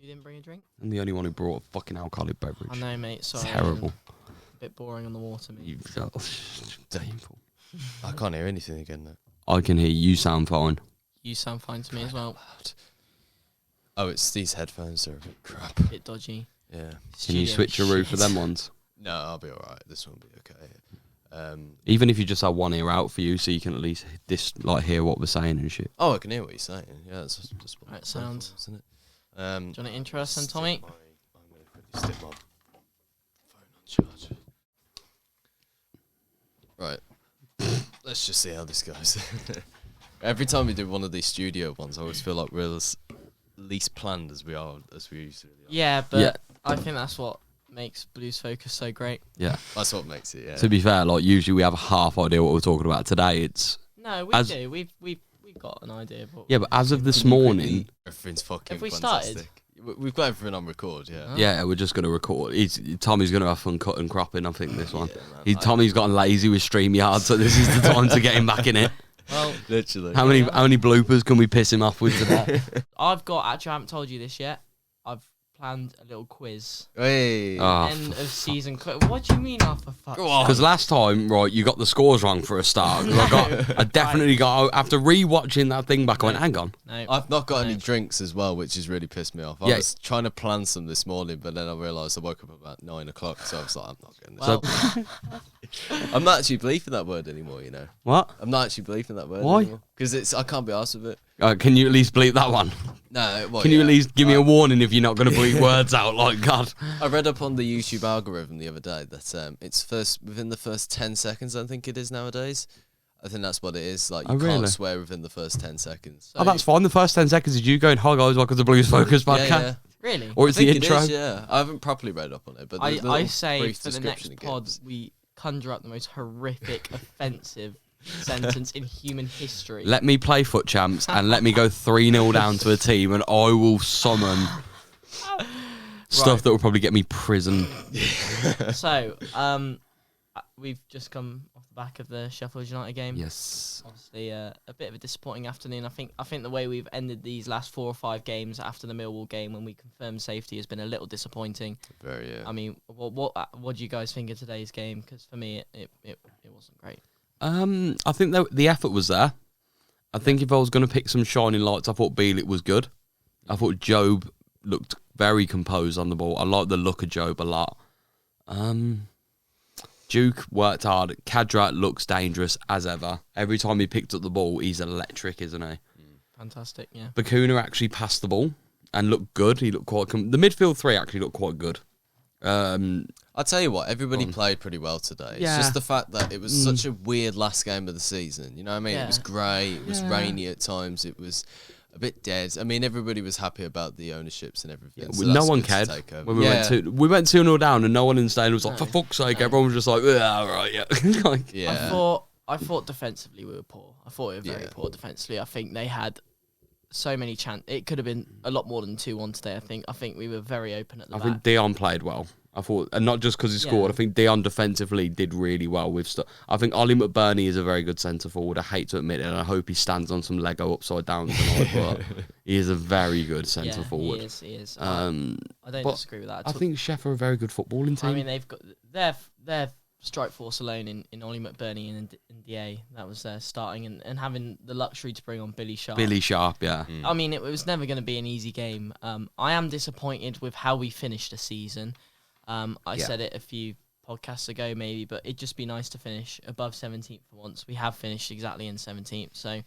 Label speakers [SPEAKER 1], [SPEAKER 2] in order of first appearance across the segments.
[SPEAKER 1] You didn't bring a drink?
[SPEAKER 2] I'm the only one who brought a fucking alcoholic beverage.
[SPEAKER 1] I know, mate. Sorry.
[SPEAKER 2] Terrible.
[SPEAKER 1] A bit boring on the water, mate.
[SPEAKER 2] Painful.
[SPEAKER 3] I can't hear anything again, though.
[SPEAKER 2] I can hear you sound fine.
[SPEAKER 1] You sound fine to me as well.
[SPEAKER 3] Oh, it's these headphones. They're a bit crap.
[SPEAKER 1] A bit dodgy.
[SPEAKER 3] Yeah.
[SPEAKER 2] Can you switch your roof for them ones?
[SPEAKER 3] No, I'll be all right. This one will be okay.
[SPEAKER 2] Even if you just have one ear out for you, so you can at least hear what we're saying and shit.
[SPEAKER 3] Oh, I can hear what you're saying. Yeah, that's just what
[SPEAKER 1] Right, sound.
[SPEAKER 3] isn't it?
[SPEAKER 1] Do you want to intro us then, Tommy?
[SPEAKER 3] I'm going to quickly stick my phone on charge. Right. Let's just see how this goes. Every time we do one of these studio ones, I always feel like we're as least planned as we usually are.
[SPEAKER 1] Yeah, but I think that's what makes Blues Focus so great.
[SPEAKER 2] Yeah.
[SPEAKER 3] That's what makes it, yeah.
[SPEAKER 2] To be fair, usually we have a half idea what we're talking about. Today it's...
[SPEAKER 1] No, we do. We've got an idea of what...
[SPEAKER 2] Yeah, but as of this morning...
[SPEAKER 3] Everything's fucking
[SPEAKER 1] Have we
[SPEAKER 3] fantastic.
[SPEAKER 1] started?
[SPEAKER 3] We've got everything on record, yeah.
[SPEAKER 1] Huh?
[SPEAKER 2] Yeah, we're just going to record. Tommy's going to have fun cutting and cropping, I think, this one.
[SPEAKER 3] Yeah, man,
[SPEAKER 2] Tommy's gotten lazy with StreamYard, so this is the time to get him back in it.
[SPEAKER 1] Well,
[SPEAKER 3] literally.
[SPEAKER 2] How many bloopers can we piss him off with today?
[SPEAKER 1] actually, I haven't told you this yet. I've planned a little quiz.
[SPEAKER 3] Hey.
[SPEAKER 1] End of season quiz. What do you mean, for fuck's
[SPEAKER 3] Go on.
[SPEAKER 2] Because last time, right, you got the scores wrong for a start. 'Cause I definitely got, after re-watching that thing back, I went, hang on.
[SPEAKER 1] No.
[SPEAKER 3] I've not got any
[SPEAKER 1] No.
[SPEAKER 3] drinks as well, which has really pissed me off. I
[SPEAKER 2] Yeah.
[SPEAKER 3] was trying to plan some this morning, but then I realised I woke up about 9 o'clock, so I was like, I'm not getting this.
[SPEAKER 1] Well,
[SPEAKER 3] I'm not actually believing that word anymore, you know.
[SPEAKER 2] What?
[SPEAKER 3] I'm not actually believing that word
[SPEAKER 2] Why?
[SPEAKER 3] anymore. Because I can't be arsed with it.
[SPEAKER 2] Can you at least bleep that one?
[SPEAKER 3] No, well,
[SPEAKER 2] Can you
[SPEAKER 3] yeah.
[SPEAKER 2] at least give me a warning if you're not going to bleep words out? Like, God.
[SPEAKER 3] I read up on the YouTube algorithm the other day that it's within the first 10 seconds, I think it is nowadays. I think that's what it is. Like, you
[SPEAKER 2] Oh, really?
[SPEAKER 3] can't swear within the first 10 seconds.
[SPEAKER 2] Oh, that's fine. The first 10 seconds is you going, hi guys, welcome to Blues Focus podcast.
[SPEAKER 3] Yeah.
[SPEAKER 1] really?
[SPEAKER 2] Or it's
[SPEAKER 3] I
[SPEAKER 2] the
[SPEAKER 3] think
[SPEAKER 2] intro.
[SPEAKER 3] It is, yeah. I haven't properly read up on it, but the
[SPEAKER 1] I
[SPEAKER 3] little
[SPEAKER 1] say
[SPEAKER 3] brief
[SPEAKER 1] for the
[SPEAKER 3] description
[SPEAKER 1] next
[SPEAKER 3] it
[SPEAKER 1] pod,
[SPEAKER 3] gives.
[SPEAKER 1] we conjure up the most horrific, offensive sentence in human history.
[SPEAKER 2] Let me play foot champs and let me go 3-0 down to a team and I will summon stuff that will probably get me prison.
[SPEAKER 1] So, we've just come off the back of the Sheffield United game.
[SPEAKER 2] Yes.
[SPEAKER 1] Obviously, a bit of a disappointing afternoon. I think the way we've ended these last 4 or 5 games after the Millwall game, when we confirmed safety, has been a little disappointing.
[SPEAKER 3] Very, yeah.
[SPEAKER 1] I mean, what do you guys think of today's game? Because for me, it wasn't great.
[SPEAKER 2] I think the effort was there. I think if I was going to pick some shining lights, I thought Bielik was good. I thought Job looked very composed on the ball. I like the look of Job a lot. Duke worked hard. Kadrat looks dangerous as ever. Every time he picked up the ball, he's electric, isn't he?
[SPEAKER 1] Fantastic, yeah.
[SPEAKER 2] Bakuna actually passed the ball and looked good. He looked quite... the midfield three actually looked quite good.
[SPEAKER 3] I'll tell you what, everybody played pretty well today.
[SPEAKER 2] Yeah.
[SPEAKER 3] It's just the fact that it was such a weird last game of the season. You know what I mean?
[SPEAKER 1] Yeah.
[SPEAKER 3] It was grey, it was rainy at times, it was a bit dead. I mean, everybody was happy about the ownerships and everything. So
[SPEAKER 2] no
[SPEAKER 3] that's
[SPEAKER 2] one
[SPEAKER 3] good to
[SPEAKER 2] cared.
[SPEAKER 3] take over.
[SPEAKER 2] When we went 2-0 down and no one in the stadium was like, for fuck's sake, everyone was just like, all right, yeah. Like,
[SPEAKER 3] Yeah.
[SPEAKER 1] I thought defensively we were poor. I thought we were very poor defensively. I think they had so many chances. It could have been a lot more than 2-1 today. I think we were very open at the
[SPEAKER 2] I
[SPEAKER 1] back.
[SPEAKER 2] think Dion played well. I thought, and not just because he scored. I think Dion defensively did really well with stuff. I think Ollie McBurney is a very good centre forward. I hate to admit it, and I hope he stands on some Lego upside down tonight. But he is a very good centre forward.
[SPEAKER 1] He is. I don't disagree with that.
[SPEAKER 2] I think Sheffield are a very good footballing team.
[SPEAKER 1] I mean, they've got their strike force alone in Ollie McBurney and DA. That was starting and having the luxury to bring on Billy Sharp.
[SPEAKER 2] Billy Sharp, yeah.
[SPEAKER 1] I mean, it was never going to be an easy game. I am disappointed with how we finished the season. I said it a few podcasts ago, maybe, but it'd just be nice to finish above 17th for once. We have finished exactly in 17th, so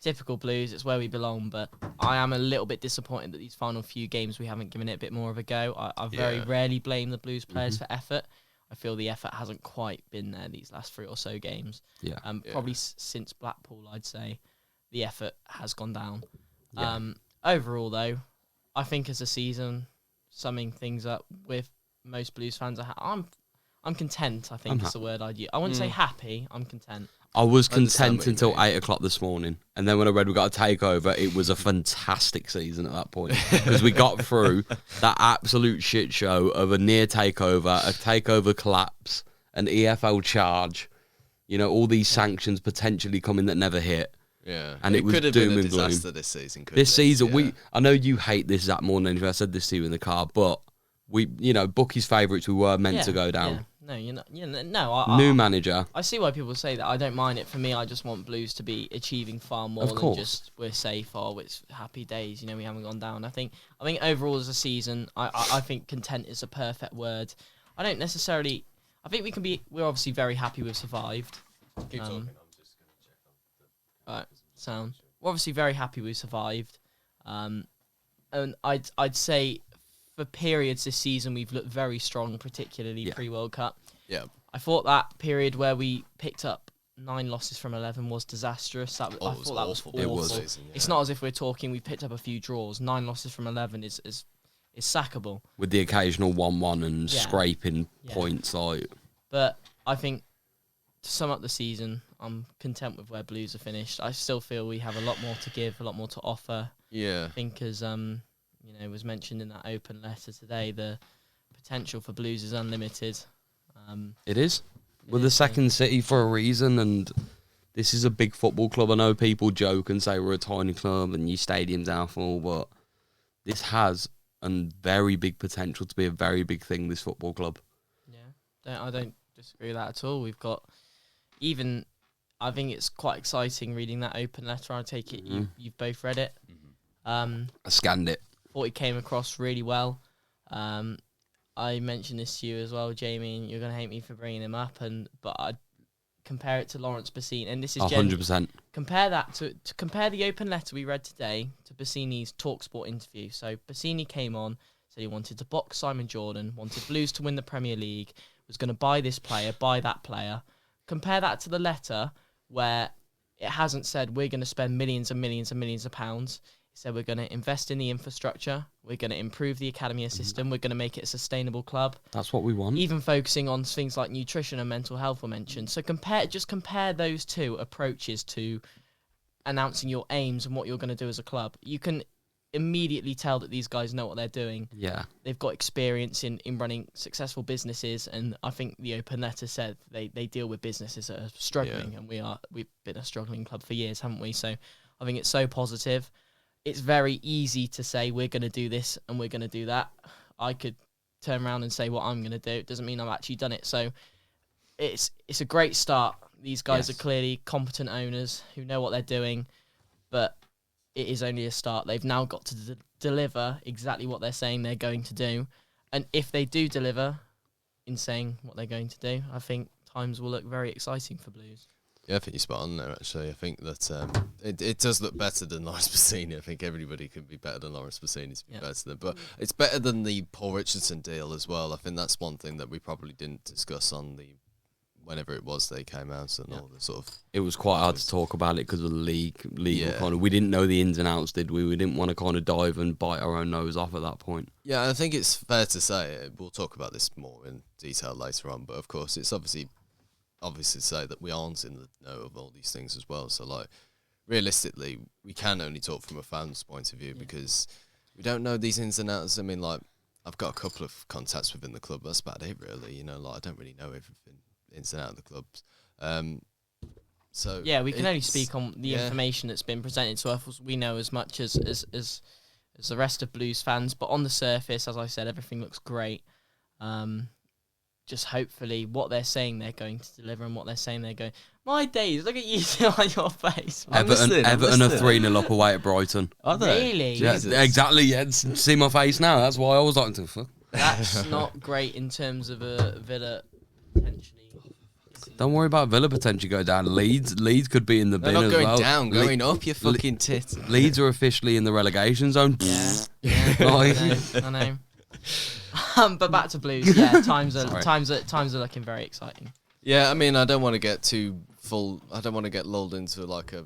[SPEAKER 1] typical Blues. It's where we belong, but I am a little bit disappointed that these final few games we haven't given it a bit more of a go. I very rarely blame the Blues players for effort. I feel the effort hasn't quite been there these last 3 or so games.
[SPEAKER 2] Yeah.
[SPEAKER 1] Probably since Blackpool, I'd say, the effort has gone down.
[SPEAKER 2] Yeah.
[SPEAKER 1] Overall, though, I think as a season, summing things up with most Blues fans, I'm content, I think is the word I'd use. I wouldn't say happy, I'm content.
[SPEAKER 2] I was
[SPEAKER 3] Understand
[SPEAKER 2] content
[SPEAKER 3] what you
[SPEAKER 2] until
[SPEAKER 3] mean.
[SPEAKER 2] 8 o'clock this morning. And then when I read we got a takeover, it was a fantastic season at that point. Because we got through that absolute shit show of a near takeover, a takeover collapse, an EFL charge, all these sanctions potentially coming that never hit.
[SPEAKER 3] Yeah,
[SPEAKER 2] and it was
[SPEAKER 3] could have
[SPEAKER 2] doom
[SPEAKER 3] been a
[SPEAKER 2] and gloom.
[SPEAKER 3] disaster this season.
[SPEAKER 2] This season, I know you hate this Zach more than anything. I said this to you in the car, but bookies' favourites, we were meant to go down.
[SPEAKER 1] Yeah. No, you're not. No,
[SPEAKER 2] New manager.
[SPEAKER 1] I see why people say that. I don't mind it. For me, I just want Blues to be achieving far more than just we're safe or it's happy days. We haven't gone down. I think overall as a season, I think content is a perfect word. I don't necessarily. I think we can be. We're obviously very happy we've survived.
[SPEAKER 3] Keep talking. I'm just going to check on.
[SPEAKER 1] Right, sound. We're obviously very happy we survived. And I'd say for periods this season we've looked very strong, particularly pre-World Cup.
[SPEAKER 3] Yeah.
[SPEAKER 1] I thought that period where we picked up 9 losses from 11 was disastrous. I thought that was awful.
[SPEAKER 2] It was.
[SPEAKER 1] It's not as if we're talking we picked up a few draws. 9 losses from 11 is sackable.
[SPEAKER 2] With the occasional 1-1 and scraping points.
[SPEAKER 1] But I think to sum up the season, I'm content with where Blues are finished. I still feel we have a lot more to give, a lot more to offer.
[SPEAKER 3] Yeah.
[SPEAKER 1] I think as was mentioned in that open letter today, the potential for Blues is unlimited.
[SPEAKER 2] It is. We're the second city for a reason, and this is a big football club. I know people joke and say we're a tiny club and your stadium's our full, but this has a very big potential to be a very big thing, this football club.
[SPEAKER 1] Yeah, I don't disagree with that at all. We've got I think it's quite exciting reading that open letter. I take it you've both read it.
[SPEAKER 2] I scanned it.
[SPEAKER 1] Thought it came across really well. I mentioned this to you as well, Jamie, and you're going to hate me for bringing him up, but I'd compare it to Lawrence Bassini, and this is
[SPEAKER 2] 100%.
[SPEAKER 1] Compare that to compare the open letter we read today to Bassini's TalkSport interview. So Bassini came on, said he wanted to box Simon Jordan, wanted Blues to win the Premier League, was going to buy this player, buy that player. Compare that to the letter where it hasn't said we're going to spend millions and millions and millions of pounds. It said we're going to invest in the infrastructure, we're going to improve the academy system, we're going to make it a sustainable club.
[SPEAKER 2] That's what we want.
[SPEAKER 1] Even focusing on things like nutrition and mental health were mentioned. So compare those two approaches to announcing your aims and what you're going to do as a club. You can immediately tell that these guys know what they're doing.
[SPEAKER 2] Yeah.
[SPEAKER 1] They've got experience in running successful businesses, and I think the open letter said they deal with businesses that are struggling, and we've been a struggling club for years, haven't we? So I think it's so positive. It's very easy to say we're going to do this and we're going to do that. I could turn around and say what I'm going to do. It doesn't mean I've actually done it. So it's a great start. These guys are clearly competent owners who know what they're doing, but it is only a start. They've now got to deliver exactly what they're saying they're going to do. And if they do deliver in saying what they're going to do, I think times will look very exciting for Blues.
[SPEAKER 3] Yeah, I think you're spot on there, actually. I think that it does look better than Lawrence Bassini. I think everybody can be better than Lawrence Bassini to be better than. But it's better than the Paul Richardson deal as well. I think that's one thing that we probably didn't discuss on whenever it was they came out and all the sort of...
[SPEAKER 2] It was quite hard to talk about it because of the legal kind of... We didn't know the ins and outs, did we? We didn't want to kind of dive and bite our own nose off at that point.
[SPEAKER 3] Yeah, I think it's fair to say, we'll talk about this more in detail later on, but of course it's obviously to say that we aren't in the know of all these things as well. So, like, realistically, we can only talk from a fan's point of view because we don't know these ins and outs. I mean, like, I've got a couple of contacts within the club. That's about it, really. Like, I don't really know everything ins and out of the clubs. So
[SPEAKER 1] yeah, we can only speak on the information that's been presented to us. We know as much as the rest of Blues fans, but on the surface, as I said, everything looks great. Just hopefully what they're saying they're going to deliver and what they're saying they're going... My days, look at you on your face.
[SPEAKER 2] Everton are 3-0 up away at Brighton.
[SPEAKER 3] Are they?
[SPEAKER 1] Really?
[SPEAKER 2] Yeah, exactly. Yeah, see my face now. That's why I was like, fuck.
[SPEAKER 1] That's not great in terms of a Villa potentially.
[SPEAKER 2] Don't worry about Villa potentially go down. Leeds could be in the bin as well.
[SPEAKER 3] They're not going down, going up, you fucking tit.
[SPEAKER 2] Leeds are officially in the relegation zone.
[SPEAKER 1] Yeah, I know. But back to Blues. Yeah, times are looking very exciting.
[SPEAKER 3] Yeah, I mean, I don't want to get too full. I don't want to get lulled into like a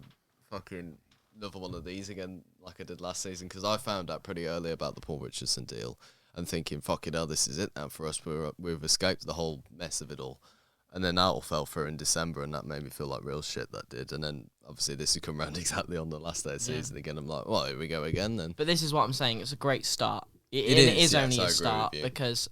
[SPEAKER 3] fucking another one of these again, like I did last season, because I found out pretty early about the Paul Richardson deal and thinking, fuck it, this is it now for us. We've escaped the whole mess of it all. And then that all fell through in December, and that made me feel like real shit, that did. And then, obviously, this has come round exactly on the last day of season again. I'm like, well, here we go again then.
[SPEAKER 1] But this is what I'm saying. It's a great start. It is only a start because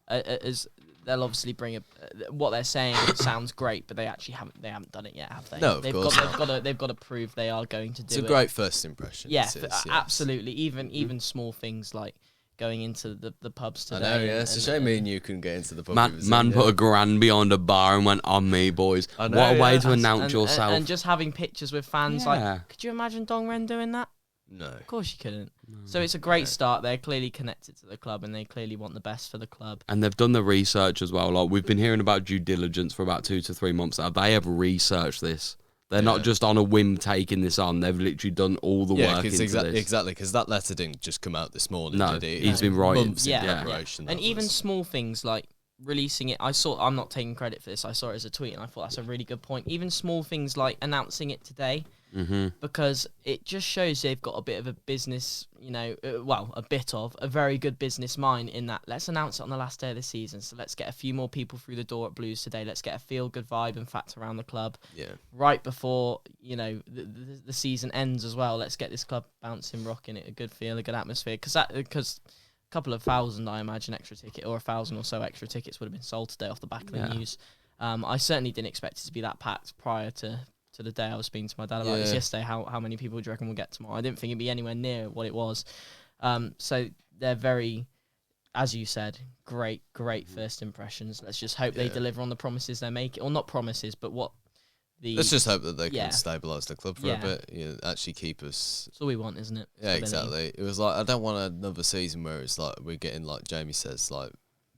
[SPEAKER 1] as they'll obviously bring what they're saying sounds great, but they actually haven't done it yet, have they?
[SPEAKER 3] No, of course not.
[SPEAKER 1] They've got to prove they are going to do it.
[SPEAKER 3] It's a great first impression.
[SPEAKER 1] Yeah, absolutely. Even small things like going into the pubs today.
[SPEAKER 3] I know, yeah. It's a shame me and you couldn't get into the pub.
[SPEAKER 2] Man put a grand behind a bar and went, on me, boys.
[SPEAKER 3] I know,
[SPEAKER 2] what a way to announce yourself.
[SPEAKER 1] And just having pictures with fans. Like, could you imagine Dong Ren doing that?
[SPEAKER 3] No.
[SPEAKER 1] Of course you couldn't. No. So it's a great start. They're clearly connected to the club and they clearly want the best for the club.
[SPEAKER 2] And they've done the research as well. Like, we've been hearing about due diligence for about 2 to 3 months now. They have researched this. They're not just on a whim taking this on. They've literally done all the work into this.
[SPEAKER 3] Exactly, because that letter didn't just come out this morning, did it?
[SPEAKER 2] He's been writing.
[SPEAKER 3] Months in preparation.
[SPEAKER 1] And even small things like releasing it. I'm not taking credit for this. I saw it as a tweet and I thought that's a really good point. Even small things like announcing it today. Because it just shows they've got a bit of a business, a very good business mind in that. Let's announce it on the last day of the season. So let's get a few more people through the door at Blues today. Let's get a feel-good vibe and factor around the club.
[SPEAKER 3] Yeah.
[SPEAKER 1] Right before, the season ends as well. Let's get this club bouncing, rocking it, a good feel, a good atmosphere. Because a couple of thousand, I imagine, extra ticket or 1,000 or so extra tickets would have been sold today off the back of the news. I certainly didn't expect it to be that packed prior to the day I was speaking to my dad about this yesterday. How many people do you reckon will get tomorrow? I didn't think it'd be anywhere near what it was. So they're very, as you said, great first impressions. Let's just hope they deliver on the promises they're making, or not promises, but what the.
[SPEAKER 3] Let's just hope that they can stabilise the club for a bit. Actually keep us.
[SPEAKER 1] That's all we want, isn't it?
[SPEAKER 3] Yeah, exactly. It was like, I don't want another season where it's like we're getting, like Jamie says, like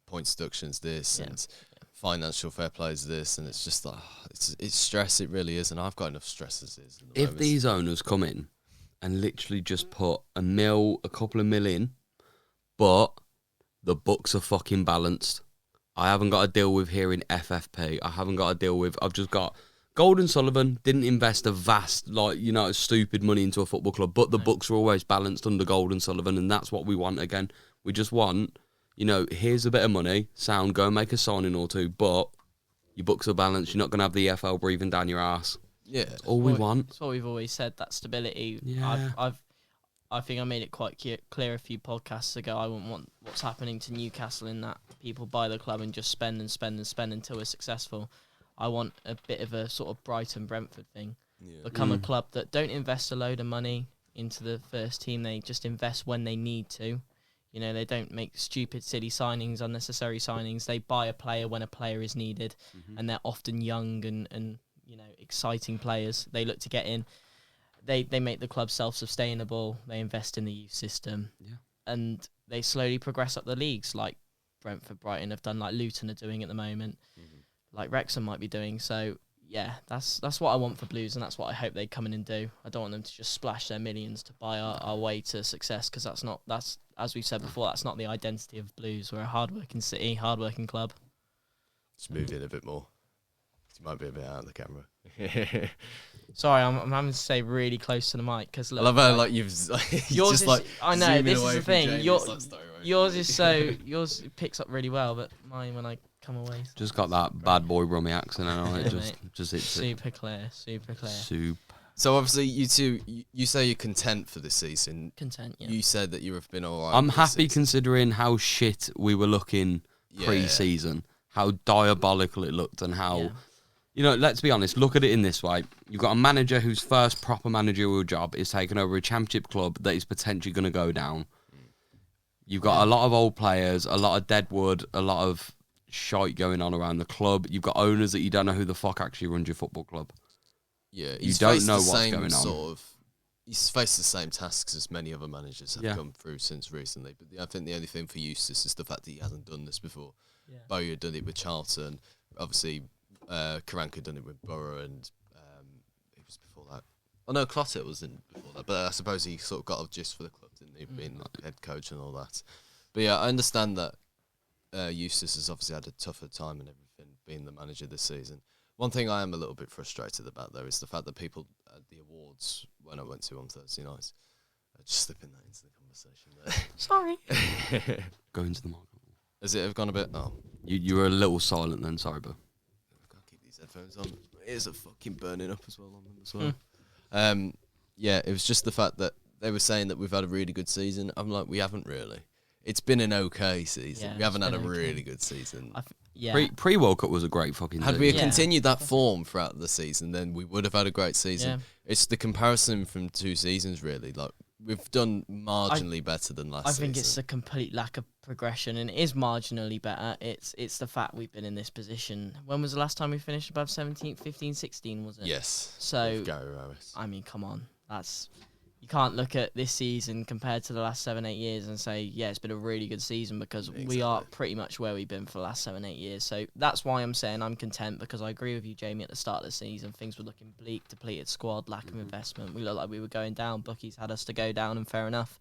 [SPEAKER 3] points deductions and financial fair play is this, and it's just like it's stress. It really is, and I've got enough stress as is.
[SPEAKER 2] If these owners come in and literally just put a couple of million, but the books are fucking balanced. I haven't got to deal with hearing FFP. I haven't got to deal with. I've just got Golden Sullivan didn't invest a vast, stupid money into a football club, but the books are always balanced under Golden Sullivan, and that's what we want again. We just want. Here's a bit of money, go and make a signing or two, but your books are balanced. You're not going to have the EFL breathing down your ass.
[SPEAKER 3] Yeah.
[SPEAKER 2] That's all we want.
[SPEAKER 1] That's what we've always said, that stability.
[SPEAKER 2] Yeah.
[SPEAKER 1] I think I made it quite clear a few podcasts ago. I wouldn't want what's happening to Newcastle in that people buy the club and just spend until we're successful. I want a bit of a sort of Brighton Brentford thing. Yeah. Become a club that don't invest a load of money into the first team. They just invest when they need to. They don't make stupid, silly signings, unnecessary signings. They buy a player when a player is needed, and they're often young and exciting players. They look to get in. They make the club self-sustainable. They invest in the youth system, and they slowly progress up the leagues, like Brentford, Brighton have done, like Luton are doing at the moment, like Wrexham might be doing. So yeah, that's what I want for Blues, and that's what I hope they come in and do. I don't want them to just splash their millions to buy our way to success, because that's as we've said before, that's not the identity of Blues. We're a hard-working city, hard-working club.
[SPEAKER 3] Just move in a bit more. You might be a bit out of the camera.
[SPEAKER 1] Sorry, I'm having to stay really close to the mic because
[SPEAKER 3] I love how you've
[SPEAKER 1] yours
[SPEAKER 3] just
[SPEAKER 1] is, I know this is the thing. Yours is
[SPEAKER 3] so
[SPEAKER 1] yours picks up really well, but mine when I come away.
[SPEAKER 2] Just got that bad boy rummy accent on it. Just it's
[SPEAKER 1] super clear.
[SPEAKER 3] So obviously you two, you say you're content for this season.
[SPEAKER 1] Content, yeah.
[SPEAKER 3] You said that you've been all right.
[SPEAKER 2] I'm happy considering how shit we were looking pre-season, how diabolical it looked, and how, let's be honest, look at it in this way. You've got a manager whose first proper managerial job is taking over a championship club that is potentially going to go down. You've got a lot of old players, a lot of deadwood, a lot of shite going on around the club. You've got owners that you don't know who the fuck actually runs your football club.
[SPEAKER 3] Yeah,
[SPEAKER 2] you don't know what's going on.
[SPEAKER 3] He's faced the same tasks as many other managers have come through since recently. But I think the only thing for Eustace is the fact that he hasn't done this before. Yeah. Bowyer done it with Charlton. Obviously, Karanka done it with Borough, and it was before that. Oh no, Clotet was in before that. But I suppose he sort of got a gist for the club, didn't he? Being head coach and all that. But yeah, I understand that Eustace has obviously had a tougher time and everything, being the manager this season. One thing I am a little bit frustrated about, though, is the fact that people at the awards, when I went to on Thursday night, just slipping that into the conversation there.
[SPEAKER 1] Sorry.
[SPEAKER 2] Go into the market.
[SPEAKER 3] Has it gone a bit? Oh.
[SPEAKER 2] You were a little silent then, sorry, bro.
[SPEAKER 3] I've got to keep these headphones on. My ears are fucking burning up as well on them as well. Yeah, it was just the fact that they were saying that we've had a really good season. I'm like, we haven't really. it's been an okay season.
[SPEAKER 1] Yeah,
[SPEAKER 3] We haven't
[SPEAKER 1] it's
[SPEAKER 3] had a
[SPEAKER 1] been okay.
[SPEAKER 3] really good season.
[SPEAKER 1] Yeah.
[SPEAKER 2] Pre World Cup was a great fucking
[SPEAKER 3] Had
[SPEAKER 2] season.
[SPEAKER 3] we
[SPEAKER 1] Yeah.
[SPEAKER 3] continued that form throughout the season, then we would have had a great season.
[SPEAKER 1] Yeah.
[SPEAKER 3] It's the comparison from 2 seasons, really. Like, we've done marginally better than last season.
[SPEAKER 1] I think it's a complete lack of progression, and it is marginally better. It's the fact we've been in this position. When was the last time we finished above 17th, 15, 16, was it?
[SPEAKER 3] Yes.
[SPEAKER 1] So,
[SPEAKER 3] with Gary Rowett.
[SPEAKER 1] I mean, come on. You can't look at this season compared to the last 7-8 years and say, yeah, it's been a really good season, because we are pretty much where we've been for the last 7-8 years. So that's why I'm saying I'm content, because I agree with you, Jamie, at the start of the season. Things were looking bleak, depleted squad, lack of investment. We looked like we were going down. Bookies had us to go down, and fair enough.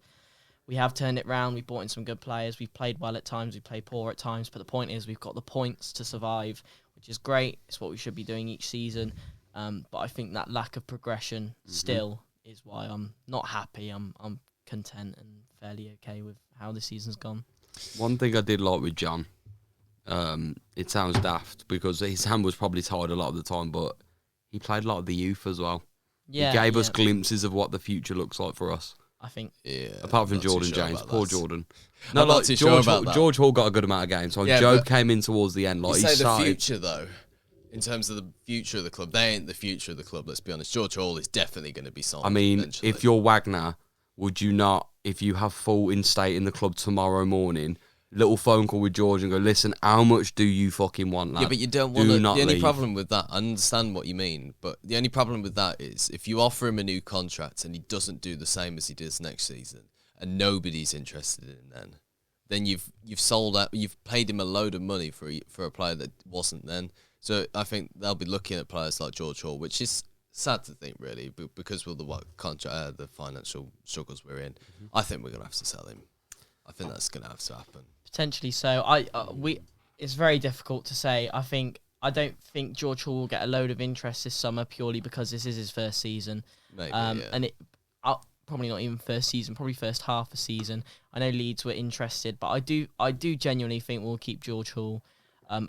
[SPEAKER 1] We have turned it round. We brought in some good players. We've played well at times. We played poor at times. But the point is, we've got the points to survive, which is great. It's what we should be doing each season. But I think that lack of progression still is why I'm not happy. I'm content and fairly okay with how the season's gone.
[SPEAKER 2] One thing I did like with John, it sounds daft because his hand was probably tied a lot of the time, but he played a lot of the youth as well.
[SPEAKER 1] Yeah,
[SPEAKER 2] He gave us glimpses of what the future looks like for us.
[SPEAKER 1] I think.
[SPEAKER 3] Yeah.
[SPEAKER 2] Apart from
[SPEAKER 3] not too
[SPEAKER 2] Jordan
[SPEAKER 3] sure
[SPEAKER 2] James,
[SPEAKER 3] about
[SPEAKER 2] poor
[SPEAKER 3] that.
[SPEAKER 2] Jordan.
[SPEAKER 3] I'm not too sure about that.
[SPEAKER 2] George Hall got a good amount of games. So
[SPEAKER 3] Yeah,
[SPEAKER 2] Job
[SPEAKER 3] but
[SPEAKER 2] came in towards the end. Like
[SPEAKER 3] You
[SPEAKER 2] he
[SPEAKER 3] say
[SPEAKER 2] started.
[SPEAKER 3] the future, though, in terms of the future of the club, they ain't the future of the club, let's be honest. George Hall is definitely going to be signed.
[SPEAKER 2] I mean,
[SPEAKER 3] eventually.
[SPEAKER 2] if you're Wagner, would you not, if you have full in-state in the club tomorrow morning, little phone call with George and go, listen, how much do you fucking want, lad?
[SPEAKER 3] Yeah, but you don't want to. The
[SPEAKER 2] not
[SPEAKER 3] only
[SPEAKER 2] leave.
[SPEAKER 3] problem with that, I understand what you mean, but the only problem with that is if you offer him a new contract and he doesn't do the same as he does next season, and nobody's interested in him, then you've sold out. You've paid him a load of money for a player that wasn't then. So I think they'll be looking at players like George Hall, which is sad to think, really, because of the financial struggles we're in. I think we're gonna have to sell him. I think that's gonna have to happen.
[SPEAKER 1] Potentially so. It's very difficult to say. I don't think George Hall will get a load of interest this summer purely because this is his first season.
[SPEAKER 3] Maybe, yeah.
[SPEAKER 1] And probably not even first season, probably first half of season. I know Leeds were interested, but I do genuinely think we'll keep George Hall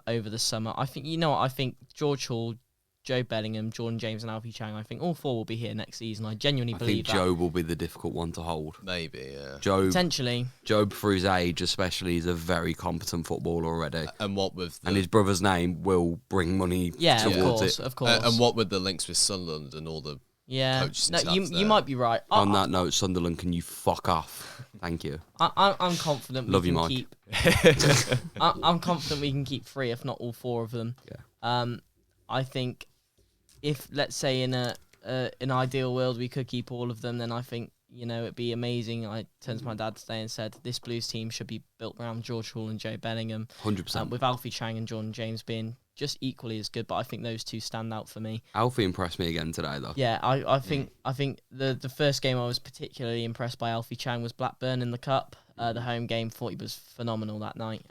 [SPEAKER 1] over the summer. I think George Hall, Joe Bellingham, Jordan James and Alfie Chang, I think all 4 will be here next season. I genuinely believe that.
[SPEAKER 2] Job will be the difficult one to hold.
[SPEAKER 3] Maybe, yeah.
[SPEAKER 1] Potentially.
[SPEAKER 2] Job, for his age especially, is a very competent footballer already.
[SPEAKER 3] And what with
[SPEAKER 2] And his brother's name will bring money towards it.
[SPEAKER 1] Of course.
[SPEAKER 3] And what with the links with Sunderland and all the coaches and staff
[SPEAKER 1] you
[SPEAKER 3] there.
[SPEAKER 1] might be right.
[SPEAKER 2] On that note, Sunderland, can you fuck off? Thank you.
[SPEAKER 1] I'm confident
[SPEAKER 2] Love
[SPEAKER 1] we
[SPEAKER 2] you,
[SPEAKER 1] can
[SPEAKER 2] Mike.
[SPEAKER 1] keep. I'm confident we can keep 3, if not all 4 of them.
[SPEAKER 2] Yeah.
[SPEAKER 1] I think if, let's say, in an ideal world we could keep all of them, then I think it'd be amazing. I turned to my dad today and said this Blues team should be built around George Hall and Joe Bellingham.
[SPEAKER 2] 100%.
[SPEAKER 1] With Alfie Chang and Jordan James being just equally as good, but I think those 2 stand out for me.
[SPEAKER 2] Alfie impressed me again today, though.
[SPEAKER 1] Yeah, I think the first game I was particularly impressed by Alfie Chang was Blackburn in the Cup. The home game, thought he was phenomenal that night.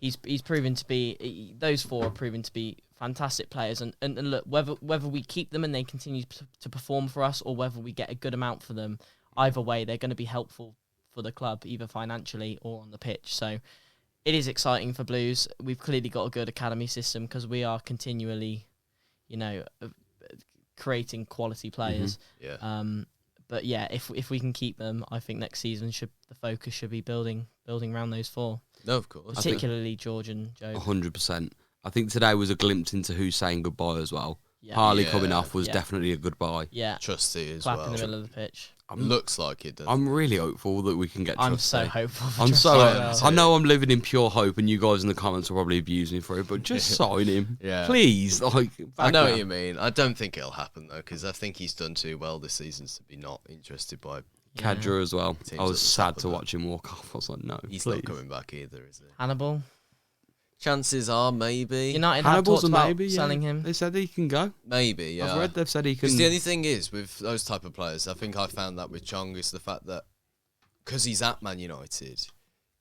[SPEAKER 1] He's proven to be, those 4 are proven to be fantastic players, and look, whether we keep them and they continue to perform for us, or whether we get a good amount for them, either way they're going to be helpful for the club, either financially or on the pitch. So it is exciting for Blues. We've clearly got a good academy system because we are continually, creating quality players.
[SPEAKER 3] Yeah.
[SPEAKER 1] But yeah, if we can keep them, I think next season the focus should be building around those 4.
[SPEAKER 3] No, of course.
[SPEAKER 1] Particularly George and Joe.
[SPEAKER 2] 100%. I think today was a glimpse into who's saying goodbye as well.
[SPEAKER 1] Yeah.
[SPEAKER 2] Harley
[SPEAKER 3] Yeah.
[SPEAKER 2] coming off was
[SPEAKER 1] Yeah.
[SPEAKER 2] definitely a goodbye.
[SPEAKER 1] Yeah.
[SPEAKER 3] Trustee as
[SPEAKER 1] Clap
[SPEAKER 3] well.
[SPEAKER 1] in the middle of the pitch.
[SPEAKER 3] Looks like it does.
[SPEAKER 2] I'm really hopeful that we can get
[SPEAKER 1] I'm
[SPEAKER 2] Trustee.
[SPEAKER 1] so hopeful. For
[SPEAKER 2] I'm
[SPEAKER 1] Trustee
[SPEAKER 2] so.
[SPEAKER 1] as well.
[SPEAKER 2] I know I'm living in pure hope, and you guys in the comments will probably abuse me for it, but just sign him,
[SPEAKER 3] Yeah.
[SPEAKER 2] please. Like,
[SPEAKER 3] I know
[SPEAKER 2] back
[SPEAKER 3] what you mean. I don't think it'll happen, though, because I think he's done too well this season to be not interested by...
[SPEAKER 2] Kadra as well.
[SPEAKER 3] Teams
[SPEAKER 2] I was
[SPEAKER 3] at the top
[SPEAKER 2] sad
[SPEAKER 3] of
[SPEAKER 2] to
[SPEAKER 3] that.
[SPEAKER 2] watch him walk off. I was like, no,
[SPEAKER 3] He's
[SPEAKER 2] please.
[SPEAKER 3] not coming back either, is he?
[SPEAKER 1] Hannibal.
[SPEAKER 3] Chances are, maybe.
[SPEAKER 1] United have
[SPEAKER 2] Hannibal's
[SPEAKER 1] talked
[SPEAKER 2] a
[SPEAKER 1] about
[SPEAKER 2] maybe.
[SPEAKER 1] selling
[SPEAKER 2] Yeah.
[SPEAKER 1] him.
[SPEAKER 2] They said he can go.
[SPEAKER 3] Maybe, yeah.
[SPEAKER 2] I've read they've said he can.
[SPEAKER 3] Because the only thing is, with those type of players, I think I found that with Chong, is the fact that because he's at Man United,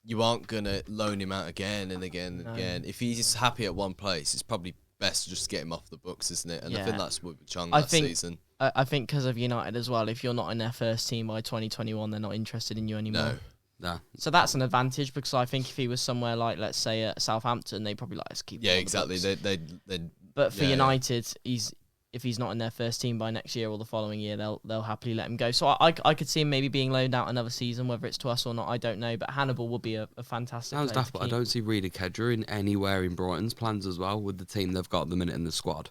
[SPEAKER 3] you aren't going to loan him out again and again and again. If he's happy at one place, it's probably best to just get him off the books, isn't it? And I think
[SPEAKER 1] Yeah.
[SPEAKER 3] that's what with Chong
[SPEAKER 1] I
[SPEAKER 3] that
[SPEAKER 1] think-
[SPEAKER 3] season.
[SPEAKER 1] I think because of United as well, if you're not in their first team by 2021, they're not interested in you anymore.
[SPEAKER 3] No.
[SPEAKER 2] Nah.
[SPEAKER 1] So that's an advantage, because I think if he was somewhere like, let's say, at Southampton, they'd probably like, let's keep him
[SPEAKER 3] Yeah,
[SPEAKER 1] on the
[SPEAKER 3] exactly.
[SPEAKER 1] books.
[SPEAKER 3] They
[SPEAKER 1] But for
[SPEAKER 3] yeah, yeah.
[SPEAKER 1] United, he's if he's not in their first team by next year or the following year, they'll happily let him go. So I could see him maybe being loaned out another season, whether it's to us or not, I don't know. But Hannibal would be a fantastic player.
[SPEAKER 2] Sounds daft, but I don't see Reeder Kedra in anywhere in Brighton's plans as well with the team they've got at the minute in the squad.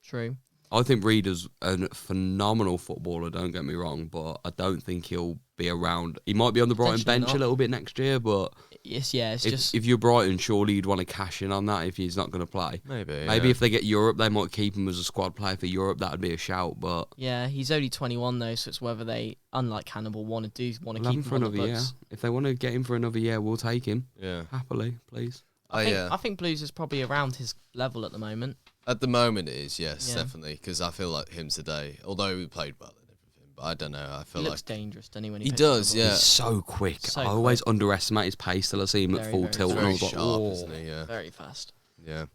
[SPEAKER 1] True.
[SPEAKER 2] I think Reeder's a phenomenal footballer, don't get me wrong, but I don't think he'll be around. He might be on the Brighton bench a little bit next year, but
[SPEAKER 1] it's just
[SPEAKER 2] if you're Brighton, surely you'd want to cash in on that if he's not going to play.
[SPEAKER 3] Maybe
[SPEAKER 2] if they get Europe, they might keep him as a squad player for Europe. That would be a shout, but
[SPEAKER 1] yeah, he's only 21 though, so it's whether they, unlike Hannibal, want to keep him
[SPEAKER 2] for
[SPEAKER 1] on
[SPEAKER 2] another
[SPEAKER 1] the
[SPEAKER 2] year.
[SPEAKER 1] books.
[SPEAKER 2] If they want to get him for another year, we'll take him.
[SPEAKER 3] Yeah,
[SPEAKER 2] happily, please.
[SPEAKER 1] I think Blues is probably around his level at the moment.
[SPEAKER 3] At the moment, it is, yes, definitely. Because I feel like him today, although he played well and everything, but I don't know. I feel
[SPEAKER 1] he looks dangerous, doesn't he? When
[SPEAKER 3] he does, yeah.
[SPEAKER 2] He's so quick. I always underestimate his pace till I see him at full tilt.
[SPEAKER 3] Very
[SPEAKER 2] and I was
[SPEAKER 3] sharp,
[SPEAKER 2] like,
[SPEAKER 3] isn't he? Yeah.
[SPEAKER 1] Very fast.
[SPEAKER 3] Yeah.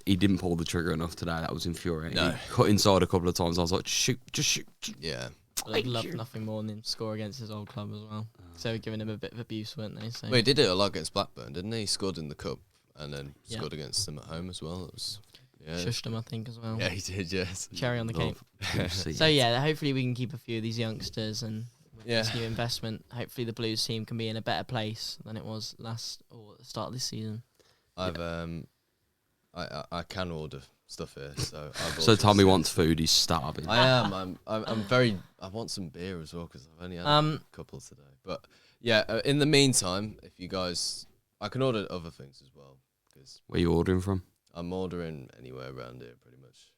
[SPEAKER 2] He didn't pull the trigger enough today. That was infuriating.
[SPEAKER 3] No.
[SPEAKER 2] He cut inside a couple of times. I was like, just shoot.
[SPEAKER 3] Yeah.
[SPEAKER 1] I'd love nothing more than him to score against his old club as well. So we're giving him a bit of abuse, weren't they? So.
[SPEAKER 3] Well, he did it a lot against Blackburn, didn't he? He scored in the cup and then scored against them at home as well. It was,
[SPEAKER 1] shushed him, I think, as well.
[SPEAKER 3] Yeah, he did, yes.
[SPEAKER 1] Cherry on the cake. So, yeah, hopefully we can keep a few of these youngsters and with this new investment, hopefully the Blues team can be in a better place than it was at the start of this season.
[SPEAKER 3] I can order stuff here, so
[SPEAKER 2] so Tommy wants food. He's starving.
[SPEAKER 3] I am. I'm very. I want some beer as well because I've only had a couple today. But yeah, in the meantime, if you guys, I can order other things as well. Cause
[SPEAKER 2] where are you ordering from?
[SPEAKER 3] I'm ordering anywhere around here, pretty much.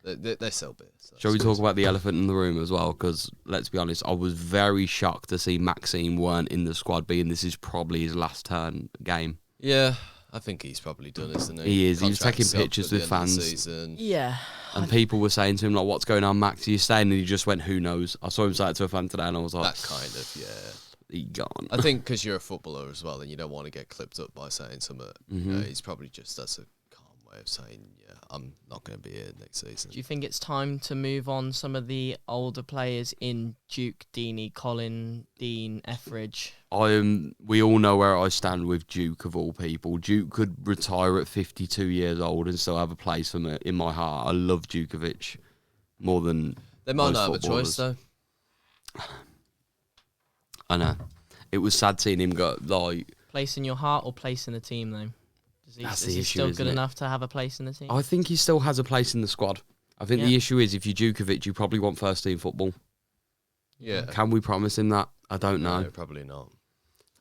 [SPEAKER 3] Yeah, they sell beer. So
[SPEAKER 2] shall we talk about the elephant in the room as well? Because let's be honest, I was very shocked to see Maxime weren't in the squad, being this is probably his last turn game.
[SPEAKER 3] Yeah. I think he's probably done, isn't he?
[SPEAKER 2] He is. He was taking pictures with fans.
[SPEAKER 1] Yeah.
[SPEAKER 2] And people were saying to him, like, what's going on, Max? Are you staying? And he just went, who knows? I saw him say it to a fan today and I was like...
[SPEAKER 3] That kind of, yeah.
[SPEAKER 2] He gone.
[SPEAKER 3] I think because you're a footballer as well and you don't want to get clipped up by saying something.
[SPEAKER 2] Mm-hmm.
[SPEAKER 3] He's probably just, that's a calm way of saying, yeah, I'm not going to be here next season.
[SPEAKER 1] Do you think it's time to move on some of the older players in Duke, Deeney, Colin, Dean, Etheridge?
[SPEAKER 2] We all know where I stand with Duke, of all people. Duke could retire at 52 years old and still have a place for me in my heart. I love Djukovic more than
[SPEAKER 3] they might not have a choice, though.
[SPEAKER 2] I know. It was sad seeing him go, like...
[SPEAKER 1] Place in your heart or place in the team, though? Is he still good enough to have a place in the team?
[SPEAKER 2] I think he still has a place in the squad. I think the issue is if you're Djukovic, you probably want first team football.
[SPEAKER 3] Yeah.
[SPEAKER 2] Can we promise him that? I don't know.
[SPEAKER 3] No, probably not.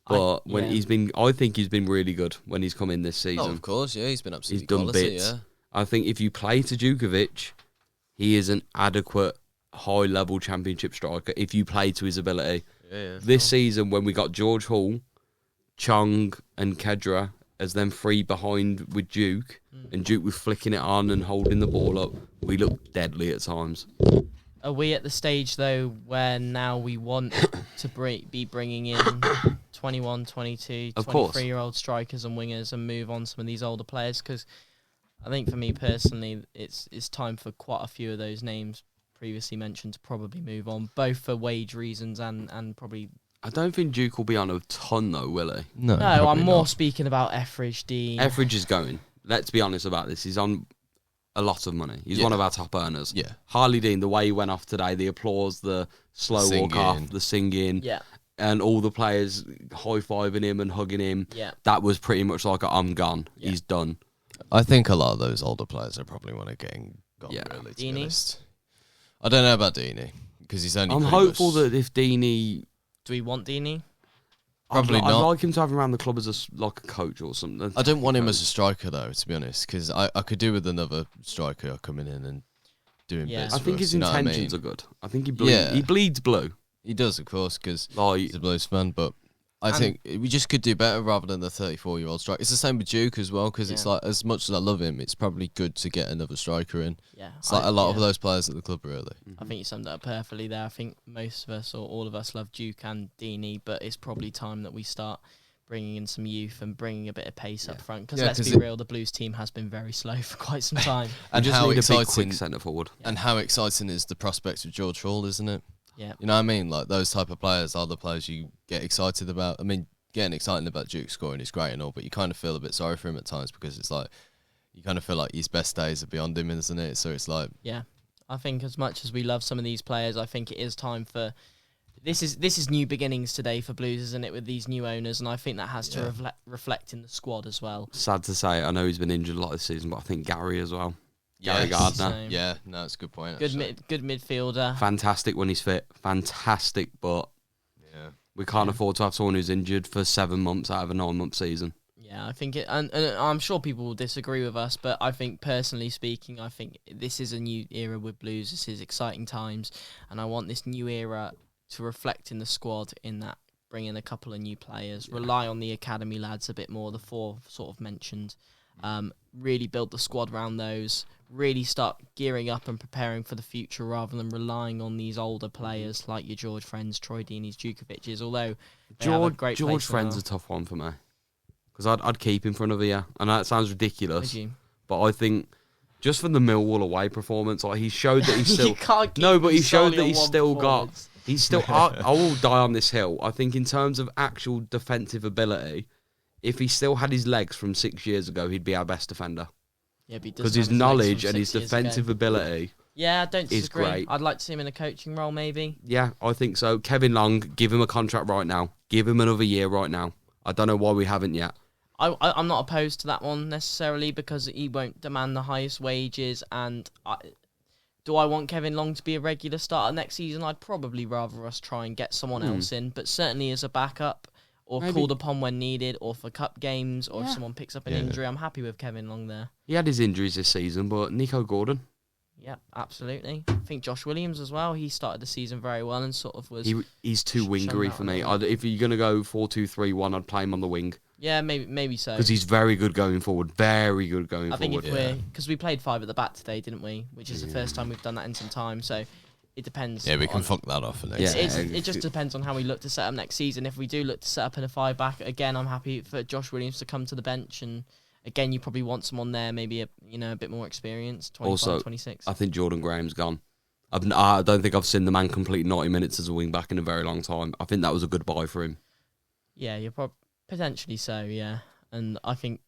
[SPEAKER 2] But I think he's been really good when he's come in this season.
[SPEAKER 3] Oh, of course, yeah, he's been absolutely
[SPEAKER 2] done
[SPEAKER 3] quality,
[SPEAKER 2] bits.
[SPEAKER 3] Yeah.
[SPEAKER 2] I think if you play to Djukovic, he is an adequate high-level championship striker if you play to his ability.
[SPEAKER 3] Yeah,
[SPEAKER 2] this season, when we got George Hall, Chung and Kedra as them three behind with Duke, and Duke was flicking it on and holding the ball up, we looked deadly at times.
[SPEAKER 1] Are we at the stage, though, where now we want to be bringing in 21, 22, 23-year-old strikers and wingers and move on some of these older players? Because I think for me personally, it's time for quite a few of those names previously mentioned to probably move on, both for wage reasons and probably...
[SPEAKER 2] I don't think Duke will be on a ton, though, will he?
[SPEAKER 1] No, I'm more speaking about Etheridge, Dean.
[SPEAKER 2] Etheridge is going. Let's be honest about this. He's on a lot of money. He's one of our top earners.
[SPEAKER 3] Yeah.
[SPEAKER 2] Harley Dean, the way he went off today, the applause, the slow walk off, the singing, and all the players high-fiving him and hugging him, that was pretty much like I'm gone. Yeah. He's done.
[SPEAKER 3] I think a lot of those older players are probably want to get gone, really, to be honest. I don't know about Deeney, because he's only...
[SPEAKER 2] I'm hopeful that if Deeney...
[SPEAKER 1] Do we want Deeney?
[SPEAKER 3] Probably not.
[SPEAKER 2] I'd like him to have him around the club as a coach or something.
[SPEAKER 3] I don't want him as a striker, though, to be honest, because I could do with another striker coming in and doing bits.
[SPEAKER 2] I think his intentions are good. I think he bleeds blue.
[SPEAKER 3] He does, of course, because he's a Blues fan, but I think we just could do better rather than the 34-year-old striker. It's the same with Duke as well, because it's like, as much as I love him, it's probably good to get another striker in. Yeah, it's like a lot of those players at the club, really.
[SPEAKER 1] I think you summed it up perfectly there. I think most of us, or all of us, love Duke and Deeney, but it's probably time that we start bringing in some youth and bringing a bit of pace up front. Because let's be real, the Blues team has been very slow for quite some time.
[SPEAKER 2] And just need a big, quick centre forward.
[SPEAKER 3] And how exciting is the prospect of George Hall, isn't it?
[SPEAKER 1] Yeah,
[SPEAKER 3] you know what I mean. Like those type of players are the players you get excited about. I mean, getting excited about Duke scoring is great and all, but you kind of feel a bit sorry for him at times because it's like you kind of feel like his best days are beyond him, isn't it? So it's like,
[SPEAKER 1] yeah, I think as much as we love some of these players, I think it is time for this is new beginnings today for Blues, isn't it, with these new owners, and I think that has to reflect in the squad as well.
[SPEAKER 2] Sad to say, I know he's been injured a lot this season, but I think Gary as well. Gary
[SPEAKER 3] yes.
[SPEAKER 2] Gardner.
[SPEAKER 1] Same.
[SPEAKER 3] Yeah, no, it's a good point.
[SPEAKER 1] Good midfielder.
[SPEAKER 2] Fantastic when he's fit. Fantastic, but we can't afford to have someone who's injured for 7 months out of a 9-month season.
[SPEAKER 1] Yeah, I think and I'm sure people will disagree with us, but I think personally speaking, I think this is a new era with Blues. This is exciting times, and I want this new era to reflect in the squad in that bring in a couple of new players, rely on the academy lads a bit more, the 4 sort of mentioned, really build the squad around those, really start gearing up and preparing for the future rather than relying on these older players like your George Friends, Troy Deeney's, Djukovic's, although
[SPEAKER 2] George Friends a tough one for me. Because I'd keep him for another year. I know that sounds ridiculous, but I think just from the Millwall away performance, like he showed that he's still... he showed that he's still got... He's still... I will die on this hill. I think in terms of actual defensive ability, if he still had his legs from 6 years ago, he'd be our best defender. Yeah, because his knowledge and his defensive ability...
[SPEAKER 1] Yeah, I don't disagree.
[SPEAKER 2] Is great.
[SPEAKER 1] I'd like to see him in a coaching role, maybe.
[SPEAKER 2] Yeah, I think so. Kevin Long, give him a contract right now. Give him another year right now. I don't know why we haven't yet.
[SPEAKER 1] I'm not opposed to that one necessarily because he won't demand the highest wages. And do I want Kevin Long to be a regular starter next season? I'd probably rather us try and get someone else in, but certainly as a backup or called upon when needed or for cup games or if someone picks up an injury, I'm happy with Kevin Long there.
[SPEAKER 2] He had his injuries this season, but Nico Gordon.
[SPEAKER 1] Yeah, absolutely. I think Josh Williams as well. He started the season very well and sort of was...
[SPEAKER 2] He's too wingery for me. If you're going to go 4-2-3-1, I'd play him on the wing.
[SPEAKER 1] Yeah, maybe so.
[SPEAKER 2] Because he's very good going forward. Very good going forward.
[SPEAKER 1] I think if because we played 5 at the back today, didn't we? Which is the first time we've done that in some time. So it depends.
[SPEAKER 3] Yeah, we can fuck that off.
[SPEAKER 1] It just depends on how we look to set up next season. If we do look to set up in a 5 back, again, I'm happy for Josh Williams to come to the bench. And again, you probably want someone there, maybe a bit more experienced, 25, 26.
[SPEAKER 2] I think Jordan Graham's gone. I don't think I've seen the man complete 90 minutes as a wing back in a very long time. I think that was a good buy for him.
[SPEAKER 1] Yeah, you're potentially so. Yeah. And I think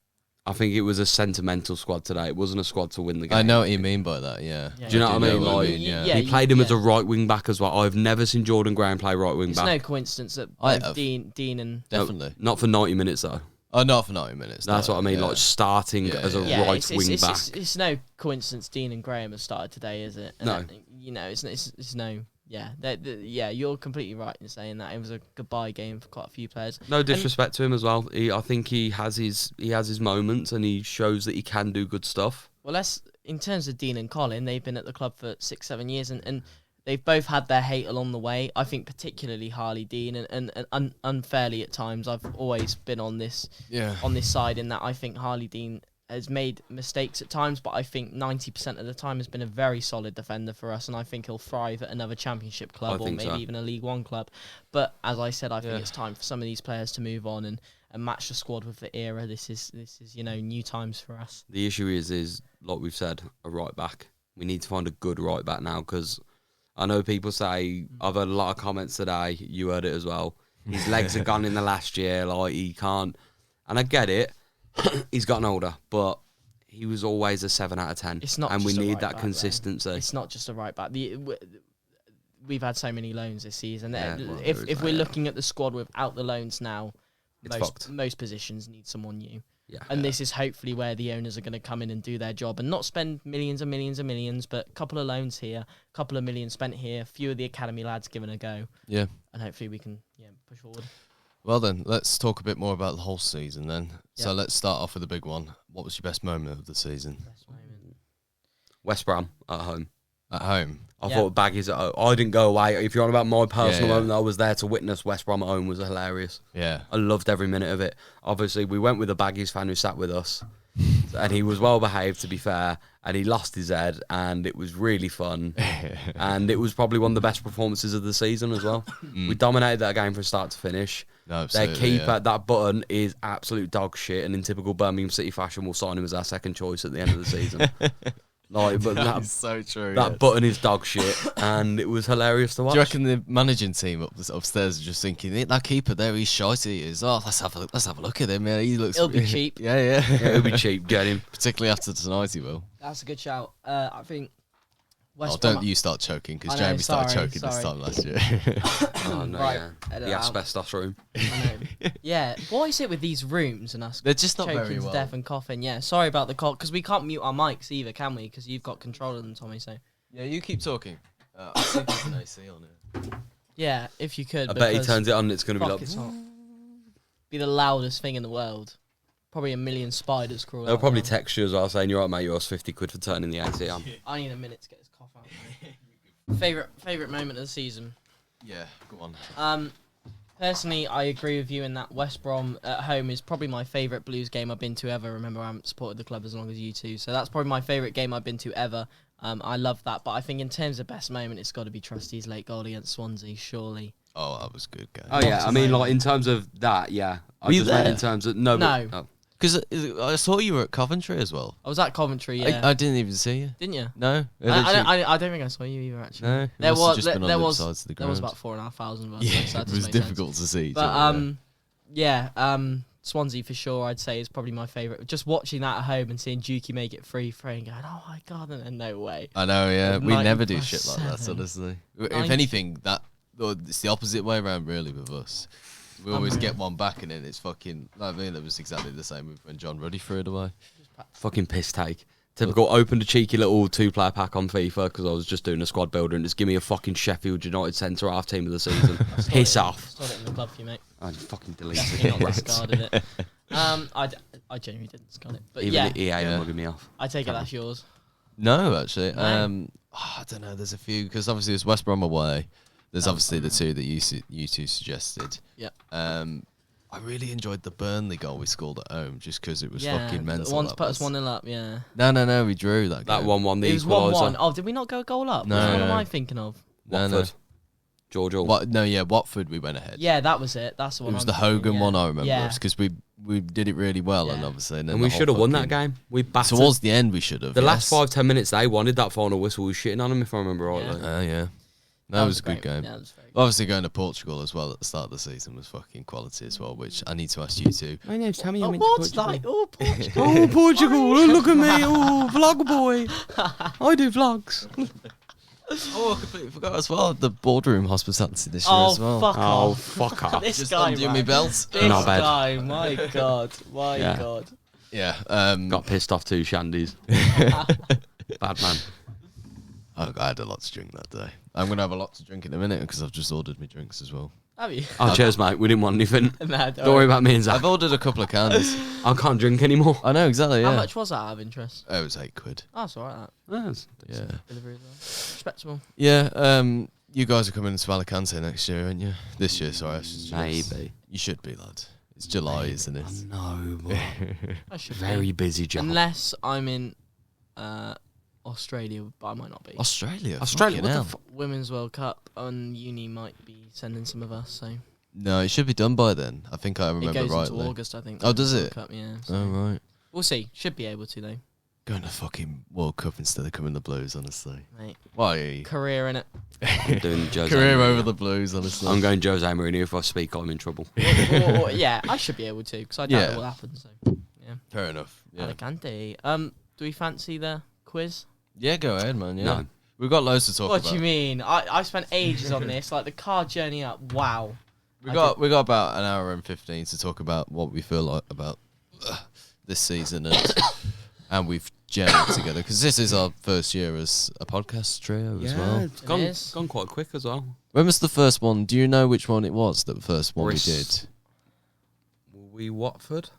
[SPEAKER 2] it was a sentimental squad today. It wasn't a squad to win the game.
[SPEAKER 3] I know what you mean by that, yeah.
[SPEAKER 2] Do you know what I mean? He played him as a right wing back as well. I've never seen Jordan Graham play right wing back.
[SPEAKER 1] It's no coincidence that both Dean and...
[SPEAKER 3] Definitely.
[SPEAKER 2] No, not for 90 minutes, though.
[SPEAKER 3] Oh, not for 90 minutes.
[SPEAKER 2] That's what I mean, like starting as a right wing back.
[SPEAKER 1] It's no coincidence Dean and Graham have started today, is it? And
[SPEAKER 2] no.
[SPEAKER 1] It's no... Yeah, you're completely right in saying that. It was a goodbye game for quite a few players.
[SPEAKER 2] No disrespect to him as well. I think he has his moments and he shows that he can do good stuff.
[SPEAKER 1] Well, in terms of Dean and Colin, they've been at the club for 6-7 years and they've both had their hate along the way. I think particularly Harley Dean and unfairly at times. I've always been on this side in that I think Harley Dean has made mistakes at times, but I think 90% of the time has been a very solid defender for us, and I think he'll thrive at another championship club or maybe even a League One club. But as I said, I think it's time for some of these players to move on and match the squad with the era. This is new times for us.
[SPEAKER 2] The issue is like we've said, a right back. We need to find a good right back now because I know people say, I've heard a lot of comments today, you heard it as well, his legs are gone in the last year, like he can't, and I get it. He's gotten older, but he was always a 7 out of 10.
[SPEAKER 1] It's not,
[SPEAKER 2] and we need that
[SPEAKER 1] back,
[SPEAKER 2] consistency.
[SPEAKER 1] Though. It's not just a right back. We've had so many loans this season. If we're looking at the squad without the loans now, most positions need someone new. Yeah. And this is hopefully where the owners are going to come in and do their job and not spend millions and millions and millions, but a couple of loans here, a couple of millions spent here, a few of the academy lads given a go.
[SPEAKER 3] Yeah.
[SPEAKER 1] And hopefully we can push forward.
[SPEAKER 3] Well then, let's talk a bit more about the whole season then. Yep. So let's start off with the big one. What was your best moment of the season?
[SPEAKER 2] West Brom at home.
[SPEAKER 3] At home?
[SPEAKER 2] I thought Baggies at home. I didn't go away. If you're on about my personal moment, I was there to witness West Brom at home was hilarious.
[SPEAKER 3] Yeah.
[SPEAKER 2] I loved every minute of it. Obviously, we went with a Baggies fan who sat with us. And he was well behaved, to be fair, and he lost his head, and it was really fun. And it was probably one of the best performances of the season as well. We dominated that game from start to finish.
[SPEAKER 3] No,
[SPEAKER 2] their keeper, that Button, is absolute dog shit, and in typical Birmingham City fashion, we'll sign him as our second choice at the end of the season. Like, but
[SPEAKER 3] That is so true.
[SPEAKER 2] that button is dog shit, and it was hilarious to watch.
[SPEAKER 3] Do you reckon the managing team upstairs are just thinking, that keeper there, he's shite, he is. Oh, let's have a look at him. Yeah, he looks.
[SPEAKER 1] He'll be cheap.
[SPEAKER 3] Yeah.
[SPEAKER 2] Yeah, it'll be cheap. Get him.
[SPEAKER 3] Particularly after tonight, he will.
[SPEAKER 1] That's a good shout. I think West
[SPEAKER 3] Don't
[SPEAKER 1] Brom.
[SPEAKER 3] you start choking, because
[SPEAKER 1] I know,
[SPEAKER 3] Jamie started
[SPEAKER 1] sorry.
[SPEAKER 3] choking this time last year.
[SPEAKER 2] Oh no,
[SPEAKER 1] Right,
[SPEAKER 2] yeah.
[SPEAKER 1] edit
[SPEAKER 2] The
[SPEAKER 1] out.
[SPEAKER 2] asbestos room.
[SPEAKER 1] I know. Yeah, what is it with these rooms and us
[SPEAKER 3] They're just not
[SPEAKER 1] choking
[SPEAKER 3] very
[SPEAKER 1] to
[SPEAKER 3] well.
[SPEAKER 1] death and coughing? Yeah, sorry about the cough, because we can't mute our mics either, can we? Because you've got control of them, Tommy. So
[SPEAKER 3] Yeah, you keep talking. I think there's an AC on it.
[SPEAKER 1] yeah, if you could.
[SPEAKER 2] I bet he
[SPEAKER 1] because
[SPEAKER 2] turns it on and it's going to be
[SPEAKER 1] fuck,
[SPEAKER 2] like...
[SPEAKER 1] it's not. Be the loudest thing in the world. Probably a million spiders crawling.
[SPEAKER 2] They'll
[SPEAKER 1] out
[SPEAKER 2] probably
[SPEAKER 1] now.
[SPEAKER 2] text you as well saying, you're right, mate, you owe us 50 quid for turning the AC on.
[SPEAKER 1] I need a minute to get this cough out. Favorite moment of the season.
[SPEAKER 3] Yeah, go on.
[SPEAKER 1] Personally, I agree with you in that West Brom at home is probably my favourite Blues game I've been to ever. Remember, I haven't supported the club as long as you two, so that's probably my favourite game I've been to ever. I love that, but I think in terms of best moment, it's got to be Trusty's late goal against Swansea, surely.
[SPEAKER 3] Oh, that was good, guys.
[SPEAKER 2] Oh, yeah, I mean, like, in terms of that, yeah. I
[SPEAKER 3] Were you
[SPEAKER 2] just meant
[SPEAKER 3] there?
[SPEAKER 2] in terms of... No.
[SPEAKER 1] No.
[SPEAKER 2] But, oh.
[SPEAKER 3] Because I saw you were at Coventry as well.
[SPEAKER 1] I was at Coventry, yeah.
[SPEAKER 3] I didn't even see you.
[SPEAKER 1] Didn't you?
[SPEAKER 3] No.
[SPEAKER 1] I don't think I saw you either, actually.
[SPEAKER 3] No.
[SPEAKER 1] There was
[SPEAKER 3] just been on
[SPEAKER 1] there
[SPEAKER 3] the
[SPEAKER 1] was
[SPEAKER 3] sides of the
[SPEAKER 1] there was
[SPEAKER 3] ground.
[SPEAKER 1] about 4,500 of us.
[SPEAKER 3] Yeah,
[SPEAKER 1] so that
[SPEAKER 3] it
[SPEAKER 1] does
[SPEAKER 3] was
[SPEAKER 1] make sense.
[SPEAKER 3] difficult to see.
[SPEAKER 1] But Swansea for sure, I'd say is probably my favourite. Just watching that at home and seeing Dukey make it 3-3 and going, oh my god, and then no way.
[SPEAKER 3] I know, yeah. We never do shit like that,
[SPEAKER 1] 90+7.
[SPEAKER 3] honestly. If anything, it's the opposite way around, really, with us. We always get one back, and then it's fucking... I mean, it was exactly the same with when John Ruddy threw it away.
[SPEAKER 2] Fucking piss take. Typical, opened a cheeky little 2-player pack on FIFA because I was just doing a squad builder and just give me a fucking Sheffield United centre-half team of the season. Piss off.
[SPEAKER 1] Stored it in the club for you, mate.
[SPEAKER 2] I fucking deleted
[SPEAKER 1] Definitely
[SPEAKER 2] it.
[SPEAKER 1] not
[SPEAKER 2] Rats.
[SPEAKER 1] discarded it. I genuinely didn't discard it. But
[SPEAKER 2] Even
[SPEAKER 1] yeah,
[SPEAKER 2] the EA are mugging me off.
[SPEAKER 1] I take it that's yours.
[SPEAKER 3] No, actually.
[SPEAKER 1] No?
[SPEAKER 3] I don't know. There's a few, because obviously it's West Brom away. There's obviously the two that you two suggested.
[SPEAKER 1] Yep.
[SPEAKER 3] I really enjoyed the Burnley goal we scored at home, just because it was
[SPEAKER 1] Yeah,
[SPEAKER 3] fucking mental.
[SPEAKER 1] the one to
[SPEAKER 3] that
[SPEAKER 1] put us
[SPEAKER 3] was.
[SPEAKER 1] 1-0 up, yeah.
[SPEAKER 3] No, we drew that
[SPEAKER 2] That
[SPEAKER 3] game.
[SPEAKER 2] 1-1, the
[SPEAKER 1] It was
[SPEAKER 2] equaliser.
[SPEAKER 1] 1-1. Oh, did we not go a goal up?
[SPEAKER 3] No,
[SPEAKER 1] Which one
[SPEAKER 3] no.
[SPEAKER 1] am I thinking of?
[SPEAKER 3] No,
[SPEAKER 2] Watford. George Hall.
[SPEAKER 3] What? No, yeah, Watford we went ahead.
[SPEAKER 1] Yeah, that was it. That's the one.
[SPEAKER 3] It was
[SPEAKER 1] I'm
[SPEAKER 3] the
[SPEAKER 1] thinking,
[SPEAKER 3] Hogan
[SPEAKER 1] yeah.
[SPEAKER 3] one, I remember,
[SPEAKER 1] Yeah.
[SPEAKER 3] because we did it really well, and
[SPEAKER 1] Yeah.
[SPEAKER 3] obviously... And,
[SPEAKER 2] And we should have won that game. We battered.
[SPEAKER 3] Towards the end, we should have.
[SPEAKER 2] The last 5-10 minutes they wanted that final whistle was shitting on them, if I remember rightly.
[SPEAKER 3] Yeah. That was a good
[SPEAKER 1] great.
[SPEAKER 3] game.
[SPEAKER 1] Yeah, that was very good.
[SPEAKER 3] Obviously, going to Portugal as well at the start of the season was fucking quality as well, which I need to ask you two.
[SPEAKER 2] My name's Tammy.
[SPEAKER 1] Oh, what's like? Oh, Portugal.
[SPEAKER 2] Oh, Portugal. Oh, look at me. Oh, vlog boy. I do vlogs.
[SPEAKER 3] Oh, I completely forgot as well. The boardroom hospitality this year
[SPEAKER 1] Oh,
[SPEAKER 3] as well.
[SPEAKER 1] fuck
[SPEAKER 2] Oh,
[SPEAKER 1] off.
[SPEAKER 2] fuck off.
[SPEAKER 1] This
[SPEAKER 3] Just
[SPEAKER 1] guy,
[SPEAKER 3] undo
[SPEAKER 1] man.
[SPEAKER 3] me belt.
[SPEAKER 1] This
[SPEAKER 2] Not bad.
[SPEAKER 1] guy, my God. My
[SPEAKER 2] Yeah.
[SPEAKER 1] God.
[SPEAKER 3] Yeah.
[SPEAKER 2] Got pissed off too, Shandies. Bad man.
[SPEAKER 3] I had a lot to drink that day. I'm going to have a lot to drink in a minute because I've just ordered me drinks as well.
[SPEAKER 1] Have you?
[SPEAKER 2] Oh, cheers, mate. We didn't want anything.
[SPEAKER 1] Nah,
[SPEAKER 2] Don't worry about me and Zach.
[SPEAKER 3] I've ordered a couple of cans.
[SPEAKER 2] I can't drink anymore.
[SPEAKER 3] I know, exactly, yeah.
[SPEAKER 1] How much was that out of interest?
[SPEAKER 3] Oh, it was £8.
[SPEAKER 1] Oh, it's alright, that.
[SPEAKER 2] Yes.
[SPEAKER 3] Yeah.
[SPEAKER 1] Delivery as well. Respectable.
[SPEAKER 3] Yeah, you guys are coming to Alicante next year, aren't you? This year, sorry. I should suggest.
[SPEAKER 2] Maybe.
[SPEAKER 3] You should be, lad. It's July, isn't it?
[SPEAKER 2] No, but
[SPEAKER 1] I should
[SPEAKER 2] very
[SPEAKER 1] be.
[SPEAKER 2] busy job.
[SPEAKER 1] Unless I'm in Australia, but I might not be.
[SPEAKER 3] Australia?
[SPEAKER 2] Australia,
[SPEAKER 3] fucking
[SPEAKER 2] what the
[SPEAKER 3] hell.
[SPEAKER 1] Women's World Cup and uni might be sending some of us, so
[SPEAKER 3] No, it should be done by then. I think I
[SPEAKER 1] it
[SPEAKER 3] remember
[SPEAKER 1] goes
[SPEAKER 3] rightly.
[SPEAKER 1] into August, I think.
[SPEAKER 3] Oh, does
[SPEAKER 1] World
[SPEAKER 3] it?
[SPEAKER 1] Cup, yeah. So
[SPEAKER 3] Oh, right.
[SPEAKER 1] we'll see. Should be able to though,
[SPEAKER 3] Going to fucking World Cup instead of coming the Blues, honestly.
[SPEAKER 1] mate.
[SPEAKER 3] Why?
[SPEAKER 1] Career in it.
[SPEAKER 2] I'm doing Jose
[SPEAKER 3] Career
[SPEAKER 2] Mourinho.
[SPEAKER 3] over the Blues, honestly.
[SPEAKER 2] I'm going Jose Mourinho. If I speak, I'm in trouble.
[SPEAKER 1] Yeah, I should be able to because I doubt
[SPEAKER 3] Yeah.
[SPEAKER 1] it will happen. So yeah,
[SPEAKER 3] Fair enough. Yeah.
[SPEAKER 1] Alicante. Do we fancy the quiz?
[SPEAKER 3] Yeah, go ahead, man. Yeah.
[SPEAKER 2] No.
[SPEAKER 3] We've got loads to talk
[SPEAKER 1] What
[SPEAKER 3] about.
[SPEAKER 1] do you mean? I spent ages on this, like the car journey up. Wow.
[SPEAKER 3] We got about an hour and 15 to talk about what we feel like about this season, and we've gelled together because this is our first year as a podcast trio as well.
[SPEAKER 2] it's
[SPEAKER 1] It is.
[SPEAKER 2] gone quite quick as well.
[SPEAKER 3] When was the first one? Do you know which one it was? The first one
[SPEAKER 2] Boris.
[SPEAKER 3] we did.
[SPEAKER 2] Were we Watford?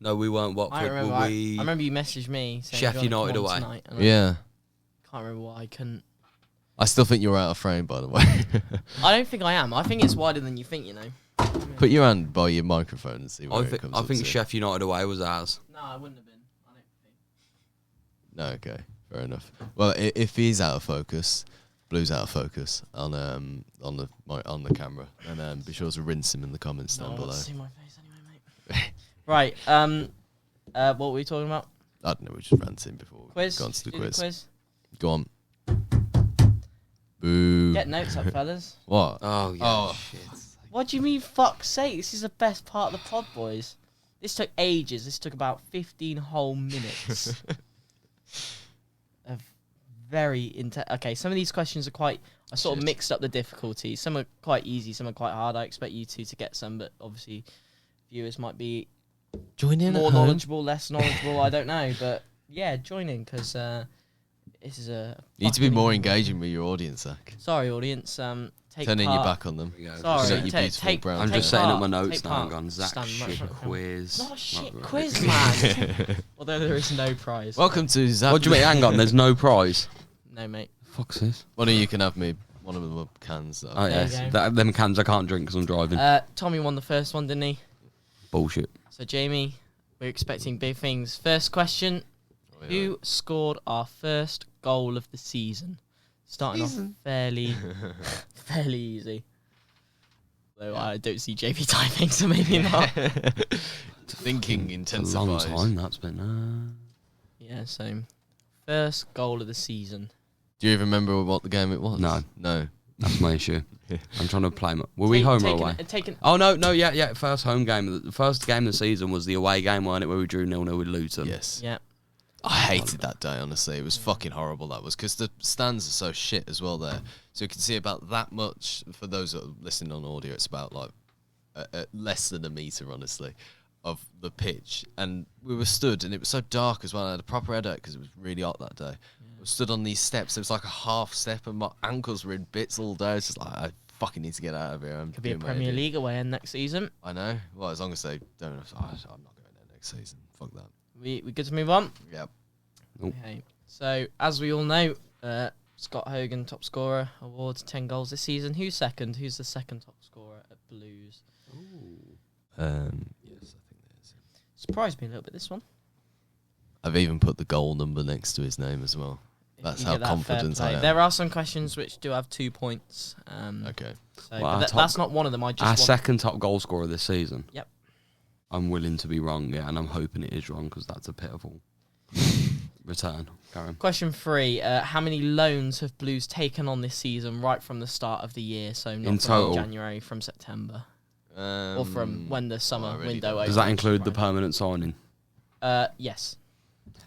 [SPEAKER 2] No, we weren't Watford.
[SPEAKER 1] I remember.
[SPEAKER 2] Were
[SPEAKER 1] I
[SPEAKER 2] we?
[SPEAKER 1] remember you messaged me saying
[SPEAKER 2] Sheffield
[SPEAKER 1] you wanna
[SPEAKER 2] United
[SPEAKER 1] come on
[SPEAKER 2] away.
[SPEAKER 1] tonight, and
[SPEAKER 3] Yeah.
[SPEAKER 1] I can't remember why I couldn't.
[SPEAKER 3] I still think you're out of frame, by the way.
[SPEAKER 1] I don't think I am. I think it's wider than you think. You know.
[SPEAKER 3] Put your hand by your microphone and see where it comes
[SPEAKER 2] I
[SPEAKER 3] up
[SPEAKER 2] think
[SPEAKER 3] to.
[SPEAKER 2] Sheffield United away was ours.
[SPEAKER 1] No, I wouldn't have been. I don't think.
[SPEAKER 3] No, okay, fair enough. Well, if he's out of focus, Blue's out of focus on the camera, and be sure to rinse him in the comments
[SPEAKER 1] No
[SPEAKER 3] down
[SPEAKER 1] one
[SPEAKER 3] below.
[SPEAKER 1] wants to see my face anyway, mate. Right. What were we talking about?
[SPEAKER 3] I don't know, we're just ranting before
[SPEAKER 1] Quiz.
[SPEAKER 3] we go on to the
[SPEAKER 1] Do
[SPEAKER 3] quiz. Go on. Boo.
[SPEAKER 1] Get notes up, fellas.
[SPEAKER 3] What?
[SPEAKER 2] Oh, yeah.
[SPEAKER 3] Oh.
[SPEAKER 2] Shit.
[SPEAKER 1] What do you mean, fuck's sake? This is the best part of the pod, boys. This took ages. This took about 15 whole minutes. Of very Okay, some of these questions are quite... I sort of mixed up the difficulties. Some are quite easy, some are quite hard. I expect you two to get some, but obviously viewers might be
[SPEAKER 3] Join in
[SPEAKER 1] more knowledgeable, less knowledgeable. I don't know, but yeah, join in because this is a.
[SPEAKER 3] You need to be
[SPEAKER 1] fucking
[SPEAKER 3] more
[SPEAKER 1] easy one.
[SPEAKER 3] engaging with your audience, Zach.
[SPEAKER 1] Sorry, audience. Take
[SPEAKER 3] Turning
[SPEAKER 1] part.
[SPEAKER 3] your back on them.
[SPEAKER 1] Sorry,
[SPEAKER 3] Set your
[SPEAKER 1] ta-
[SPEAKER 3] beautiful
[SPEAKER 1] take-
[SPEAKER 3] brown
[SPEAKER 2] I'm
[SPEAKER 1] take
[SPEAKER 2] just setting up my
[SPEAKER 1] part,
[SPEAKER 2] notes
[SPEAKER 1] take
[SPEAKER 2] now.
[SPEAKER 1] part.
[SPEAKER 2] I'm going, Zach,
[SPEAKER 1] Stand much
[SPEAKER 2] shit
[SPEAKER 1] like that.
[SPEAKER 2] quiz.
[SPEAKER 1] Not a shit
[SPEAKER 2] Like,
[SPEAKER 1] quiz, man. Although there is no prize.
[SPEAKER 3] Welcome to Zach.
[SPEAKER 2] What do you mean? Hang on, there's no prize.
[SPEAKER 1] No, mate.
[SPEAKER 2] Fuck's this?
[SPEAKER 3] One of you can have me. One of the cans. Though.
[SPEAKER 2] Oh,
[SPEAKER 1] There
[SPEAKER 2] yeah.
[SPEAKER 1] you go.
[SPEAKER 2] Them cans I can't drink because I'm driving.
[SPEAKER 1] Tommy won the first one, didn't he?
[SPEAKER 2] Bullshit.
[SPEAKER 1] So Jamie, we're expecting big things. First question:
[SPEAKER 3] Oh, yeah.
[SPEAKER 1] Who scored our first goal of the season? Starting off fairly easy. Though I don't see JP typing, so maybe not.
[SPEAKER 3] Thinking
[SPEAKER 2] It's a
[SPEAKER 3] intensifies.
[SPEAKER 2] long time that's been.
[SPEAKER 1] Yeah, so first goal of the season.
[SPEAKER 3] Do you even remember what the game it was?
[SPEAKER 2] No.
[SPEAKER 3] No.
[SPEAKER 2] That's my issue. I'm trying to play. Were we home or away? Oh no, yeah. First home game. The first game of the season was the away game, wasn't it? Where we drew 0-0 with Luton.
[SPEAKER 3] Yes.
[SPEAKER 1] Yeah.
[SPEAKER 3] I hated that day, honestly. It was fucking horrible, that was, because the stands are so shit as well there. So you can see about that much, for those that are listening on audio, it's about like less than a metre, honestly, of the pitch. And we were stood, and it was so dark as well. I had a proper headache because it was really hot that day. I was stood on these steps. It was like a half step, and my ankles were in bits all day. It's just like, I fucking need to get out of here.
[SPEAKER 1] Could be a Premier League away end next season.
[SPEAKER 3] I know. Well, as long as they don't, I'm not going there next season. Fuck that.
[SPEAKER 1] We good to move on?
[SPEAKER 3] Yep.
[SPEAKER 2] Nope.
[SPEAKER 1] Okay. So, as we all know, Scott Hogan, top scorer, awards 10 goals this season. Who's second? Who's the second top scorer at Blues?
[SPEAKER 3] Yes, I think there's.
[SPEAKER 1] Surprised me a little bit, this one.
[SPEAKER 3] I've even put the goal number next to his name as well. That's
[SPEAKER 1] You
[SPEAKER 3] how
[SPEAKER 1] get that fair
[SPEAKER 3] confident
[SPEAKER 1] play.
[SPEAKER 3] I am.
[SPEAKER 1] There are some questions which do have 2 points.
[SPEAKER 3] Okay.
[SPEAKER 1] So,
[SPEAKER 2] Well,
[SPEAKER 1] but
[SPEAKER 2] our top-
[SPEAKER 1] that's not one of them. I just
[SPEAKER 2] Our
[SPEAKER 1] want...
[SPEAKER 2] second top goal scorer this season.
[SPEAKER 1] Yep.
[SPEAKER 2] I'm willing to be wrong, yeah, and I'm hoping it is wrong because that's a pitiful return. Karen.
[SPEAKER 1] Question 3. How many loans have Blues taken on this season right from the start of the year? So not
[SPEAKER 2] In
[SPEAKER 1] from
[SPEAKER 2] total?
[SPEAKER 1] January, from September. Or from when the summer
[SPEAKER 3] I really
[SPEAKER 1] window
[SPEAKER 3] don't-
[SPEAKER 1] opens.
[SPEAKER 2] Does that include the
[SPEAKER 1] Right.
[SPEAKER 2] permanent signing?
[SPEAKER 1] Yes.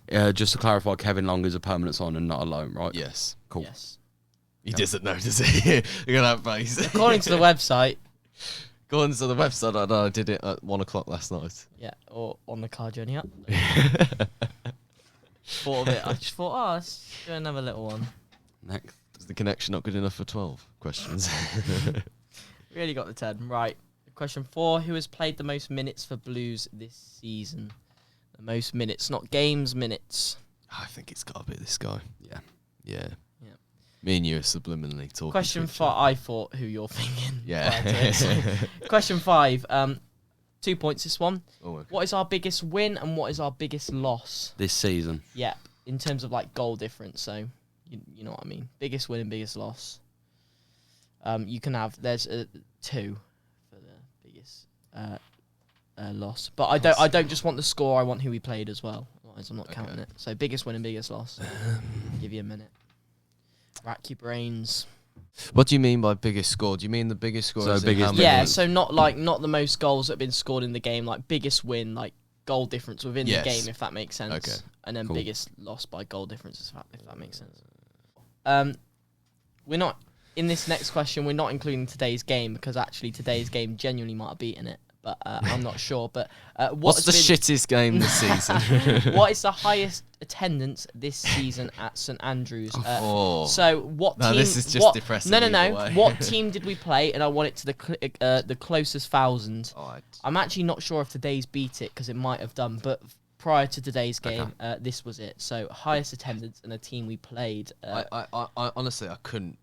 [SPEAKER 2] Just to clarify, Kevin Long is a permanent signing, not a loan, right?
[SPEAKER 3] Yes.
[SPEAKER 2] Cool.
[SPEAKER 1] Yes.
[SPEAKER 3] He doesn't know, does he? Look at that face.
[SPEAKER 1] According to the website,
[SPEAKER 3] According to the website, I know I did it at 1 o'clock last night.
[SPEAKER 1] yeah, or on the car journey up. Thought of it. I just thought, oh, let's do another little one.
[SPEAKER 2] Next.
[SPEAKER 3] Is the connection not good enough for 12 questions?
[SPEAKER 1] Really got the 10. Right. Question 4. Who has played the most minutes for Blues this season? The most minutes, not games, minutes.
[SPEAKER 3] I think it's got to be this guy.
[SPEAKER 2] Yeah.
[SPEAKER 3] Yeah.
[SPEAKER 1] Yeah.
[SPEAKER 3] Me and you are subliminally talking.
[SPEAKER 1] Question
[SPEAKER 3] to each
[SPEAKER 1] 5.
[SPEAKER 3] other.
[SPEAKER 1] I thought who you're thinking. prior to
[SPEAKER 3] Yeah.
[SPEAKER 1] this. Question 5. 2 points this one.
[SPEAKER 3] Oh, okay.
[SPEAKER 1] What is our biggest win and what is our biggest loss?
[SPEAKER 2] This season.
[SPEAKER 1] Yeah, in terms of like goal difference. So you know what I mean. Biggest win and biggest loss. You can have there's 2 for the biggest loss, but I don't just want the score. I want who we played as well. Otherwise, I'm not counting it. So biggest win and biggest loss. Give you a minute. Rack your brains.
[SPEAKER 3] What do you mean by biggest score? Do you mean the biggest score?
[SPEAKER 2] So
[SPEAKER 3] as in
[SPEAKER 2] biggest
[SPEAKER 3] how many
[SPEAKER 1] Yeah,
[SPEAKER 3] points?
[SPEAKER 1] so not the most goals that have been scored in the game. Like biggest win, like goal difference within
[SPEAKER 3] Yes.
[SPEAKER 1] the game, if that makes sense.
[SPEAKER 3] Okay.
[SPEAKER 1] And then
[SPEAKER 2] Cool.
[SPEAKER 1] biggest loss by goal difference, if that makes sense. We're not in this next question. We're not including today's game because actually today's game genuinely might have beaten it, but I'm not sure. But
[SPEAKER 3] What's the shittest game this season?
[SPEAKER 1] what is the highest attendance this season at St Andrews?
[SPEAKER 3] Oh.
[SPEAKER 1] So what
[SPEAKER 3] No,
[SPEAKER 1] team?
[SPEAKER 3] this is just
[SPEAKER 1] what,
[SPEAKER 3] depressing
[SPEAKER 1] No,
[SPEAKER 3] either way.
[SPEAKER 1] What team did we play? And I want it to the closest thousand.
[SPEAKER 3] Oh,
[SPEAKER 1] I'm actually not sure if today's beat it because it might have done, but prior to today's game, this was it. So highest attendance and a team we played.
[SPEAKER 3] I honestly, I couldn't.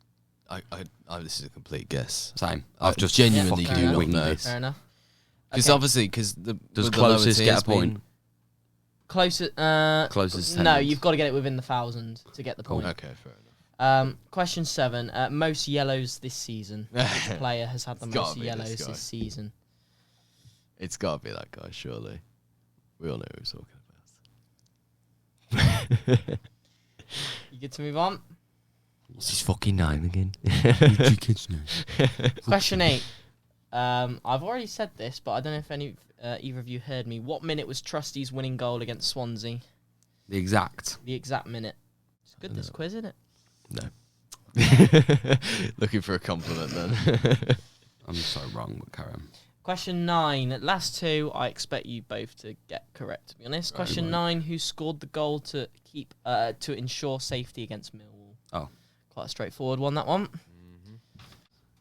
[SPEAKER 3] This is a complete guess.
[SPEAKER 2] Same.
[SPEAKER 3] I
[SPEAKER 2] I've just
[SPEAKER 3] genuinely
[SPEAKER 2] fucking
[SPEAKER 1] do not
[SPEAKER 2] winged
[SPEAKER 3] know.
[SPEAKER 2] this.
[SPEAKER 1] Fair enough.
[SPEAKER 3] Because
[SPEAKER 1] Okay.
[SPEAKER 3] obviously, because
[SPEAKER 2] Does
[SPEAKER 3] with the lower
[SPEAKER 2] closest get
[SPEAKER 3] tiers
[SPEAKER 2] a point?
[SPEAKER 3] being-
[SPEAKER 1] Closest.
[SPEAKER 2] Closest
[SPEAKER 1] No,
[SPEAKER 2] attendance.
[SPEAKER 1] you've got to get it within the 1,000 to get the point.
[SPEAKER 3] Okay, fair enough.
[SPEAKER 1] Question 7. Most yellows this season. Which player has had the
[SPEAKER 3] It's gotta
[SPEAKER 1] most
[SPEAKER 3] be this
[SPEAKER 1] yellows
[SPEAKER 3] guy.
[SPEAKER 1] this season?
[SPEAKER 3] It's got to be that guy, surely. We all know who we're talking
[SPEAKER 1] You good to move on?
[SPEAKER 4] What's his fucking name again?
[SPEAKER 1] Question 8. I've already said this, but I don't know if either of you heard me. What minute was Trusty's winning goal against Swansea?
[SPEAKER 2] The exact
[SPEAKER 1] minute. It's good, this quiz, isn't it?
[SPEAKER 3] No. Looking for a compliment then.
[SPEAKER 2] I'm so wrong, but carry on.
[SPEAKER 1] Question 9. Last two, I expect you both to get correct, to be honest. Question 9. Who scored the goal to ensure safety against Millwall?
[SPEAKER 2] Oh.
[SPEAKER 1] Quite a straightforward one, that one.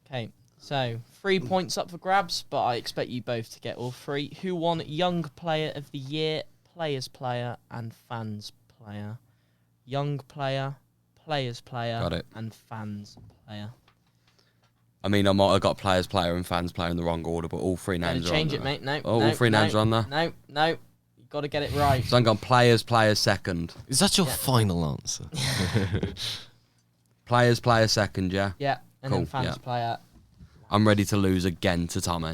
[SPEAKER 1] Okay, so 3 points up for grabs, but I expect you both to get all 3. Who won Young Player of the Year, Players Player, and Fans Player? Young Player, Players Player,
[SPEAKER 2] Got it.
[SPEAKER 1] and Fans Player.
[SPEAKER 2] I mean, I might have got players, player, and fans player in the wrong order, but all 3 names are on
[SPEAKER 1] Change
[SPEAKER 2] there.
[SPEAKER 1] it, mate. No.
[SPEAKER 2] Oh, all 3 names are on there.
[SPEAKER 1] No. You've got to get it right.
[SPEAKER 2] So I'm going players, player, second.
[SPEAKER 3] Is that your final answer?
[SPEAKER 2] Players, player, second, yeah?
[SPEAKER 1] Yeah, and
[SPEAKER 2] Cool,
[SPEAKER 1] then Fans
[SPEAKER 2] yeah.
[SPEAKER 1] Player.
[SPEAKER 2] I'm ready to lose again to Tommy.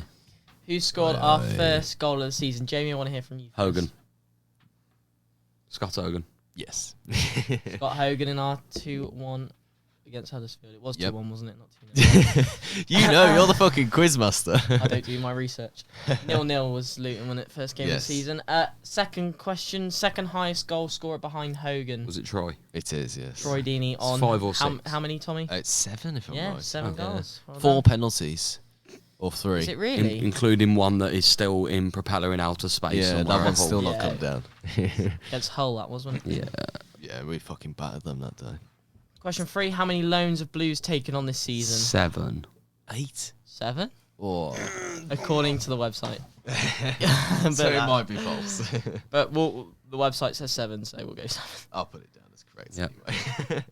[SPEAKER 1] Who scored our first goal of the season? Jamie, I want to hear from you first.
[SPEAKER 2] Hogan. Scott Hogan.
[SPEAKER 3] Yes.
[SPEAKER 1] Scott Hogan in our 2-1 against Huddersfield. It was 2-1, wasn't it? Not 2-0.
[SPEAKER 3] You know, you're the fucking quizmaster.
[SPEAKER 1] I don't do my research. 0-0 was Luton when it first game of the season. Second question. Second highest goal scorer behind Hogan.
[SPEAKER 2] Was it Troy?
[SPEAKER 3] It is, yes.
[SPEAKER 1] Troy Deeney on
[SPEAKER 2] 5 or 6.
[SPEAKER 1] how many, Tommy?
[SPEAKER 3] It's 7 if I'm right.
[SPEAKER 1] 7 goals. Well
[SPEAKER 3] 4
[SPEAKER 1] done.
[SPEAKER 3] penalties. Or 3.
[SPEAKER 1] Is it really?
[SPEAKER 2] Including one that is still in propeller in outer space.
[SPEAKER 3] Yeah,
[SPEAKER 2] somewhere.
[SPEAKER 3] that one's still not
[SPEAKER 1] Yeah.
[SPEAKER 3] come down.
[SPEAKER 1] Against Hull, that was, wasn't it?
[SPEAKER 2] Yeah.
[SPEAKER 3] Yeah, we fucking battered them that day.
[SPEAKER 1] Question 3. How many loans have Blues taken on this season?
[SPEAKER 2] 7.
[SPEAKER 3] 8?
[SPEAKER 1] 7?
[SPEAKER 3] Or
[SPEAKER 1] According to the website.
[SPEAKER 3] so it might be false.
[SPEAKER 1] But the website says 7, so we'll go 7.
[SPEAKER 3] I'll put it down as correct
[SPEAKER 2] Yep.
[SPEAKER 3] anyway.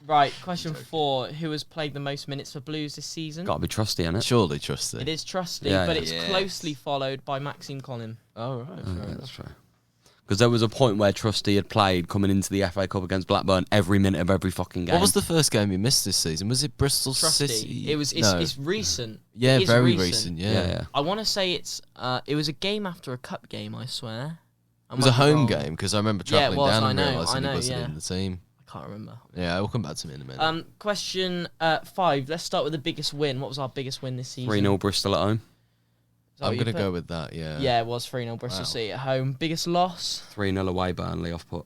[SPEAKER 1] Right, question 4. Who has played the most minutes for Blues this season?
[SPEAKER 2] Got to be trusty, innit?
[SPEAKER 3] Surely trust
[SPEAKER 1] It is Trusty,
[SPEAKER 2] Yeah,
[SPEAKER 1] but
[SPEAKER 2] yeah.
[SPEAKER 1] it's
[SPEAKER 3] Yes.
[SPEAKER 1] closely followed by Maxime Colin.
[SPEAKER 3] Oh, right.
[SPEAKER 2] Oh,
[SPEAKER 3] Fair
[SPEAKER 2] yeah,
[SPEAKER 3] enough.
[SPEAKER 2] that's true. Because there was a point where Trusty had played coming into the FA Cup against Blackburn every minute of every fucking game.
[SPEAKER 3] What was the first game you missed this season? Was it Bristol
[SPEAKER 1] Trusty.
[SPEAKER 3] City?
[SPEAKER 1] It's recent.
[SPEAKER 3] Yeah,
[SPEAKER 1] It is
[SPEAKER 3] very recent. Yeah.
[SPEAKER 2] Yeah, yeah.
[SPEAKER 1] I want to say it was a game after a cup game, I swear.
[SPEAKER 3] It was a home game because I remember
[SPEAKER 1] Yeah, it
[SPEAKER 3] travelling
[SPEAKER 1] was,
[SPEAKER 3] down
[SPEAKER 1] I
[SPEAKER 3] and
[SPEAKER 1] know,
[SPEAKER 3] realising
[SPEAKER 1] I know,
[SPEAKER 3] he wasn't
[SPEAKER 1] yeah.
[SPEAKER 3] in the team.
[SPEAKER 1] I can't remember.
[SPEAKER 3] Yeah, we'll come back to me in a minute.
[SPEAKER 1] Question 5. Let's start with the biggest win. What was our biggest win this season?
[SPEAKER 2] 3-0 Bristol at home.
[SPEAKER 1] Is that
[SPEAKER 3] I'm
[SPEAKER 1] what you
[SPEAKER 3] going to
[SPEAKER 1] put?
[SPEAKER 3] go with that, yeah.
[SPEAKER 1] Yeah, it was 3-0 Bristol
[SPEAKER 3] Wow.
[SPEAKER 1] City at home. Biggest loss?
[SPEAKER 2] 3-0 away Burnley off put.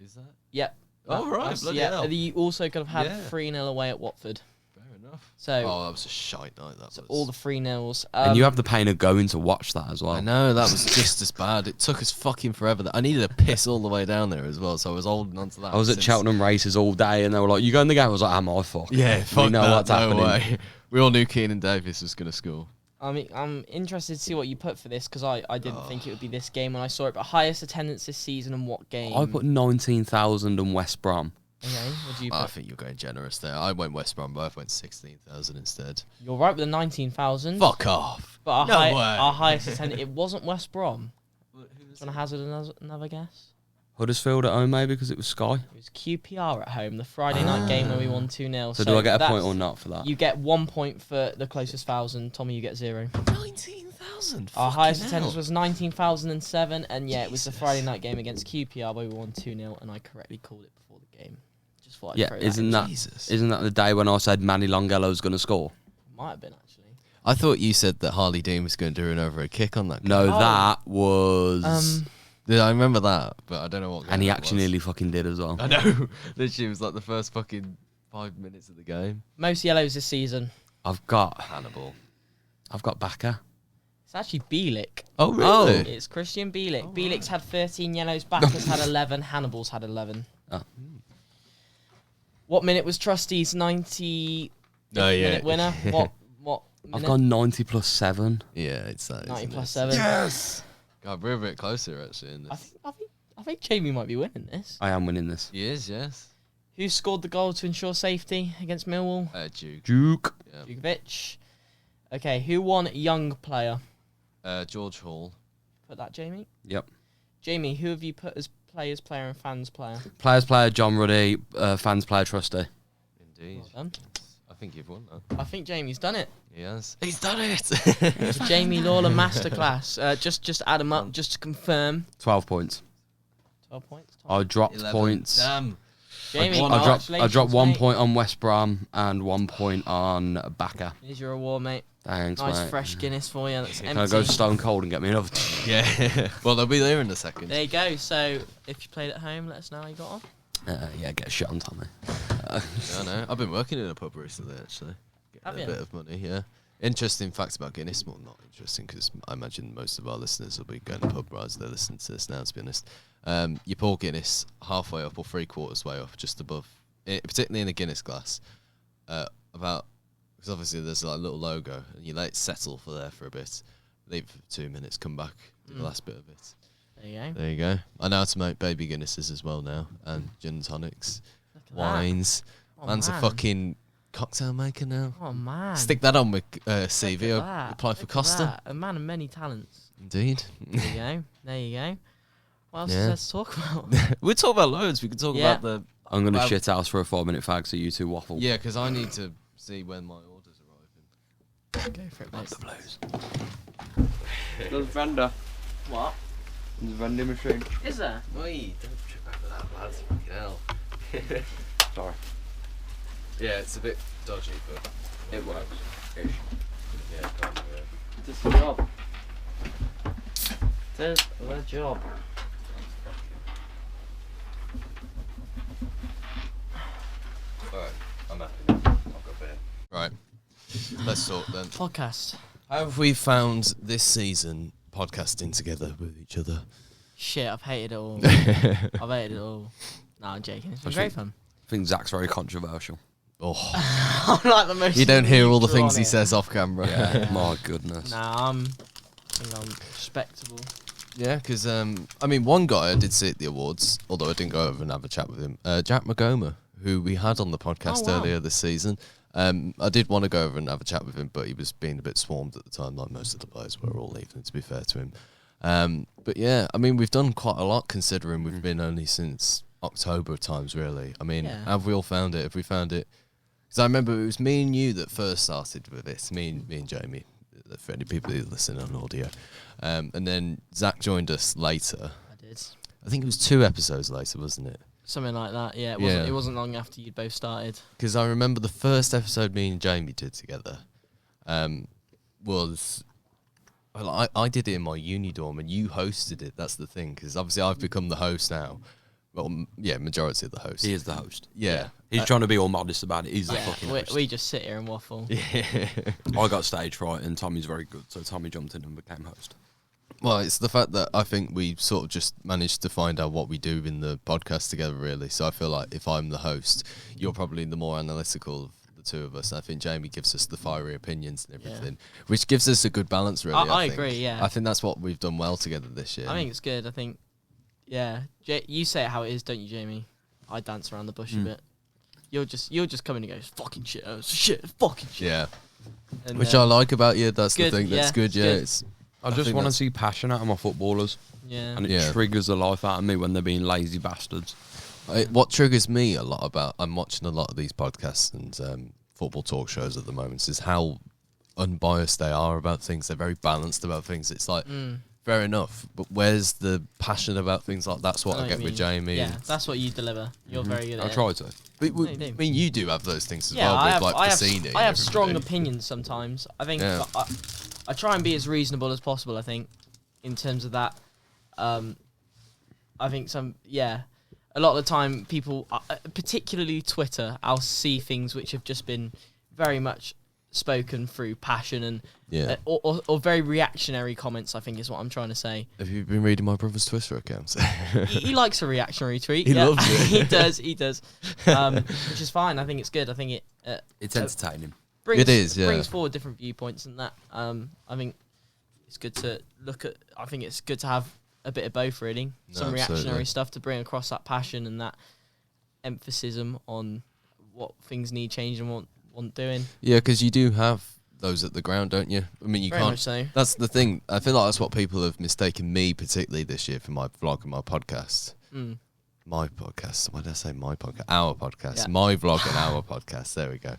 [SPEAKER 3] Is that?
[SPEAKER 1] Yep.
[SPEAKER 3] Oh, right,
[SPEAKER 1] That's-
[SPEAKER 3] bloody
[SPEAKER 1] yeah.
[SPEAKER 3] hell.
[SPEAKER 1] You also could have had
[SPEAKER 3] Yeah.
[SPEAKER 1] 3-0 away at Watford.
[SPEAKER 3] Fair enough.
[SPEAKER 1] So,
[SPEAKER 3] Oh, that was a shite night, that
[SPEAKER 1] so
[SPEAKER 3] was.
[SPEAKER 1] all the 3-0s.
[SPEAKER 2] And you have the pain of going to watch that as well.
[SPEAKER 3] I know, that was just as bad. It took us fucking forever. I needed a piss all the way down there as well, so I was holding on to that.
[SPEAKER 2] I was at
[SPEAKER 3] since-
[SPEAKER 2] Cheltenham races all day and they were like, you going the game? I was like, am I? Fuck.
[SPEAKER 3] Yeah,
[SPEAKER 2] We
[SPEAKER 3] fuck
[SPEAKER 2] know
[SPEAKER 3] that,
[SPEAKER 2] what's
[SPEAKER 3] no
[SPEAKER 2] happening.
[SPEAKER 3] way. We all knew Keenan Davis was going to score.
[SPEAKER 1] I mean, I'm interested to see what you put for this because I didn't think it would be this game when I saw it. But highest attendance this season and what game?
[SPEAKER 2] I put 19,000 and West Brom.
[SPEAKER 1] Okay, what do you
[SPEAKER 3] I
[SPEAKER 1] put?
[SPEAKER 3] think you're going generous there. I went West Brom, but I went 16,000 instead.
[SPEAKER 1] You're right with the 19,000.
[SPEAKER 3] Fuck off.
[SPEAKER 1] But our,
[SPEAKER 3] No way.
[SPEAKER 1] our highest attendance, it wasn't West Brom. Do you want to hazard another guess?
[SPEAKER 2] Huddersfield at home maybe because it was Sky.
[SPEAKER 1] It was QPR at home, the Friday night game where we won 2-0.
[SPEAKER 2] So do I get a
[SPEAKER 1] that's-
[SPEAKER 2] point or not for that?
[SPEAKER 1] You get 1 point for the closest 1,000. Tommy, you get 0.
[SPEAKER 3] 19,000?
[SPEAKER 1] Our highest attendance was 19,007, and yeah, it was the Friday night game against QPR where we won 2-0, and I correctly called it before the game. Just thought I'd
[SPEAKER 2] Yeah,
[SPEAKER 1] throw
[SPEAKER 2] isn't
[SPEAKER 1] that?
[SPEAKER 3] Jesus.
[SPEAKER 2] isn't that the day when I said Manny Longello's going to score?
[SPEAKER 1] Might have been actually.
[SPEAKER 3] I thought you said that Harley Dean was going to do an over a kick on that.
[SPEAKER 2] No,
[SPEAKER 1] Oh.
[SPEAKER 2] that was...
[SPEAKER 3] Yeah, I remember that, but I don't know what.
[SPEAKER 2] and he
[SPEAKER 3] game that
[SPEAKER 2] actually
[SPEAKER 3] was.
[SPEAKER 2] nearly fucking did as well.
[SPEAKER 3] I know. Literally, it was like the first fucking 5 minutes of the game.
[SPEAKER 1] Most yellows this season.
[SPEAKER 2] I've got
[SPEAKER 3] Hannibal.
[SPEAKER 2] Bacca.
[SPEAKER 1] It's actually Bielik.
[SPEAKER 3] Oh, really?
[SPEAKER 1] It's Christian Bielik. Bielik's had 13 yellows, Bacchus had 11, Hannibal's had 11.
[SPEAKER 2] Oh.
[SPEAKER 1] What minute was Trusty's 90
[SPEAKER 3] Oh, yeah.
[SPEAKER 1] minute winner? What minute?
[SPEAKER 2] I've gone 90 plus 7.
[SPEAKER 3] Yeah, it's that.
[SPEAKER 1] 90
[SPEAKER 3] isn't
[SPEAKER 1] plus
[SPEAKER 3] it?
[SPEAKER 1] 7.
[SPEAKER 2] Yes!
[SPEAKER 3] God, we're a bit closer actually in
[SPEAKER 1] I
[SPEAKER 3] this.
[SPEAKER 1] think Jamie might be winning this.
[SPEAKER 2] I am winning this.
[SPEAKER 3] He is, yes.
[SPEAKER 1] Who scored the goal to ensure safety against Millwall?
[SPEAKER 3] Duke.
[SPEAKER 2] Duke.
[SPEAKER 3] Yeah.
[SPEAKER 1] Djukovic. Okay, who won Young Player?
[SPEAKER 3] George Hall.
[SPEAKER 1] Put that, Jamie.
[SPEAKER 2] Yep.
[SPEAKER 1] Jamie, who have you put as players player and fans player?
[SPEAKER 2] Players player, John Ruddy. Fans player, Trusty.
[SPEAKER 3] Indeed.
[SPEAKER 1] Well done.
[SPEAKER 3] I think you've won that.
[SPEAKER 1] I think Jamie's done it.
[SPEAKER 3] He has. He's done it.
[SPEAKER 1] It's the Jamie Lawler masterclass. Just add them up, just to confirm.
[SPEAKER 2] 12 points.
[SPEAKER 1] 12 points.
[SPEAKER 2] I dropped
[SPEAKER 3] 11.
[SPEAKER 2] points.
[SPEAKER 3] Damn.
[SPEAKER 1] Jamie,
[SPEAKER 2] I dropped 1
[SPEAKER 1] mate.
[SPEAKER 2] point on West Brom and 1 point on Backer.
[SPEAKER 1] Here's your award, mate.
[SPEAKER 2] Thanks,
[SPEAKER 1] Nice
[SPEAKER 2] mate.
[SPEAKER 1] fresh Guinness for you. That's
[SPEAKER 2] Can I
[SPEAKER 1] empty.
[SPEAKER 2] go stone cold and get me another?
[SPEAKER 3] Yeah. Well, they'll be there in a second.
[SPEAKER 1] There you go. So if you played at home, let us know how you got on.
[SPEAKER 2] Yeah, get a shit on Tommy.
[SPEAKER 3] I know. I've been working in a pub recently, actually.
[SPEAKER 1] Have
[SPEAKER 3] Getting a
[SPEAKER 1] you?
[SPEAKER 3] bit of money, yeah. Interesting facts about Guinness. Well, not interesting, because I imagine most of our listeners will be going to pub as they're listening to this now, to be honest. You pour Guinness halfway up or 3/4 way up, just above, particularly in a Guinness glass, because obviously there's like a little logo, and you let it settle for a bit, leave it for 2 minutes, come back, do the last bit of it.
[SPEAKER 1] There you go.
[SPEAKER 3] There you go. I know how to make baby Guinnesses as well now, and gin and tonics,
[SPEAKER 1] Look at
[SPEAKER 3] wines.
[SPEAKER 1] that. Oh,
[SPEAKER 3] Man's a
[SPEAKER 1] man.
[SPEAKER 3] fucking cocktail maker now.
[SPEAKER 1] Oh man.
[SPEAKER 3] Stick that on with
[SPEAKER 1] Look
[SPEAKER 3] CV.
[SPEAKER 1] at that.
[SPEAKER 3] Apply for
[SPEAKER 1] Look at
[SPEAKER 3] Costa.
[SPEAKER 1] that. A man of many talents.
[SPEAKER 3] Indeed.
[SPEAKER 1] There you go. There you go. What else
[SPEAKER 3] Yeah.
[SPEAKER 1] is there to talk about?
[SPEAKER 3] We'll talk about loads. We can talk
[SPEAKER 1] Yeah.
[SPEAKER 3] about the...
[SPEAKER 2] I'm going to
[SPEAKER 3] Well-
[SPEAKER 2] shit house for a 4-minute fag, so you two waffle.
[SPEAKER 3] Yeah, because I need to see when my order's arriving.
[SPEAKER 1] Go for it, mate.
[SPEAKER 2] Blues. There's vendor.
[SPEAKER 1] What?
[SPEAKER 2] There's a vending machine.
[SPEAKER 1] Is there?
[SPEAKER 3] Oi, don't trip over that, lads. Fucking hell.
[SPEAKER 2] Sorry.
[SPEAKER 3] Yeah, it's a bit dodgy, but...
[SPEAKER 2] It works.
[SPEAKER 3] Yeah, kind of, yeah.
[SPEAKER 1] Does the job. Does the job.
[SPEAKER 3] Alright, I'm happy now. I've got beer. Right, let's talk then.
[SPEAKER 1] Podcast.
[SPEAKER 3] How have we found this season podcasting together with each other?
[SPEAKER 1] Shit, I've hated it all. I've hated it all. No, I'm joking. It's been great fun.
[SPEAKER 2] I think Zach's very controversial.
[SPEAKER 3] Oh,
[SPEAKER 1] I'm like the most.
[SPEAKER 3] you don't hear all the
[SPEAKER 1] neutral
[SPEAKER 3] things
[SPEAKER 1] on
[SPEAKER 3] he
[SPEAKER 1] it.
[SPEAKER 3] says off camera.
[SPEAKER 2] Yeah, my goodness.
[SPEAKER 1] Nah, I think I'm respectable.
[SPEAKER 3] Yeah, because I mean, one guy I did see at the awards, although I didn't go over and have a chat with him. Jack McGoma, who we had on the podcast
[SPEAKER 1] Oh, wow.
[SPEAKER 3] earlier this season. I did want to go over and have a chat with him, but he was being a bit swarmed at the time, like most of the players were all leaving, to be fair to him. But yeah, I mean, we've done quite a lot considering we've been only since October times, really. I mean,
[SPEAKER 1] Yeah.
[SPEAKER 3] have we all found it? Have we found it? Because I remember it was me and you that first started with this, me and Jamie, for any people who listen on audio. And then Zach joined us later.
[SPEAKER 1] I did.
[SPEAKER 3] I think it was 2 episodes later, wasn't it?
[SPEAKER 1] Something like that. Yeah,
[SPEAKER 3] Yeah.
[SPEAKER 1] It wasn't long after you'd both started.
[SPEAKER 3] Because I remember the first episode me and Jamie did together was... Well, I did it in my uni dorm and you hosted it. That's the thing, because obviously I've become the host now. Well, yeah, majority of the host.
[SPEAKER 2] He is the host.
[SPEAKER 3] Yeah.
[SPEAKER 2] He's trying to be all modest about it. He's the
[SPEAKER 1] Yeah,
[SPEAKER 2] fucking
[SPEAKER 1] we,
[SPEAKER 2] host.
[SPEAKER 1] we just sit here and waffle.
[SPEAKER 3] Yeah.
[SPEAKER 2] I got stage fright and Tommy's very good, so Tommy jumped in and became host.
[SPEAKER 3] Well, it's the fact that I think we sort of just managed to find out what we do in the podcast together, really. So I feel like if I'm the host, you're probably the more analytical of the two of us. I think Jamie gives us the fiery opinions and everything, which gives us a good balance, really.
[SPEAKER 1] I
[SPEAKER 3] think.
[SPEAKER 1] agree, yeah.
[SPEAKER 3] I think that's what we've done well together this year.
[SPEAKER 1] I think it's good. I think, yeah. You say it how it is, don't you, Jamie? I dance around the bush a bit. You'll just come in and go, fucking shit, fucking shit.
[SPEAKER 3] yeah.
[SPEAKER 1] And,
[SPEAKER 3] Which I like about you. That's
[SPEAKER 1] good,
[SPEAKER 3] the thing that's
[SPEAKER 1] yeah,
[SPEAKER 3] good.
[SPEAKER 1] it's
[SPEAKER 3] Yeah,
[SPEAKER 1] good.
[SPEAKER 3] it's.
[SPEAKER 2] I just
[SPEAKER 3] think
[SPEAKER 2] want to
[SPEAKER 3] that's-
[SPEAKER 2] see passion out of my footballers,
[SPEAKER 1] yeah.
[SPEAKER 2] and it
[SPEAKER 3] Yeah.
[SPEAKER 2] triggers the life out of me when they're being lazy bastards.
[SPEAKER 3] What triggers me a lot about I'm watching a lot of these podcasts and football talk shows at the moment is how unbiased they are about things. They're very balanced about things. It's like fair enough, but where's the passion about things like that's what I get with Jamie.
[SPEAKER 1] Yeah, that's what you deliver. You're very good at
[SPEAKER 2] I
[SPEAKER 1] it.
[SPEAKER 2] try to.
[SPEAKER 3] But,
[SPEAKER 1] No, you do.
[SPEAKER 3] I mean, you do have those things as
[SPEAKER 1] Yeah,
[SPEAKER 3] well
[SPEAKER 1] I
[SPEAKER 3] with
[SPEAKER 1] have,
[SPEAKER 3] like
[SPEAKER 1] I
[SPEAKER 3] Bassini and
[SPEAKER 1] have strong
[SPEAKER 3] everybody.
[SPEAKER 1] opinions sometimes. I think
[SPEAKER 3] Yeah.
[SPEAKER 1] I try and be as reasonable as possible, I think, in terms of that. I think a lot of the time people, particularly Twitter, I'll see things which have just been very much spoken through passion and
[SPEAKER 3] Yeah.
[SPEAKER 1] or very reactionary comments, I think is what I'm trying to say.
[SPEAKER 3] Have you been reading my brother's Twitter accounts?
[SPEAKER 1] He likes a reactionary tweet.
[SPEAKER 3] He
[SPEAKER 1] yeah.
[SPEAKER 3] loves it.
[SPEAKER 1] He does. Which is fine. I think it's good. I think it
[SPEAKER 2] It's entertaining.
[SPEAKER 1] brings,
[SPEAKER 3] It is, yeah.
[SPEAKER 1] brings forward different viewpoints and that. I think it's good to look at. I think it's good to have a bit of both, really.
[SPEAKER 3] No,
[SPEAKER 1] Some reactionary
[SPEAKER 3] absolutely.
[SPEAKER 1] stuff to bring across that passion and that emphasis on what things need changing and want doing.
[SPEAKER 3] Yeah, because you do have those at the ground, don't you? I mean, you
[SPEAKER 1] Very
[SPEAKER 3] can't.
[SPEAKER 1] much so.
[SPEAKER 3] That's the thing. I feel like that's what people have mistaken me, particularly this year, for my vlog and my podcast.
[SPEAKER 1] Mm.
[SPEAKER 3] My podcast. Why did I say my podcast? Our podcast.
[SPEAKER 1] Yeah.
[SPEAKER 3] My vlog and our podcast. There we go.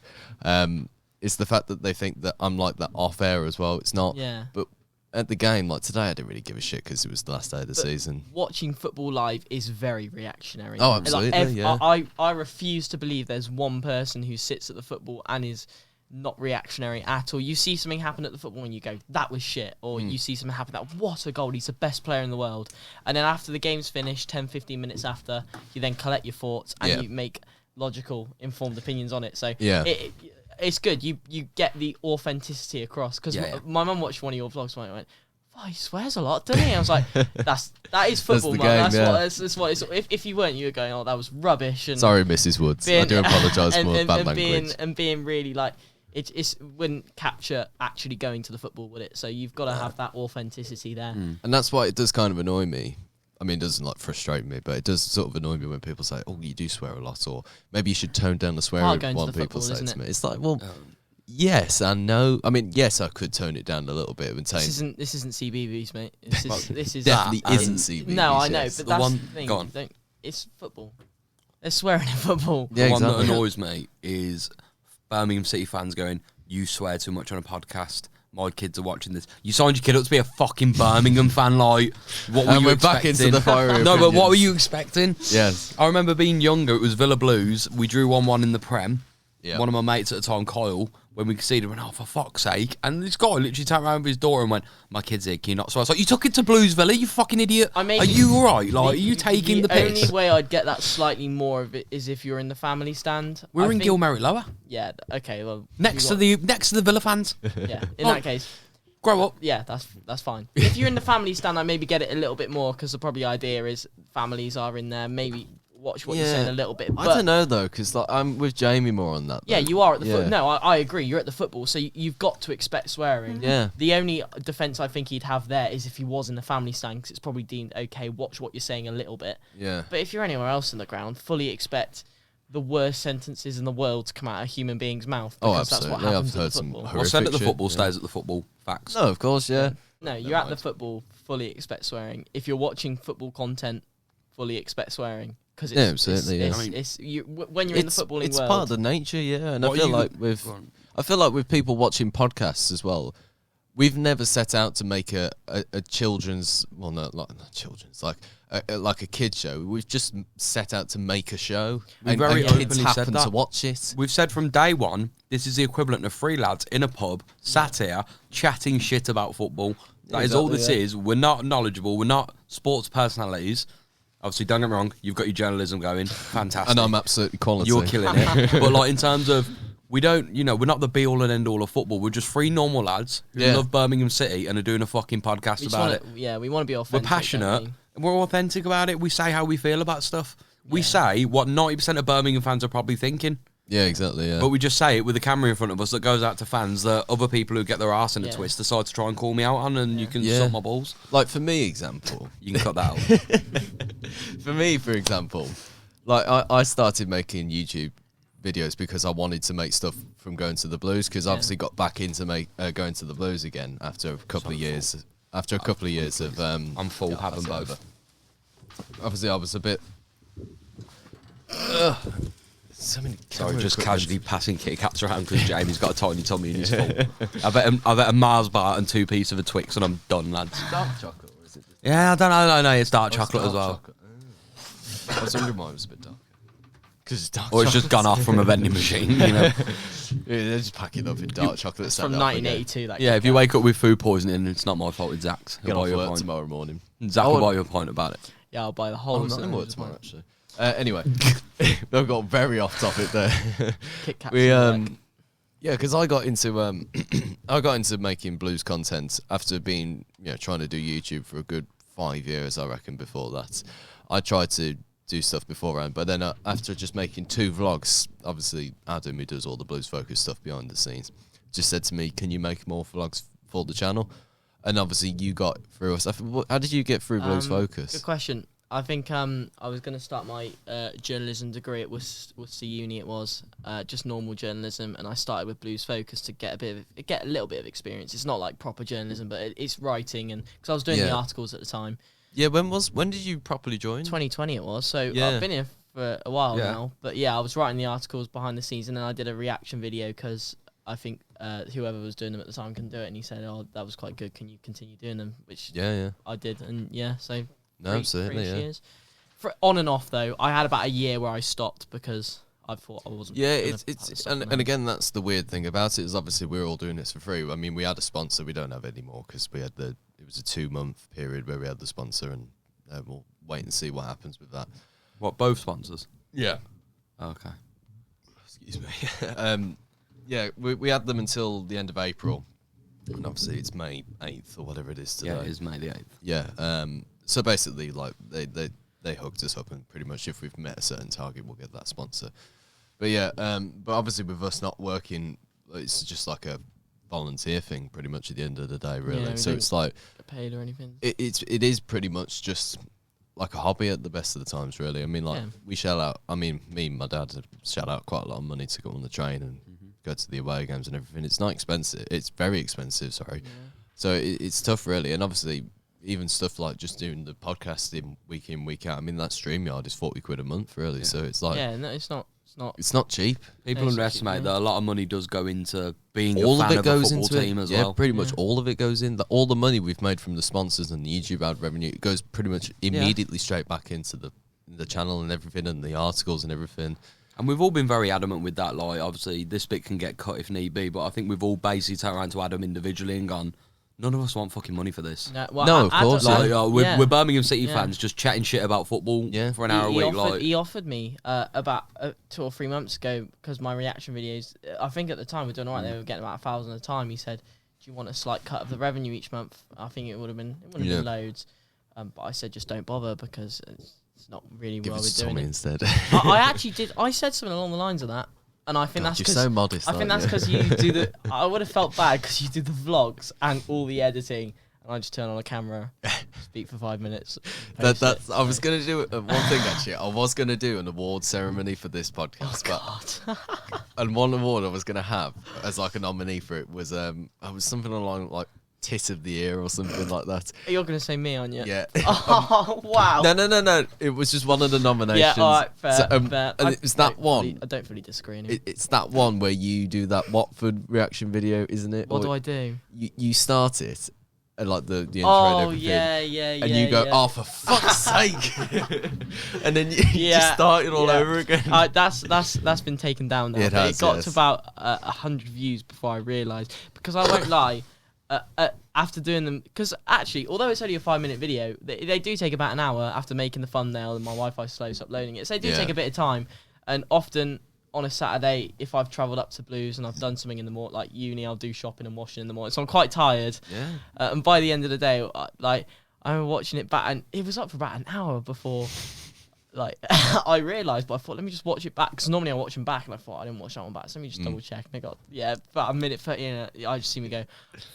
[SPEAKER 3] It's the fact that they think that I'm like that off air as well. It's not.
[SPEAKER 1] Yeah.
[SPEAKER 3] But at the game, like today, I didn't really give a shit because it was the last day of the season.
[SPEAKER 1] Watching football live is very reactionary.
[SPEAKER 3] Oh, absolutely, yeah.
[SPEAKER 1] I refuse to believe there's one person who sits at the football and is not reactionary at all. You see something happen at the football and you go, that was shit. Or you see something happen, what a goal, he's the best player in the world. And then after the game's finished, 10, 15 minutes after, you then collect your thoughts and you make logical, informed opinions on it. So it's good. You get the authenticity across. Because my mum watched one of your vlogs and went, oh, he swears a lot, doesn't he? I was like, that is football, man. That's what it's. If you weren't, you were going, oh, that was rubbish. And
[SPEAKER 3] sorry, Mrs. Woods. I do apologise for bad language.
[SPEAKER 1] Being really like, it wouldn't capture actually going to the football, would it? So you've got to have that authenticity there.
[SPEAKER 3] And that's why it does kind of annoy me. I mean, it doesn't like frustrate me, but it does sort of annoy me when people say, oh, you do swear a lot, or maybe you should tone down the swearing when people say to me. It's like, well, yes and no. I mean, yes, I could tone it down a little bit and say
[SPEAKER 1] this isn't CBBS, mate. This is
[SPEAKER 3] definitely isn't CBBS.
[SPEAKER 1] No, I know, but
[SPEAKER 2] the
[SPEAKER 1] that's
[SPEAKER 2] one,
[SPEAKER 1] the thing.
[SPEAKER 2] go on.
[SPEAKER 1] It's football. They're swearing in football.
[SPEAKER 2] The one that annoys me is Birmingham City fans going, you swear too much on a podcast. My kids are watching this. You signed your kid up to be a fucking Birmingham fan, like, what were you expecting?
[SPEAKER 3] Back into the fiery
[SPEAKER 2] No, but what were you expecting?
[SPEAKER 3] Yes.
[SPEAKER 2] I remember being younger, it was Villa Blues. We drew 1-1 in the Prem.
[SPEAKER 3] Yeah.
[SPEAKER 2] One of my mates at the time, Kyle, when we conceded, went, oh, for fuck's sake. And this guy literally turned around with his door and went, my kid's here, can you not? So I was like, you took it to Blues Villa, you fucking idiot. Are you all right? Like, are you taking the piss?
[SPEAKER 1] The only way I'd get that slightly more of it is if you're in the family stand.
[SPEAKER 2] We're in Gilmerritt Lower.
[SPEAKER 1] Yeah, okay, well.
[SPEAKER 2] Next to the Villa fans.
[SPEAKER 1] Yeah, in that case.
[SPEAKER 2] Grow up.
[SPEAKER 1] Yeah, that's fine. If you're in the family stand, I maybe get it a little bit more, because the probably idea is families are in there, maybe watch what you're saying a little bit. But
[SPEAKER 3] I don't know, though, because like, I'm with Jamie more on that.
[SPEAKER 1] Yeah, you are at the football. No, I agree. You're at the football, so you've got to expect swearing.
[SPEAKER 3] Yeah.
[SPEAKER 1] The only defence I think he'd have there is if he was in the family stand, because it's probably deemed, okay, watch what you're saying a little bit.
[SPEAKER 3] Yeah.
[SPEAKER 1] But if you're anywhere else in the ground, fully expect the worst sentences in the world to come out of a human being's mouth. Because that's what happens at the football.
[SPEAKER 2] What's said at the football stays at the football. Facts.
[SPEAKER 3] No, of course, yeah.
[SPEAKER 1] No, you're at the football, fully expect swearing. If you're watching football content, fully expect swearing. Because when you're in the footballing world,
[SPEAKER 3] it's part of the nature, And I feel like with people watching podcasts as well, we've never set out to make a children's, well, not children's, like a kid show. We've just set out to make a show, and kids happen to watch it.
[SPEAKER 2] We've said from day one, this is the equivalent of three lads in a pub, sat here, chatting shit about football. That is all this is. We're not knowledgeable. We're not sports personalities. Obviously, don't get me wrong, you've got your journalism going. Fantastic.
[SPEAKER 3] And I'm absolutely quality.
[SPEAKER 2] You're killing it. But like in terms of, we don't, we're not the be-all and end-all of football. We're just three normal lads who love Birmingham City and are doing a fucking podcast about it.
[SPEAKER 1] Yeah, we want to be authentic.
[SPEAKER 2] We're passionate. We're authentic about it. We say how we feel about stuff. We say what 90% of Birmingham fans are probably thinking.
[SPEAKER 3] Yeah, exactly, yeah.
[SPEAKER 2] But we just say it with a camera in front of us that goes out to fans that other people who get their arse in a twist decide to try and call me out on, and you can suck my balls.
[SPEAKER 3] Like, for me, example.
[SPEAKER 2] You can cut that out.
[SPEAKER 3] For me, for example, like, I started making YouTube videos because I wanted to make stuff from going to the Blues, because I obviously got back into going to the Blues again after a couple of years. After a couple of years of...
[SPEAKER 2] I'm full, have them both.
[SPEAKER 3] Obviously, I was a bit... So many
[SPEAKER 2] just casually passing Kit Kats around because Jamie's got a tiny tummy and he's full. I bet a Mars bar and 2 pieces of a Twix and I'm done, lads.
[SPEAKER 3] Dark chocolate, or is it?
[SPEAKER 2] Yeah, I don't know. No, it's dark chocolate as well.
[SPEAKER 3] I was wondering why it was a bit dark. Because it's dark
[SPEAKER 2] or it's just gone off from a vending machine,
[SPEAKER 3] Yeah, they just pack it up in dark chocolate.
[SPEAKER 1] From 1982.
[SPEAKER 2] Yeah, if you wake up with food poisoning, it's not my fault, it's Zach's.
[SPEAKER 3] Get off work tomorrow morning.
[SPEAKER 2] Zach will buy you a pint about it.
[SPEAKER 1] Yeah, I'll buy the whole...
[SPEAKER 3] I'm not in work tomorrow, actually. Anyway, we've got very off topic there. Because I got into making blues content after being trying to do YouTube for a good 5 years, I reckon. Before that, I tried to do stuff beforehand, but then after just making 2 vlogs, obviously Adam, who does all the blues focused stuff behind the scenes, just said to me, "Can you make more vlogs for the channel?" And obviously you got through us. How did you get through Blues Focus?
[SPEAKER 1] Good question. I think I was going to start my journalism degree at Worcester Uni. It was just normal journalism, and I started with Blues Focus to get a little bit of experience. It's not like proper journalism, but it's writing, and because I was doing the articles at the time.
[SPEAKER 3] Yeah, when did you properly join?
[SPEAKER 1] 2020 it was. So I've been here for a while now. But yeah, I was writing the articles behind the scenes, and then I did a reaction video because I think whoever was doing them at the time can do it, and he said, "Oh, that was quite good. Can you continue doing them?" Which I did, and so
[SPEAKER 3] absolutely,
[SPEAKER 1] years. For on and off though, I had about a year where I stopped because I thought I wasn't.
[SPEAKER 3] Yeah, it's and again, that's the weird thing about it is obviously we're all doing this for free. I mean, we had a sponsor, we don't have it anymore because it was a 2-month period where we had the sponsor, and we'll wait and see what happens with that.
[SPEAKER 2] What, both sponsors?
[SPEAKER 3] Yeah.
[SPEAKER 2] Okay.
[SPEAKER 3] Excuse me. Yeah, we had them until the end of April, and obviously it's May 8th or whatever it is today.
[SPEAKER 2] Yeah, it is May the 8th.
[SPEAKER 3] Yeah. So basically, like they hooked us up, and pretty much if we've met a certain target, we'll get that sponsor. But yeah, but obviously with us not working, it's just like a volunteer thing, pretty much at the end of the day, really.
[SPEAKER 1] Yeah,
[SPEAKER 3] so it's like
[SPEAKER 1] get paid or anything.
[SPEAKER 3] It is pretty much just like a hobby at the best of the times, really. I mean, like we shell out. I mean, me and my dad shell out quite a lot of money to go on the train and go to the away games and everything. It's not expensive. It's very expensive. Sorry. Yeah. So it's tough, really. And obviously, even stuff like just doing the podcast in, week out. I mean, that StreamYard is £40 a month, really. Yeah. So it's like
[SPEAKER 1] no, it's not.
[SPEAKER 3] It's not cheap.
[SPEAKER 2] People underestimate that a lot of money does go into being a fan of a football team as well.
[SPEAKER 3] Yeah, pretty much all of it goes in. All the money we've made from the sponsors and the YouTube ad revenue, it goes pretty much immediately straight back into the channel and everything, and the articles and everything.
[SPEAKER 2] And we've all been very adamant with that. Like, obviously, this bit can get cut if need be, but I think we've all basically turned around to Adam individually and gone, none of us want fucking money for this.
[SPEAKER 3] No, of course.
[SPEAKER 2] Like, we're Birmingham City fans just chatting shit about football for an hour a week.
[SPEAKER 1] He offered me about 2 or 3 months ago, because my reaction videos, I think at the time we were doing all right, they were getting about 1,000 at a time. He said, do you want a slight cut of the revenue each month? I think it wouldn't have been loads. But I said, just don't bother, because it's not really
[SPEAKER 3] Give
[SPEAKER 1] well
[SPEAKER 3] us
[SPEAKER 1] we're doing
[SPEAKER 3] Tommy
[SPEAKER 1] it.
[SPEAKER 3] Instead.
[SPEAKER 1] I actually did. I said something along the lines of that. And I think that's because
[SPEAKER 3] you're so modest.
[SPEAKER 1] I think that's because you do the. I would have felt bad because you do the vlogs and all the editing, and I just turn on a camera, speak for 5 minutes.
[SPEAKER 3] I was gonna do one thing actually. I was gonna do an award ceremony for this podcast, and one award I was gonna have as like a nominee for it was I was something along like tit of the year or something like that.
[SPEAKER 1] You're gonna say me, aren't you?
[SPEAKER 3] Yeah.
[SPEAKER 1] Oh wow.
[SPEAKER 3] No. It was just one of the nominations.
[SPEAKER 1] Yeah, all right, fair.
[SPEAKER 3] So,
[SPEAKER 1] fair.
[SPEAKER 3] And it's that one.
[SPEAKER 1] I don't fully disagree. Anyway.
[SPEAKER 3] It's that one where you do that Watford reaction video, isn't it?
[SPEAKER 1] What do I do?
[SPEAKER 3] You start it. And like the intro and everything.
[SPEAKER 1] Yeah.
[SPEAKER 3] And you go, oh, for fuck's sake. And then you just start it all over again.
[SPEAKER 1] That's been taken down now.
[SPEAKER 3] It
[SPEAKER 1] got to about 100 views before I realised. Because I won't lie, after doing them, because actually, although it's only a 5-minute video, they do take about an hour after making the thumbnail and my Wi-Fi slows uploading it. So they do take a bit of time. And often on a Saturday, if I've travelled up to Blues and I've done something in the morning, like uni, I'll do shopping and washing in the morning. So I'm quite tired.
[SPEAKER 3] Yeah.
[SPEAKER 1] And by the end of the day, I remember watching it back, and it was up for about an hour before, like, I realised. But I thought, let me just watch it back, because normally I watch them back, and I thought I didn't watch that one back. So let me just double check. And I got about a minute 30 in. I just see me go,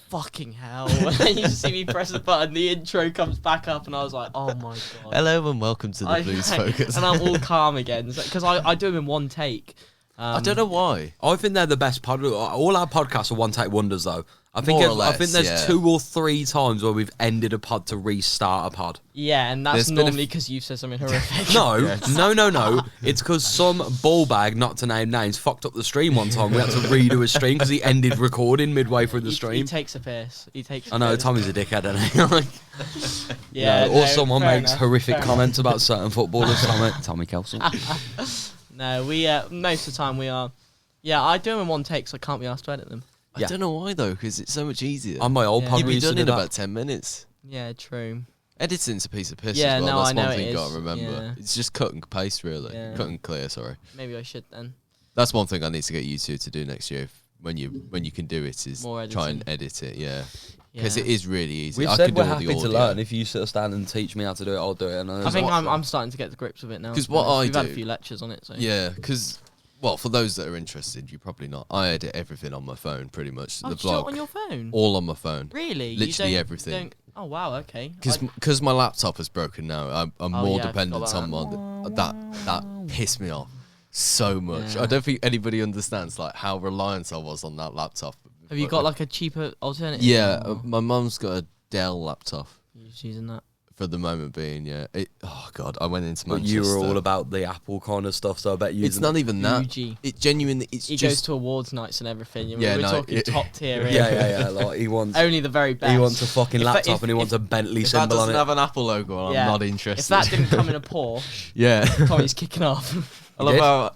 [SPEAKER 1] fucking hell. And then you just see me press the button, the intro comes back up, and I was like, oh my god.
[SPEAKER 3] Hello and welcome to the Blues Focus.
[SPEAKER 1] And I'm all calm again, because I do them in one take.
[SPEAKER 3] I don't know why.
[SPEAKER 2] I think they're the best pod. All our podcasts are one-take wonders, though. I think there's 2 or 3 times where we've ended a pod to restart a pod.
[SPEAKER 1] Yeah, and that's normally because you've said something horrific.
[SPEAKER 2] No. It's because some ball bag, not to name names, fucked up the stream one time. We had to redo a stream because he ended recording midway through the stream.
[SPEAKER 1] He takes a piss.
[SPEAKER 2] I know, Tommy's a dickhead, isn't he? Or someone makes horrific comments about certain footballers. Tommy Kelson.
[SPEAKER 1] No, we most of the time we are. Yeah, I do them in one take, so I can't be asked to edit them.
[SPEAKER 3] I don't know why though, because it's so much easier.
[SPEAKER 2] On my old pod,
[SPEAKER 3] you'd
[SPEAKER 2] we
[SPEAKER 3] be
[SPEAKER 2] used to
[SPEAKER 3] done
[SPEAKER 2] do
[SPEAKER 3] in
[SPEAKER 2] that.
[SPEAKER 3] about 10 minutes.
[SPEAKER 1] Yeah, true.
[SPEAKER 3] Editing's a piece of piss
[SPEAKER 1] Yeah,
[SPEAKER 3] as well.
[SPEAKER 1] no,
[SPEAKER 3] That's
[SPEAKER 1] I know
[SPEAKER 3] one
[SPEAKER 1] it
[SPEAKER 3] thing you
[SPEAKER 1] is.
[SPEAKER 3] got to remember.
[SPEAKER 1] Yeah.
[SPEAKER 3] It's just cut and paste, really.
[SPEAKER 1] Yeah.
[SPEAKER 3] Cut and clear, sorry.
[SPEAKER 1] Maybe I should then.
[SPEAKER 3] That's one thing I need to get you two to do next year. When you can do it, is
[SPEAKER 1] More
[SPEAKER 3] try and
[SPEAKER 1] editing.
[SPEAKER 3] edit it. Yeah. Because it is really easy.
[SPEAKER 2] We've said we're happy to learn. If you sit and stand and teach me how to do it, I'll do it. And
[SPEAKER 1] I think I'm starting to get to grips with it now.
[SPEAKER 3] Because
[SPEAKER 1] we've had a few lectures on it. So.
[SPEAKER 3] Yeah, because... Well, for those that are interested, you probably not. I edit everything on my phone, pretty much.
[SPEAKER 1] Oh,
[SPEAKER 3] the
[SPEAKER 1] you do it
[SPEAKER 3] vlog,
[SPEAKER 1] on your phone?
[SPEAKER 3] all on my phone.
[SPEAKER 1] Really?
[SPEAKER 3] Literally everything.
[SPEAKER 1] Oh wow, okay.
[SPEAKER 3] Because my laptop is broken now, I'm more dependent on
[SPEAKER 1] that.
[SPEAKER 3] that pissed me off so much.
[SPEAKER 1] Yeah.
[SPEAKER 3] I don't think anybody understands like how reliant I was on that laptop.
[SPEAKER 1] Have you got like a cheaper alternative?
[SPEAKER 3] Yeah, my mum's got a Dell laptop.
[SPEAKER 1] You're just using that.
[SPEAKER 3] for the moment being, yeah. Oh God, I went into
[SPEAKER 2] But
[SPEAKER 3] Manchester.
[SPEAKER 2] you were all about the Apple kind of stuff, so I bet you.
[SPEAKER 3] It's not even that.
[SPEAKER 1] Fuji.
[SPEAKER 3] It genuinely. It's
[SPEAKER 1] He
[SPEAKER 3] just
[SPEAKER 1] goes to awards nights and everything.
[SPEAKER 3] Yeah,
[SPEAKER 1] we're
[SPEAKER 3] no,
[SPEAKER 1] talking top tier. Here.
[SPEAKER 2] Yeah. Like he wants.
[SPEAKER 1] Only the very best.
[SPEAKER 2] He wants a fucking
[SPEAKER 1] If-
[SPEAKER 2] laptop
[SPEAKER 1] if-
[SPEAKER 2] and he wants a Bentley
[SPEAKER 3] if that
[SPEAKER 2] symbol on
[SPEAKER 3] doesn't
[SPEAKER 2] it.
[SPEAKER 3] have an Apple logo on,
[SPEAKER 1] Yeah.
[SPEAKER 3] I'm not interested.
[SPEAKER 1] If that didn't come in a Porsche,
[SPEAKER 3] yeah.
[SPEAKER 1] Tommy's kicking off.
[SPEAKER 3] I love how.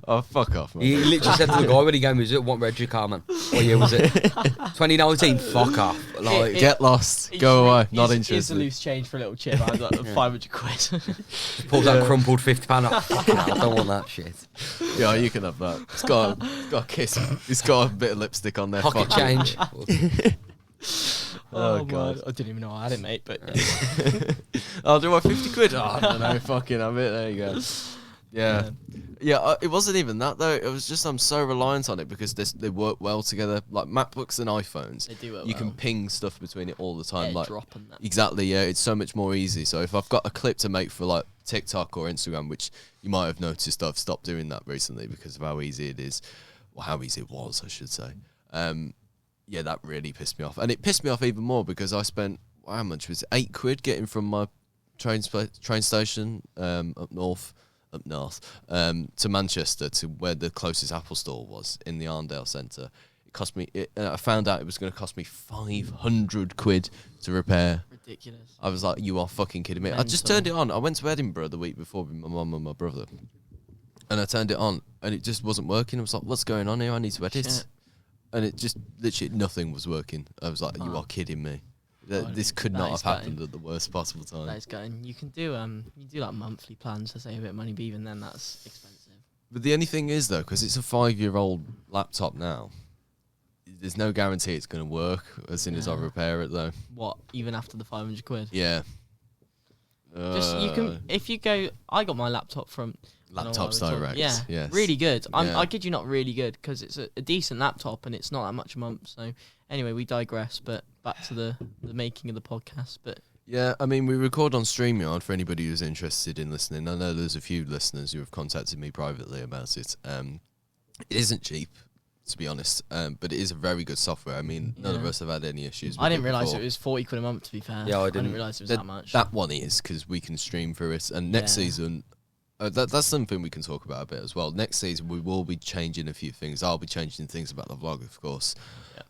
[SPEAKER 3] Oh, fuck off, man.
[SPEAKER 2] He literally said to the guy when he gave me, "Was it what red your car, man? What year was it? 2019. Fuck off. Like,
[SPEAKER 3] Get lost. Go away. Not
[SPEAKER 1] Here's a
[SPEAKER 3] interested.
[SPEAKER 1] loose change for a little chip. I was like 500 quid.
[SPEAKER 2] pulls that crumpled £50. Out. Fucking hell, I don't want that shit.
[SPEAKER 3] Yeah, you can have that. It's got a kiss. It's got a bit of lipstick on there.
[SPEAKER 2] Pocket
[SPEAKER 3] Fuck it.
[SPEAKER 2] change.
[SPEAKER 3] Oh, God.
[SPEAKER 1] I didn't even know I had it, mate. But
[SPEAKER 3] I'll do my 50 quid. Oh, I don't know. Fucking have it. There you go. Yeah. Yeah, it wasn't even that though. It was just I'm so reliant on it because they work well together. Like MacBooks and iPhones,
[SPEAKER 1] They do work
[SPEAKER 3] you
[SPEAKER 1] well.
[SPEAKER 3] can ping stuff between it all the time. Like
[SPEAKER 1] drop and that.
[SPEAKER 3] exactly, yeah, it's so much more easy. So if I've got a clip to make for like TikTok or Instagram, which you might have noticed, I've stopped doing that recently because of how easy it is, or how easy it was, I should say. Yeah, that really pissed me off, and it pissed me off even more because I spent how much was it, £8 getting from my train station up north to Manchester to where the closest Apple store was in the Arndale Centre. It cost me. I found out it was going to cost me £500 to repair.
[SPEAKER 1] Ridiculous.
[SPEAKER 3] I was like, "You are fucking kidding me!" I just turned it on. I went to Edinburgh the week before with my mum and my brother, and I turned it on, and it just wasn't working. I was like, "What's going on here? I need to edit,"
[SPEAKER 1] Shit.
[SPEAKER 3] and it just literally nothing was working. I was like, "You are kidding me! This could not have happened at the worst possible time."
[SPEAKER 1] That is going. You can do like monthly plans to save a bit of money, but even then that's expensive.
[SPEAKER 3] But the only thing is though, because it's a 5-year-old laptop now, there's no guarantee it's going to work as soon as I
[SPEAKER 1] Yeah.
[SPEAKER 3] repair it though.
[SPEAKER 1] What? Even after the 500 quid?
[SPEAKER 3] Yeah.
[SPEAKER 1] Just you can if you go. I got my laptop from
[SPEAKER 3] Laptops Direct.
[SPEAKER 1] Yeah,
[SPEAKER 3] Yes.
[SPEAKER 1] really good.
[SPEAKER 3] Yeah.
[SPEAKER 1] I kid you not, really good because it's a decent laptop and it's not that much a month. So anyway, we digress. But back to the making of the podcast. But
[SPEAKER 3] Yeah, I mean, we record on StreamYard for anybody who's interested in listening. I know there's a few listeners who have contacted me privately about it. It isn't cheap, to be honest, but it is a very good software. I mean, none of
[SPEAKER 1] Yeah.
[SPEAKER 3] us have had any issues with
[SPEAKER 1] I didn't
[SPEAKER 3] it
[SPEAKER 1] realise
[SPEAKER 3] before.
[SPEAKER 1] it was 40 quid a month. To be fair,
[SPEAKER 2] Yeah, I
[SPEAKER 1] I didn't
[SPEAKER 2] didn't.
[SPEAKER 1] realise it was
[SPEAKER 3] That-
[SPEAKER 1] that much.
[SPEAKER 3] That one is, because we can stream through it. And next
[SPEAKER 1] Yeah.
[SPEAKER 3] season, that's something we can talk about a bit as well. Next season, we will be changing a few things. I'll be changing things about the vlog, of course.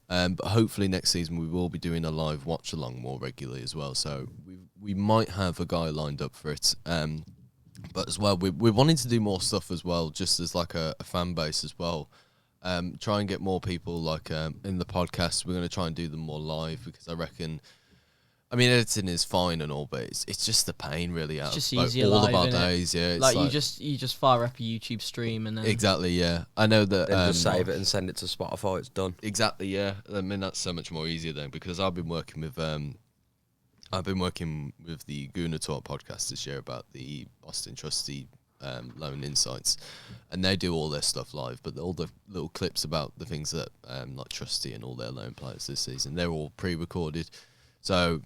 [SPEAKER 3] But hopefully next season, we will be doing a live watch-along more regularly as well. So we might have a guy lined up for it. But as well, we're wanting to do more stuff as well, just as like a fan base as well. Try and get more people like in the podcast. We're going to try and do them more live because I reckon... I mean, editing is fine and all, but it's just the pain really out
[SPEAKER 1] just
[SPEAKER 3] of like,
[SPEAKER 1] easier
[SPEAKER 3] all
[SPEAKER 1] live,
[SPEAKER 3] of our
[SPEAKER 1] innit?
[SPEAKER 3] days. Yeah, it's
[SPEAKER 1] like you just fire up a YouTube stream and then
[SPEAKER 3] exactly. Yeah, I know that.
[SPEAKER 2] Then just save it and send it to Spotify. It's done.
[SPEAKER 3] Exactly. Yeah, I mean that's so much more easier then because I've been working with the Guna Talk podcast this year about the Austin Trusty loan insights, and they do all their stuff live, but all the little clips about the things that like Trusty and all their loan players this season, they're all pre-recorded. So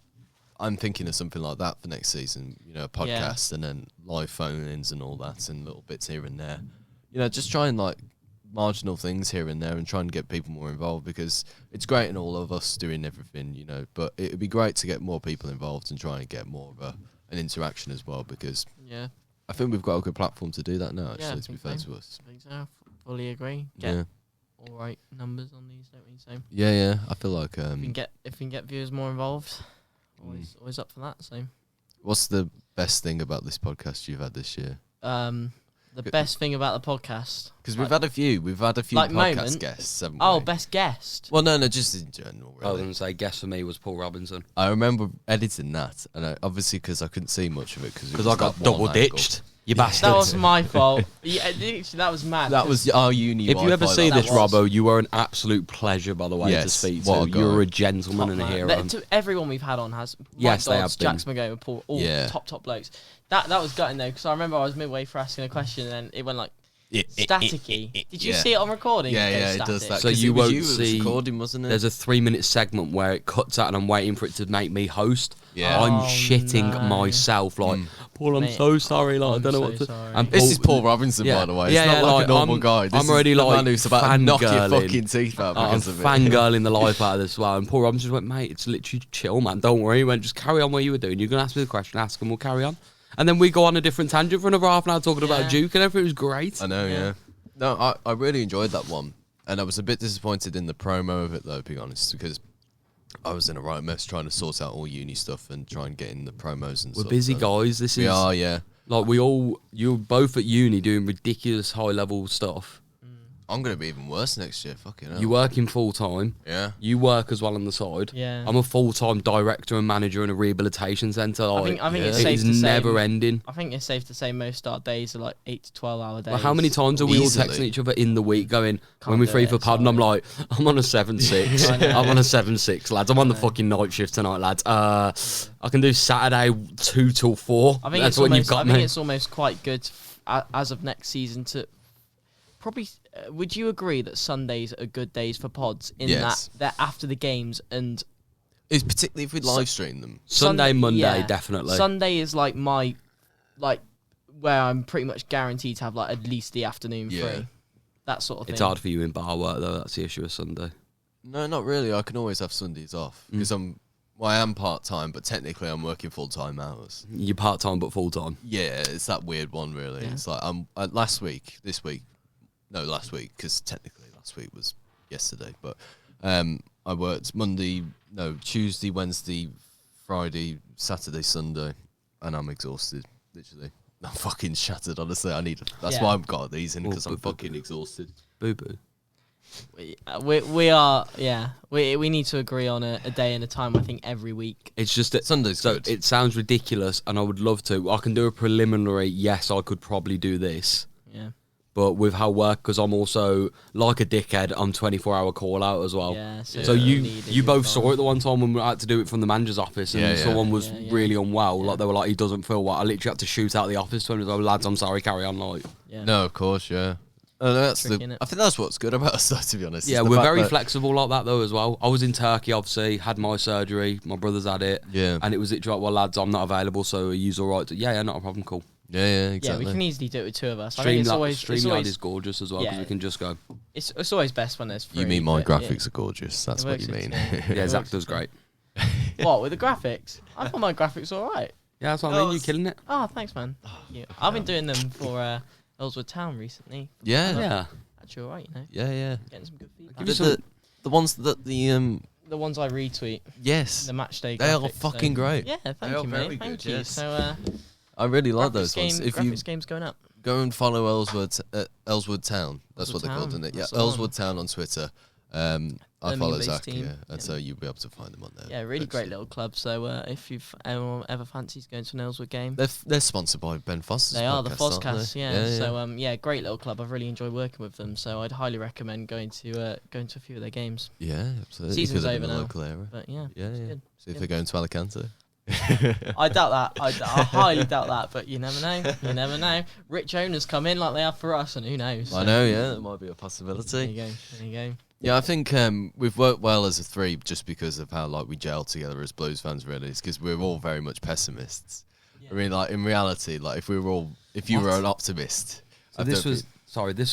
[SPEAKER 3] I'm thinking of something like that for next season, you know, a podcast and then live phone-ins and all that and little bits here and there. You know, just try and like marginal things here and there and try and get people more involved because it's great in all of us doing everything, you know, but it would be great to get more people involved and try and get more of an interaction as well because I think we've got a good platform to do that now, actually, to be fair to us.
[SPEAKER 1] I think so. Fully agree.
[SPEAKER 3] Yeah.
[SPEAKER 1] All right numbers on these, don't we? So
[SPEAKER 3] Yeah, I feel like...
[SPEAKER 1] if we can get viewers more involved, always up for that. So
[SPEAKER 3] what's the best thing about this podcast you've had this year?
[SPEAKER 1] the best thing about the podcast,
[SPEAKER 3] Because we've had a few
[SPEAKER 1] like
[SPEAKER 3] podcast
[SPEAKER 1] moments.
[SPEAKER 3] guests, haven't
[SPEAKER 1] Oh,
[SPEAKER 3] we?
[SPEAKER 1] best guest.
[SPEAKER 3] Well, no, just in general,
[SPEAKER 2] I was
[SPEAKER 3] really.
[SPEAKER 2] going to say, guess for me was Paul Robinson.
[SPEAKER 3] I remember editing that, and obviously because I couldn't see much of it because
[SPEAKER 2] Because I got double ditched. You bastard.
[SPEAKER 1] That was my fault. Yeah, literally, that was mad.
[SPEAKER 3] That was our uni.
[SPEAKER 2] If you ever
[SPEAKER 3] Wi-Fi,
[SPEAKER 2] see
[SPEAKER 3] that
[SPEAKER 2] this,
[SPEAKER 1] was.
[SPEAKER 2] Robbo, you are an absolute pleasure, by the way, to
[SPEAKER 3] Yes,
[SPEAKER 2] speak
[SPEAKER 3] what
[SPEAKER 2] to.
[SPEAKER 3] a guy.
[SPEAKER 2] You're a gentleman and a
[SPEAKER 1] Man.
[SPEAKER 2] hero.
[SPEAKER 1] To everyone we've had on has.
[SPEAKER 2] Yes,
[SPEAKER 1] Mike
[SPEAKER 2] they
[SPEAKER 1] Dodds,
[SPEAKER 2] have been.
[SPEAKER 1] Jax McGowan, Paul, all
[SPEAKER 3] Yeah.
[SPEAKER 1] top blokes. That was gutting though because I remember I was midway for asking a question and then it went like staticky. Did you see it on recording?
[SPEAKER 3] Yeah, it does that.
[SPEAKER 2] So you won't see.
[SPEAKER 3] Recording, wasn't it?
[SPEAKER 2] There's a 3-minute segment where it cuts out, and I'm waiting for it to make me host.
[SPEAKER 3] Yeah.
[SPEAKER 2] I'm
[SPEAKER 1] Oh,
[SPEAKER 2] shitting
[SPEAKER 1] no.
[SPEAKER 2] myself. Like, Paul, I'm
[SPEAKER 1] Mate,
[SPEAKER 2] so sorry. Like, I don't know
[SPEAKER 1] I'm
[SPEAKER 2] what
[SPEAKER 1] so
[SPEAKER 2] to.
[SPEAKER 1] sorry.
[SPEAKER 2] And
[SPEAKER 3] This is Paul Robinson,
[SPEAKER 2] yeah,
[SPEAKER 3] by the way. It's
[SPEAKER 2] yeah,
[SPEAKER 3] not
[SPEAKER 2] yeah,
[SPEAKER 3] like
[SPEAKER 2] like,
[SPEAKER 3] a normal
[SPEAKER 2] I'm-
[SPEAKER 3] guy. This
[SPEAKER 2] I'm already
[SPEAKER 3] is the
[SPEAKER 2] like
[SPEAKER 3] man who's about to knock your
[SPEAKER 2] fangirling.
[SPEAKER 3] fucking teeth out
[SPEAKER 2] I'm
[SPEAKER 3] because of it.
[SPEAKER 2] fangirling the life out of this as well. And Paul Robinson just went, mate, it's literally chill, man. Don't worry. He went, just carry on what you were doing. You're going to ask me the question, ask and we'll carry on. And then we go on a different tangent for another half an hour talking about Duke and everything. It was great.
[SPEAKER 3] I know, yeah. No, I really enjoyed that one. And I was a bit disappointed in the promo of it, though, to be honest, because I was in a right mess trying to sort out all uni stuff and try and get in the promos and
[SPEAKER 2] We're
[SPEAKER 3] stuff.
[SPEAKER 2] busy
[SPEAKER 3] so-
[SPEAKER 2] guys. This
[SPEAKER 3] We
[SPEAKER 2] is
[SPEAKER 3] are, yeah.
[SPEAKER 2] like you're both at uni doing ridiculous high level stuff.
[SPEAKER 3] I'm going to be even worse next year. Fucking hell.
[SPEAKER 2] You're working full time.
[SPEAKER 3] Yeah.
[SPEAKER 2] You work as well on the side.
[SPEAKER 1] Yeah.
[SPEAKER 2] I'm a full-time director and manager in a rehabilitation centre. Like,
[SPEAKER 1] I think it's
[SPEAKER 2] it
[SPEAKER 1] safe
[SPEAKER 2] is
[SPEAKER 1] to say.
[SPEAKER 2] never ending.
[SPEAKER 1] I think it's safe to say most start days are like 8 to 12 hour days.
[SPEAKER 2] Like, how many times are we all
[SPEAKER 3] Easily.
[SPEAKER 2] texting each other in the week going,
[SPEAKER 1] Can't
[SPEAKER 2] when we're
[SPEAKER 1] do
[SPEAKER 2] free
[SPEAKER 1] it,
[SPEAKER 2] for pod, and I'm like, I'm on a 7-6.
[SPEAKER 1] I know.
[SPEAKER 2] I'm on a 7-6, lads. I'm on the fucking night shift tonight, lads. I can do Saturday 2 till 4.
[SPEAKER 1] I think
[SPEAKER 2] That's
[SPEAKER 1] it's
[SPEAKER 2] what
[SPEAKER 1] almost,
[SPEAKER 2] you've got,
[SPEAKER 1] I think
[SPEAKER 2] mate.
[SPEAKER 1] it's almost quite good as of next season to probably. Would you agree that Sundays are good days for pods in
[SPEAKER 3] Yes.
[SPEAKER 1] that they're after the games and
[SPEAKER 3] It's particularly if we live stream them.
[SPEAKER 2] Sunday, Monday,
[SPEAKER 1] yeah.
[SPEAKER 2] definitely.
[SPEAKER 1] Sunday is like my where I'm pretty much guaranteed to have like at least the afternoon
[SPEAKER 3] Yeah.
[SPEAKER 1] free. That sort of thing.
[SPEAKER 2] It's hard for you in bar work, though. That's the issue with Sunday.
[SPEAKER 3] No, not really. I can always have Sundays off because I am part-time, but technically I'm working full-time hours.
[SPEAKER 2] You're part-time but full-time.
[SPEAKER 3] Yeah, it's that weird one, really.
[SPEAKER 1] Yeah.
[SPEAKER 3] It's like last week, because technically last week was yesterday, but I worked Tuesday, Wednesday, Friday, Saturday, Sunday, and I'm exhausted, literally. I'm fucking shattered, honestly. That's
[SPEAKER 1] Yeah.
[SPEAKER 3] why I've got these in, because
[SPEAKER 2] Well,
[SPEAKER 3] I'm fucking exhausted.
[SPEAKER 2] Boo-boo.
[SPEAKER 1] We are we need to agree on a day and a time. I think every week.
[SPEAKER 2] It's just that
[SPEAKER 3] Sunday's
[SPEAKER 2] so
[SPEAKER 3] good.
[SPEAKER 2] it sounds ridiculous, and I would love to. I can do a preliminary. Yes, I could probably do this,
[SPEAKER 1] Yeah.
[SPEAKER 2] but with how work, because I'm also like a dickhead. I'm 24-hour call out as well.
[SPEAKER 1] Yeah.
[SPEAKER 2] So
[SPEAKER 1] you
[SPEAKER 2] you both saw it the one time when we had to do it from the manager's office, and
[SPEAKER 3] Yeah, yeah.
[SPEAKER 2] someone was
[SPEAKER 1] Yeah.
[SPEAKER 2] really unwell.
[SPEAKER 1] Yeah.
[SPEAKER 2] Like they were like, he doesn't feel well. I literally had to shoot out the office to him and go, lads, I'm sorry, carry on. Like,
[SPEAKER 1] Yeah.
[SPEAKER 3] No, of course, yeah. That's
[SPEAKER 1] Tricky, innit?
[SPEAKER 3] I think that's what's good about us, though, to be honest.
[SPEAKER 2] yeah,
[SPEAKER 3] is the
[SPEAKER 2] we're
[SPEAKER 3] fact
[SPEAKER 2] very
[SPEAKER 3] that-
[SPEAKER 2] flexible like that though as well. I was in Turkey, obviously, had my surgery. My brother's had it.
[SPEAKER 3] Yeah.
[SPEAKER 2] And it was literally like, well, lads, I'm not available, so are you all right? Yeah, not a problem, cool.
[SPEAKER 3] Yeah,
[SPEAKER 1] Yeah,
[SPEAKER 3] exactly.
[SPEAKER 1] we can easily do it with two of us. I think
[SPEAKER 2] Streamyard is gorgeous as well because
[SPEAKER 1] Yeah.
[SPEAKER 2] we can just go.
[SPEAKER 1] it's always best when there's free.
[SPEAKER 3] You mean my
[SPEAKER 1] but,
[SPEAKER 3] graphics are gorgeous? That's
[SPEAKER 1] It
[SPEAKER 3] what you
[SPEAKER 1] works
[SPEAKER 3] mean.
[SPEAKER 1] into-
[SPEAKER 2] Yeah,
[SPEAKER 1] It
[SPEAKER 2] Zach
[SPEAKER 1] works
[SPEAKER 2] does
[SPEAKER 1] into-
[SPEAKER 2] great.
[SPEAKER 1] What with the graphics? I thought my graphics were alright.
[SPEAKER 2] Yeah, that's what I mean. You're killing it.
[SPEAKER 1] Oh, thanks, man. Thank you. I've been doing them for Ellswood Town recently.
[SPEAKER 3] Yeah,
[SPEAKER 2] Yeah.
[SPEAKER 1] Actually, alright, you know,
[SPEAKER 3] yeah.
[SPEAKER 1] getting some good feedback.
[SPEAKER 2] Give me
[SPEAKER 3] The,
[SPEAKER 2] some-
[SPEAKER 3] the ones that
[SPEAKER 1] The ones I retweet,
[SPEAKER 3] yes,
[SPEAKER 1] the match day.
[SPEAKER 3] they are
[SPEAKER 1] graphics,
[SPEAKER 3] fucking great.
[SPEAKER 1] Yeah, thank
[SPEAKER 3] are
[SPEAKER 1] you,
[SPEAKER 3] very
[SPEAKER 1] mate.
[SPEAKER 3] good,
[SPEAKER 1] Thank you.
[SPEAKER 3] yes.
[SPEAKER 1] So,
[SPEAKER 3] I really like
[SPEAKER 1] graphics
[SPEAKER 3] those ones. If you
[SPEAKER 1] graphics game's going up.
[SPEAKER 3] go and follow Ellswood Town, that's what
[SPEAKER 1] Ellswood
[SPEAKER 3] they're called,
[SPEAKER 1] Town,
[SPEAKER 3] isn't it? Yeah,
[SPEAKER 1] that's the one.
[SPEAKER 3] Ellswood Town on Twitter. I follow
[SPEAKER 1] Birmingham-based
[SPEAKER 3] Zach,
[SPEAKER 1] team.
[SPEAKER 3] yeah, and
[SPEAKER 1] Yeah.
[SPEAKER 3] so you'll be able to find them on there.
[SPEAKER 1] Yeah, really
[SPEAKER 3] But
[SPEAKER 1] great little club. So if you've ever fancies going to an Ellswood game,
[SPEAKER 3] They're sponsored by Ben Foster's.
[SPEAKER 1] they are the
[SPEAKER 3] podcast, aren't
[SPEAKER 1] Fozcast.
[SPEAKER 3] they?
[SPEAKER 1] Yeah. So great little club. I've really enjoyed working with them. So I'd highly recommend going to a few of their games.
[SPEAKER 3] yeah, absolutely.
[SPEAKER 1] Season's
[SPEAKER 3] Because
[SPEAKER 1] over
[SPEAKER 3] in the
[SPEAKER 1] now.
[SPEAKER 3] local area.
[SPEAKER 1] But yeah,
[SPEAKER 3] Yeah,
[SPEAKER 1] it's
[SPEAKER 3] yeah.
[SPEAKER 1] good.
[SPEAKER 3] See if
[SPEAKER 1] Good.
[SPEAKER 3] they're going to Alicante.
[SPEAKER 1] I doubt that. I highly doubt that. But you never know. You never know. Rich owners come in like they have for us, and who knows?
[SPEAKER 3] I
[SPEAKER 1] So
[SPEAKER 3] know, yeah, that might be a
[SPEAKER 1] There
[SPEAKER 3] possibility.
[SPEAKER 1] you go. There you go.
[SPEAKER 3] Yeah, I think we've worked well as a three just because of how we gel together as Blues fans. Really, it's because we're all very much pessimists. I mean, in reality, if you were an optimist,
[SPEAKER 2] So this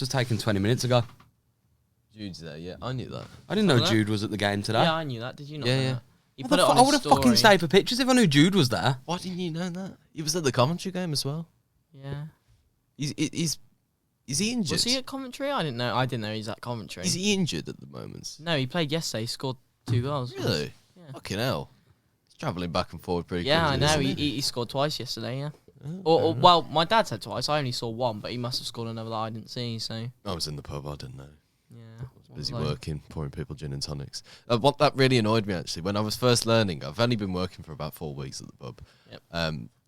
[SPEAKER 2] was taken 20 minutes ago.
[SPEAKER 3] Jude's there. Yeah, I knew that.
[SPEAKER 2] I didn't know
[SPEAKER 1] Wasn't it?
[SPEAKER 2] Jude was at the game today.
[SPEAKER 1] Yeah, I knew that. Did you not?
[SPEAKER 3] Yeah,
[SPEAKER 1] know
[SPEAKER 3] yeah.
[SPEAKER 1] that? You
[SPEAKER 2] What
[SPEAKER 1] put
[SPEAKER 2] the
[SPEAKER 1] it on
[SPEAKER 2] I
[SPEAKER 1] his
[SPEAKER 2] would have fucking
[SPEAKER 1] story.
[SPEAKER 2] stayed for pictures if I knew Jude was there.
[SPEAKER 3] Why didn't you know that? He was at the commentary game as well.
[SPEAKER 1] Yeah.
[SPEAKER 3] Is he injured?
[SPEAKER 1] Was he at commentary? I didn't know. I didn't know he's at commentary.
[SPEAKER 3] Is he injured at the moment?
[SPEAKER 1] No, he played yesterday. He scored 2 goals.
[SPEAKER 3] Really?
[SPEAKER 1] Yeah.
[SPEAKER 3] Fucking hell. He's travelling back and forward pretty
[SPEAKER 1] Yeah, I
[SPEAKER 3] quickly,
[SPEAKER 1] know.
[SPEAKER 3] isn't
[SPEAKER 1] He scored twice yesterday. Yeah.
[SPEAKER 3] Oh,
[SPEAKER 1] Or well, my dad said twice. I only saw one, but he must have scored another that I didn't see. So
[SPEAKER 3] I was in the pub. I didn't know.
[SPEAKER 1] yeah.
[SPEAKER 3] Busy
[SPEAKER 1] What was I-
[SPEAKER 3] working, pouring people gin and tonics. What that really annoyed me actually when I was first learning. I've only been working for about 4 weeks at the pub.
[SPEAKER 1] Yep.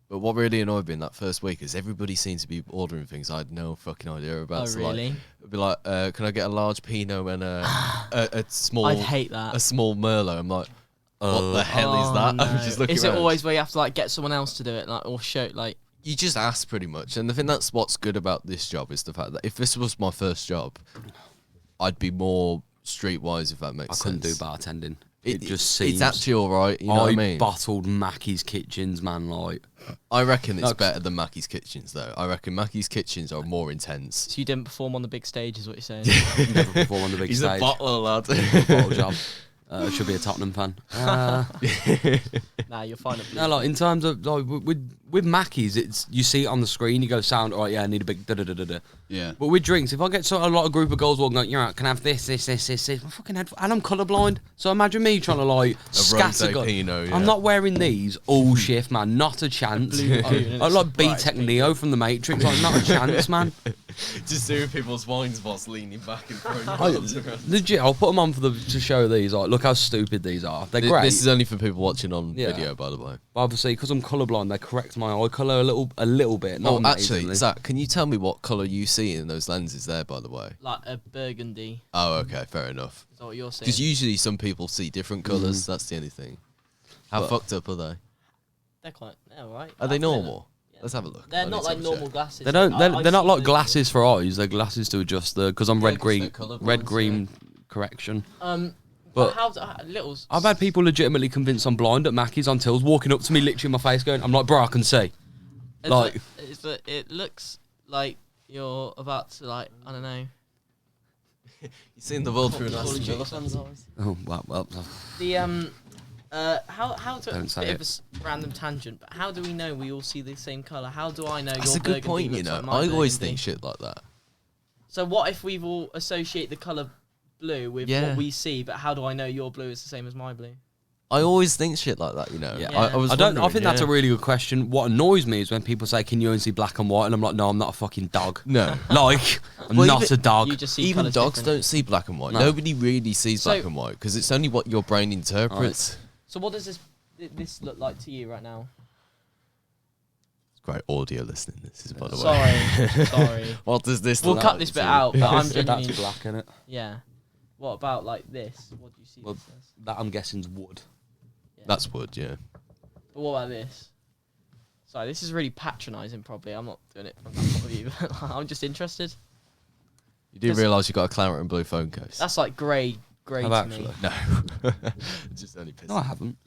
[SPEAKER 3] But what really annoyed me in that first week is everybody seemed to be ordering things I had no fucking idea about.
[SPEAKER 1] Oh
[SPEAKER 3] So,
[SPEAKER 1] really?
[SPEAKER 3] it'd be like, can I get a large Pinot and a small
[SPEAKER 1] I'd hate that.
[SPEAKER 3] a small Merlot? I'm like, what the hell is
[SPEAKER 1] Oh,
[SPEAKER 3] that?
[SPEAKER 1] no.
[SPEAKER 3] I was just looking
[SPEAKER 1] Is it
[SPEAKER 3] around.
[SPEAKER 1] always where you have to get someone else to do it, or show
[SPEAKER 3] you just ask pretty much. And I think that's what's good about this job is the fact that if this was my first job, I'd be more streetwise, if that makes sense.
[SPEAKER 2] I couldn't do bartending. It just seems...
[SPEAKER 3] It's actually all right, you know what I mean?
[SPEAKER 2] Bottled Mackey's Kitchens, man, like...
[SPEAKER 3] I reckon it's better than Mackey's Kitchens, though. I reckon Mackey's Kitchens are more intense.
[SPEAKER 1] So you didn't perform on the big stage, is what you're saying?
[SPEAKER 2] Never perform on the big
[SPEAKER 3] He's
[SPEAKER 2] stage.
[SPEAKER 3] a bottler, lad.
[SPEAKER 2] Bottle job. Should be a Tottenham fan.
[SPEAKER 1] Nah, you'll find it.
[SPEAKER 2] No, like in terms of like with Mackey's, it's you see it on the screen. You go sound right, yeah, I need a big da da da da da.
[SPEAKER 3] Yeah.
[SPEAKER 2] But with drinks, if I get a lot of group of girls walking, like, you're right, can I have this, my fucking head, and I'm colourblind. So imagine me trying to like scatter.
[SPEAKER 3] Pinot, yeah.
[SPEAKER 2] I'm not wearing these all shift, man. Not a chance. I like B-Tech Neo from the Matrix. Like, not a chance, man.
[SPEAKER 3] Just doing people's wine spots leaning back and throwing bottles around.
[SPEAKER 2] Legit, I'll put them on to show these. Like, look how stupid these are. They're great.
[SPEAKER 3] This is only for people watching on video, by the way.
[SPEAKER 2] But obviously, because I'm colourblind, they correct my eye colour a little bit. Not
[SPEAKER 3] actually,
[SPEAKER 2] amazingly.
[SPEAKER 3] Zach, can you tell me what colour you see in those lenses there, by the way?
[SPEAKER 1] Like a burgundy.
[SPEAKER 3] Oh, okay, fair enough.
[SPEAKER 1] Is that what you're saying?
[SPEAKER 3] Because usually some people see different colours. That's the only thing. How fucked up are they?
[SPEAKER 1] They're alright.
[SPEAKER 3] Are they normal? Let's have a look.
[SPEAKER 1] They're not like normal glasses.
[SPEAKER 2] They don't. They're not like
[SPEAKER 1] those
[SPEAKER 2] glasses for eyes. They're glasses to adjust the. Because I'm red green
[SPEAKER 3] colourblind,
[SPEAKER 2] correction.
[SPEAKER 1] But how littles?
[SPEAKER 2] I've had people legitimately convinced I'm blind at Mackey's on tills, walking up to me, literally in my face, going, "I'm like, bro, I can see." Like,
[SPEAKER 1] it looks like you're about to I don't know.
[SPEAKER 3] You've seen the world through an
[SPEAKER 1] Calling
[SPEAKER 3] Aston
[SPEAKER 1] you
[SPEAKER 3] Villa
[SPEAKER 1] fans' eyes.
[SPEAKER 2] oh well.
[SPEAKER 1] The how to
[SPEAKER 2] Don't
[SPEAKER 1] a
[SPEAKER 2] say
[SPEAKER 1] bit
[SPEAKER 2] it.
[SPEAKER 1] of a random tangent, but how do we know we all see the same colour? How do I know
[SPEAKER 3] That's
[SPEAKER 1] your
[SPEAKER 3] a good
[SPEAKER 1] burgundy
[SPEAKER 3] point, you
[SPEAKER 1] looks
[SPEAKER 3] know.
[SPEAKER 1] like my
[SPEAKER 3] I always
[SPEAKER 1] burgundy?
[SPEAKER 3] think shit like that.
[SPEAKER 1] So what if we've all associate the colour blue with
[SPEAKER 3] Yeah.
[SPEAKER 1] what we see, but how do I know your blue is the same as my blue?
[SPEAKER 3] I always think shit like that, you know.
[SPEAKER 2] Yeah.
[SPEAKER 3] I was
[SPEAKER 2] I don't. I
[SPEAKER 3] wondering,
[SPEAKER 2] think that's a
[SPEAKER 3] yeah.
[SPEAKER 2] really good question. What annoys me is when people say, "Can you only see black and white?" And I'm like, "No, I'm not a fucking dog.
[SPEAKER 3] No.
[SPEAKER 2] Like, I'm
[SPEAKER 3] Well,
[SPEAKER 2] not
[SPEAKER 3] even-
[SPEAKER 2] a dog."
[SPEAKER 1] You just see
[SPEAKER 3] Even
[SPEAKER 1] colours
[SPEAKER 3] dogs
[SPEAKER 1] different.
[SPEAKER 3] don't see black and white.
[SPEAKER 2] No.
[SPEAKER 3] Nobody really sees
[SPEAKER 1] So-
[SPEAKER 3] black and white because it's only what your brain interprets.
[SPEAKER 1] So what does this look like to you right now?
[SPEAKER 3] It's great audio listening. This is, by the way.
[SPEAKER 1] Sorry.
[SPEAKER 3] What does this
[SPEAKER 1] We'll
[SPEAKER 3] look
[SPEAKER 1] cut
[SPEAKER 3] like
[SPEAKER 1] this
[SPEAKER 3] to
[SPEAKER 1] bit
[SPEAKER 3] you?
[SPEAKER 1] out, but I'm
[SPEAKER 2] That's
[SPEAKER 1] genuinely
[SPEAKER 2] black, innit?
[SPEAKER 1] yeah. What about like this? What do you see?
[SPEAKER 2] Well,
[SPEAKER 1] this as?
[SPEAKER 2] that I'm guessing's wood.
[SPEAKER 1] Yeah.
[SPEAKER 3] That's wood, yeah.
[SPEAKER 1] But what about this? Sorry, this is really patronising. Probably, I'm not doing it from that point of view. But I'm just interested.
[SPEAKER 3] You do realise you got a claret and blue phone case?
[SPEAKER 1] That's like grey
[SPEAKER 2] Have
[SPEAKER 1] to
[SPEAKER 2] actually?
[SPEAKER 1] me.
[SPEAKER 3] No. Just only piss.
[SPEAKER 2] No, I haven't.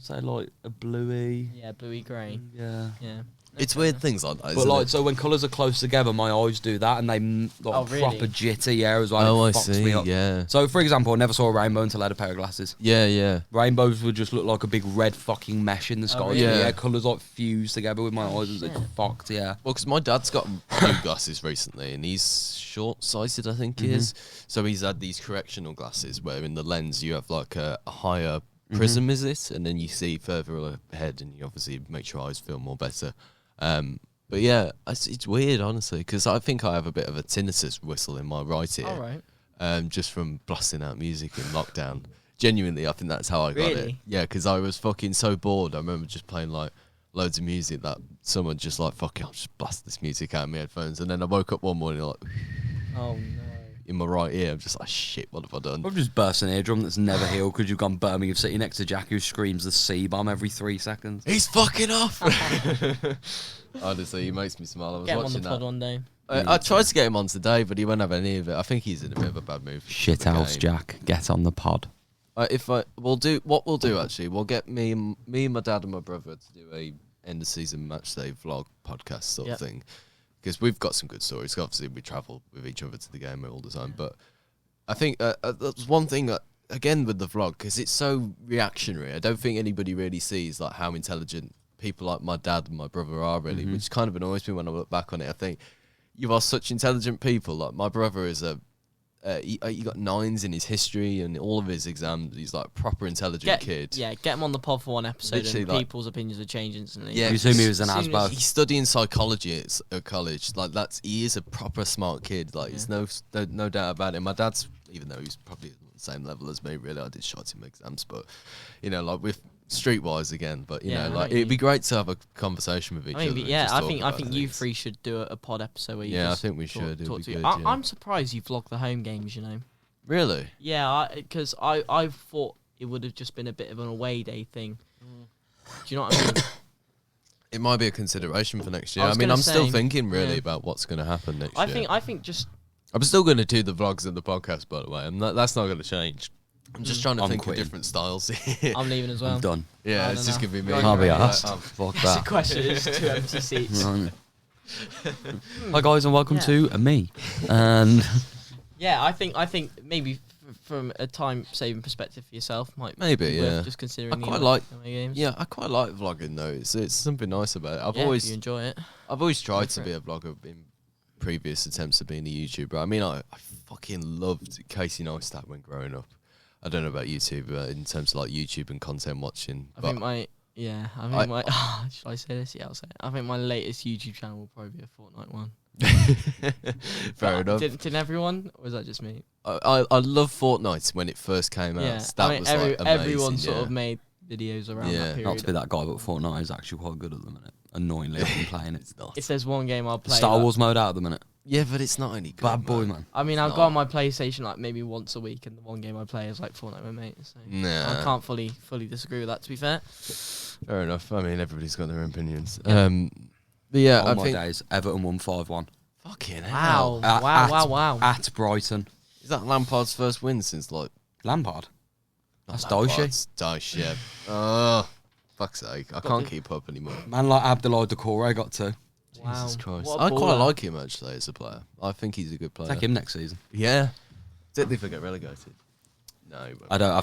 [SPEAKER 2] Say like a bluey.
[SPEAKER 1] Yeah, bluey grey.
[SPEAKER 2] Yeah.
[SPEAKER 1] Yeah.
[SPEAKER 3] It's
[SPEAKER 1] Okay.
[SPEAKER 3] weird things like that,
[SPEAKER 2] But
[SPEAKER 3] isn't
[SPEAKER 2] like,
[SPEAKER 3] it?
[SPEAKER 2] so when colours are close together, my eyes do that, and they like
[SPEAKER 1] Oh, really?
[SPEAKER 2] proper jitty, yeah, as well.
[SPEAKER 3] Oh,
[SPEAKER 2] It
[SPEAKER 3] I
[SPEAKER 2] fucks
[SPEAKER 3] see,
[SPEAKER 2] me up.
[SPEAKER 3] yeah.
[SPEAKER 2] So, for example, I never saw a rainbow until I had a pair of glasses.
[SPEAKER 3] Yeah, yeah.
[SPEAKER 2] Rainbows would just look like a big red fucking mesh in the sky.
[SPEAKER 1] really?
[SPEAKER 3] Yeah.
[SPEAKER 2] Yeah, colours like fused together with my eyes. It's
[SPEAKER 1] shit.
[SPEAKER 2] fucked, yeah.
[SPEAKER 3] Well, because my dad's got blue glasses recently, and he's short-sighted, I think he is. So he's had these correctional glasses where in the lens you have like a higher prism, is it? And then you see further ahead, and you obviously make your eyes feel more better. But yeah, it's weird, honestly, because I think I have a bit of a tinnitus whistle in my right ear.
[SPEAKER 1] All right.
[SPEAKER 3] Just from blasting out music in lockdown. Genuinely, I think that's how I got it.
[SPEAKER 1] Really?
[SPEAKER 3] Yeah, because I was fucking so bored. I remember just playing like loads of music that someone just like, fuck it, I'll just blast this music out of my headphones. And then I woke up one morning like
[SPEAKER 1] Oh no.
[SPEAKER 3] in my right ear. I'm just like, shit, what have I done?
[SPEAKER 2] I've just burst an eardrum that's never healed because you've gone Birmingham City next to Jack who screams the C-bomb every 3 seconds.
[SPEAKER 3] He's fucking off. Honestly, he makes me smile. I was
[SPEAKER 1] Get him on
[SPEAKER 3] watching
[SPEAKER 1] the pod
[SPEAKER 3] that.
[SPEAKER 1] one day.
[SPEAKER 3] I tried to get him on today, but he won't have any of it. I think he's in a bit of a bad mood. for
[SPEAKER 2] Shit
[SPEAKER 3] the
[SPEAKER 2] house,
[SPEAKER 3] game.
[SPEAKER 2] Jack. Get on the pod.
[SPEAKER 3] We'll do actually. We'll get me and my dad and my brother to do a end of season match day vlog podcast sort of thing, because we've got some good stories. Obviously, we travel with each other to the game all the time, but I think that's one thing that, again with the vlog, because it's so reactionary. I don't think anybody really sees like how intelligent people like my dad and my brother are really, which kind of annoys me when I look back on it. I think you are such intelligent people. Like my brother is he got 9s in his history and all of his exams. He's like a proper intelligent kid.
[SPEAKER 1] Yeah, get him on the pod for one episode,
[SPEAKER 3] Literally,
[SPEAKER 1] and
[SPEAKER 3] like-
[SPEAKER 1] people's opinions would change instantly.
[SPEAKER 3] Yeah,
[SPEAKER 2] You see me as an
[SPEAKER 1] soon as-
[SPEAKER 2] Asbo.
[SPEAKER 3] He's studying psychology at college. Like he is a proper smart kid. Like there's no doubt about it. My dad's, even though he's probably on the same level as me, really, I did shot him exams, but you know, like with streetwise again. But you
[SPEAKER 1] Yeah,
[SPEAKER 3] know,
[SPEAKER 1] I know
[SPEAKER 3] like
[SPEAKER 1] what you
[SPEAKER 3] it'd be
[SPEAKER 1] mean.
[SPEAKER 3] great to have a conversation with each
[SPEAKER 1] I
[SPEAKER 3] other.
[SPEAKER 1] mean,
[SPEAKER 3] and
[SPEAKER 1] yeah,
[SPEAKER 3] just
[SPEAKER 1] I
[SPEAKER 3] talk
[SPEAKER 1] think
[SPEAKER 3] about
[SPEAKER 1] you
[SPEAKER 3] things.
[SPEAKER 1] three should do a pod episode where you
[SPEAKER 3] Yeah, I
[SPEAKER 1] just
[SPEAKER 3] think we should. It'd
[SPEAKER 1] talk
[SPEAKER 3] be
[SPEAKER 1] to you.
[SPEAKER 3] good, yeah.
[SPEAKER 1] I'm surprised you vlog the home games. You know.
[SPEAKER 3] Really?
[SPEAKER 1] Yeah, because I thought it would have just been a bit of an away day thing. Do you know what I mean?
[SPEAKER 3] It might be a consideration for next year.
[SPEAKER 1] I
[SPEAKER 3] I
[SPEAKER 1] was
[SPEAKER 3] mean,
[SPEAKER 1] gonna
[SPEAKER 3] I'm still
[SPEAKER 1] say,
[SPEAKER 3] thinking really
[SPEAKER 1] yeah.
[SPEAKER 3] about what's going to happen next year.
[SPEAKER 1] I think just
[SPEAKER 3] I'm still going to do the vlogs and the podcast, by the way. That's not going to change. I'm just trying to
[SPEAKER 2] I'm
[SPEAKER 3] think
[SPEAKER 2] quitting.
[SPEAKER 3] of different styles.
[SPEAKER 1] I'm leaving as well.
[SPEAKER 2] I'm done.
[SPEAKER 3] Yeah,
[SPEAKER 1] I
[SPEAKER 3] it's
[SPEAKER 1] don't
[SPEAKER 3] just
[SPEAKER 1] know.
[SPEAKER 3] going to be me.
[SPEAKER 1] Right,
[SPEAKER 4] Can't be
[SPEAKER 1] right,
[SPEAKER 4] asked.
[SPEAKER 3] Oh,
[SPEAKER 4] Fuck
[SPEAKER 1] That's the
[SPEAKER 4] that.
[SPEAKER 1] question. It's 2 empty seats.
[SPEAKER 4] Right. Hi guys, and welcome
[SPEAKER 1] Yeah.
[SPEAKER 4] to me. And
[SPEAKER 1] Yeah, I think maybe from a time saving perspective for yourself might
[SPEAKER 3] Maybe,
[SPEAKER 1] be worth
[SPEAKER 3] yeah.
[SPEAKER 1] just considering
[SPEAKER 3] I
[SPEAKER 1] the
[SPEAKER 3] quite
[SPEAKER 1] away-
[SPEAKER 3] like-
[SPEAKER 1] away games.
[SPEAKER 3] Yeah, I quite like vlogging though. It's something nice about it.
[SPEAKER 1] Yeah, if you enjoy it.
[SPEAKER 3] I've always tried
[SPEAKER 1] for
[SPEAKER 3] to be a vlogger in previous attempts of being a YouTuber. I mean, I fucking loved Casey Neistat when growing up. I don't know about YouTube, but in terms of like YouTube and content watching.
[SPEAKER 1] I
[SPEAKER 3] but
[SPEAKER 1] think my should I say this? Yeah, I'll say it. I think my latest YouTube channel will probably be a Fortnite one.
[SPEAKER 3] fair enough.
[SPEAKER 1] Didn't everyone? Or was that just me?
[SPEAKER 3] I love Fortnite when it first came out.
[SPEAKER 1] Yeah,
[SPEAKER 3] That
[SPEAKER 1] I mean,
[SPEAKER 3] was like amazing.
[SPEAKER 1] everyone sort
[SPEAKER 3] yeah.
[SPEAKER 1] of made videos around
[SPEAKER 3] Yeah.
[SPEAKER 1] that period.
[SPEAKER 4] not to be that guy, but Fortnite is actually quite good at the minute. Annoyingly, I've been playing it.
[SPEAKER 3] It's not.
[SPEAKER 1] If there's one game I'll play,
[SPEAKER 4] Star
[SPEAKER 1] that-
[SPEAKER 4] Wars mode out at the minute.
[SPEAKER 3] Yeah, but it's not any good.
[SPEAKER 4] Bad boy, man.
[SPEAKER 1] I mean,
[SPEAKER 3] It's
[SPEAKER 1] I'll
[SPEAKER 3] not.
[SPEAKER 1] go on my PlayStation like maybe once a week, and the one game I play is like Fortnite with mates. So
[SPEAKER 3] Nah.
[SPEAKER 1] I can't fully disagree with that. To be fair,
[SPEAKER 3] Fair enough. I mean, everybody's got their opinions.
[SPEAKER 1] Yeah.
[SPEAKER 3] But yeah,
[SPEAKER 2] All
[SPEAKER 3] I
[SPEAKER 2] my
[SPEAKER 3] think.
[SPEAKER 2] days, Everton won 5-1
[SPEAKER 3] Fucking hell.
[SPEAKER 1] wow.
[SPEAKER 2] at Brighton.
[SPEAKER 3] Is that Lampard's first win since like?
[SPEAKER 2] Lampard.
[SPEAKER 3] not
[SPEAKER 2] That's Dyche.
[SPEAKER 3] Lampard's, Dyche, yeah. Oh, fuck's sake! I can't
[SPEAKER 1] the-
[SPEAKER 3] keep up anymore.
[SPEAKER 2] Man like Abdoulaye Doucouré got 2.
[SPEAKER 1] Wow.
[SPEAKER 3] Jesus Christ!
[SPEAKER 1] What a
[SPEAKER 3] I quite
[SPEAKER 1] baller.
[SPEAKER 3] like him actually as a player. I think he's a good player.
[SPEAKER 2] Take him next season.
[SPEAKER 3] Yeah. Did they get relegated? No. but-
[SPEAKER 2] I don't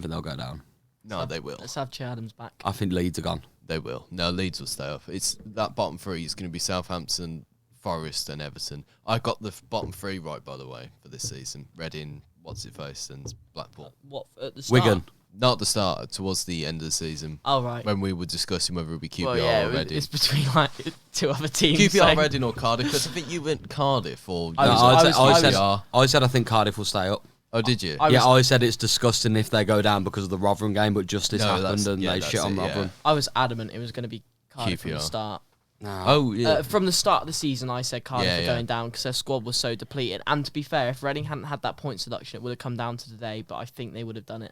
[SPEAKER 2] think they'll go down.
[SPEAKER 3] No, they will.
[SPEAKER 1] Let's have Che Adams back.
[SPEAKER 2] I think Leeds are gone.
[SPEAKER 3] They will. No, Leeds will stay up. It's that bottom three is going to be Southampton, Forest, and Everton. I got the bottom three right, by the way, for this season. Reading, what's it face, and Blackpool.
[SPEAKER 1] What at the start?
[SPEAKER 2] Wigan.
[SPEAKER 3] Not at the start, towards the end of the season.
[SPEAKER 1] Oh right.
[SPEAKER 3] When we were discussing whether it would be QPR
[SPEAKER 1] Well, yeah,
[SPEAKER 3] or Reading.
[SPEAKER 1] it's between like 2 other teams.
[SPEAKER 3] QPR,
[SPEAKER 1] so-
[SPEAKER 3] Reading, or Cardiff? Because I think you went Cardiff or.
[SPEAKER 1] I was-
[SPEAKER 2] I said I think Cardiff will stay up.
[SPEAKER 3] Oh, did you?
[SPEAKER 2] I said it's disgusting if they go down because of the Rotherham game, but justice
[SPEAKER 3] No,
[SPEAKER 2] happened
[SPEAKER 3] that's-
[SPEAKER 2] and
[SPEAKER 3] yeah,
[SPEAKER 2] they
[SPEAKER 3] that's
[SPEAKER 2] shit on
[SPEAKER 3] it, yeah.
[SPEAKER 2] Rotherham.
[SPEAKER 1] I was adamant it was going to be Cardiff from the
[SPEAKER 3] QPR.
[SPEAKER 1] start.
[SPEAKER 2] No.
[SPEAKER 3] Oh, yeah.
[SPEAKER 1] From the start of the season, I said Cardiff
[SPEAKER 3] Yeah,
[SPEAKER 1] were
[SPEAKER 3] yeah.
[SPEAKER 1] going down because their squad was so depleted. And to be fair, if Reading hadn't had that points deduction, it would have come down to today. But I think they would have done it.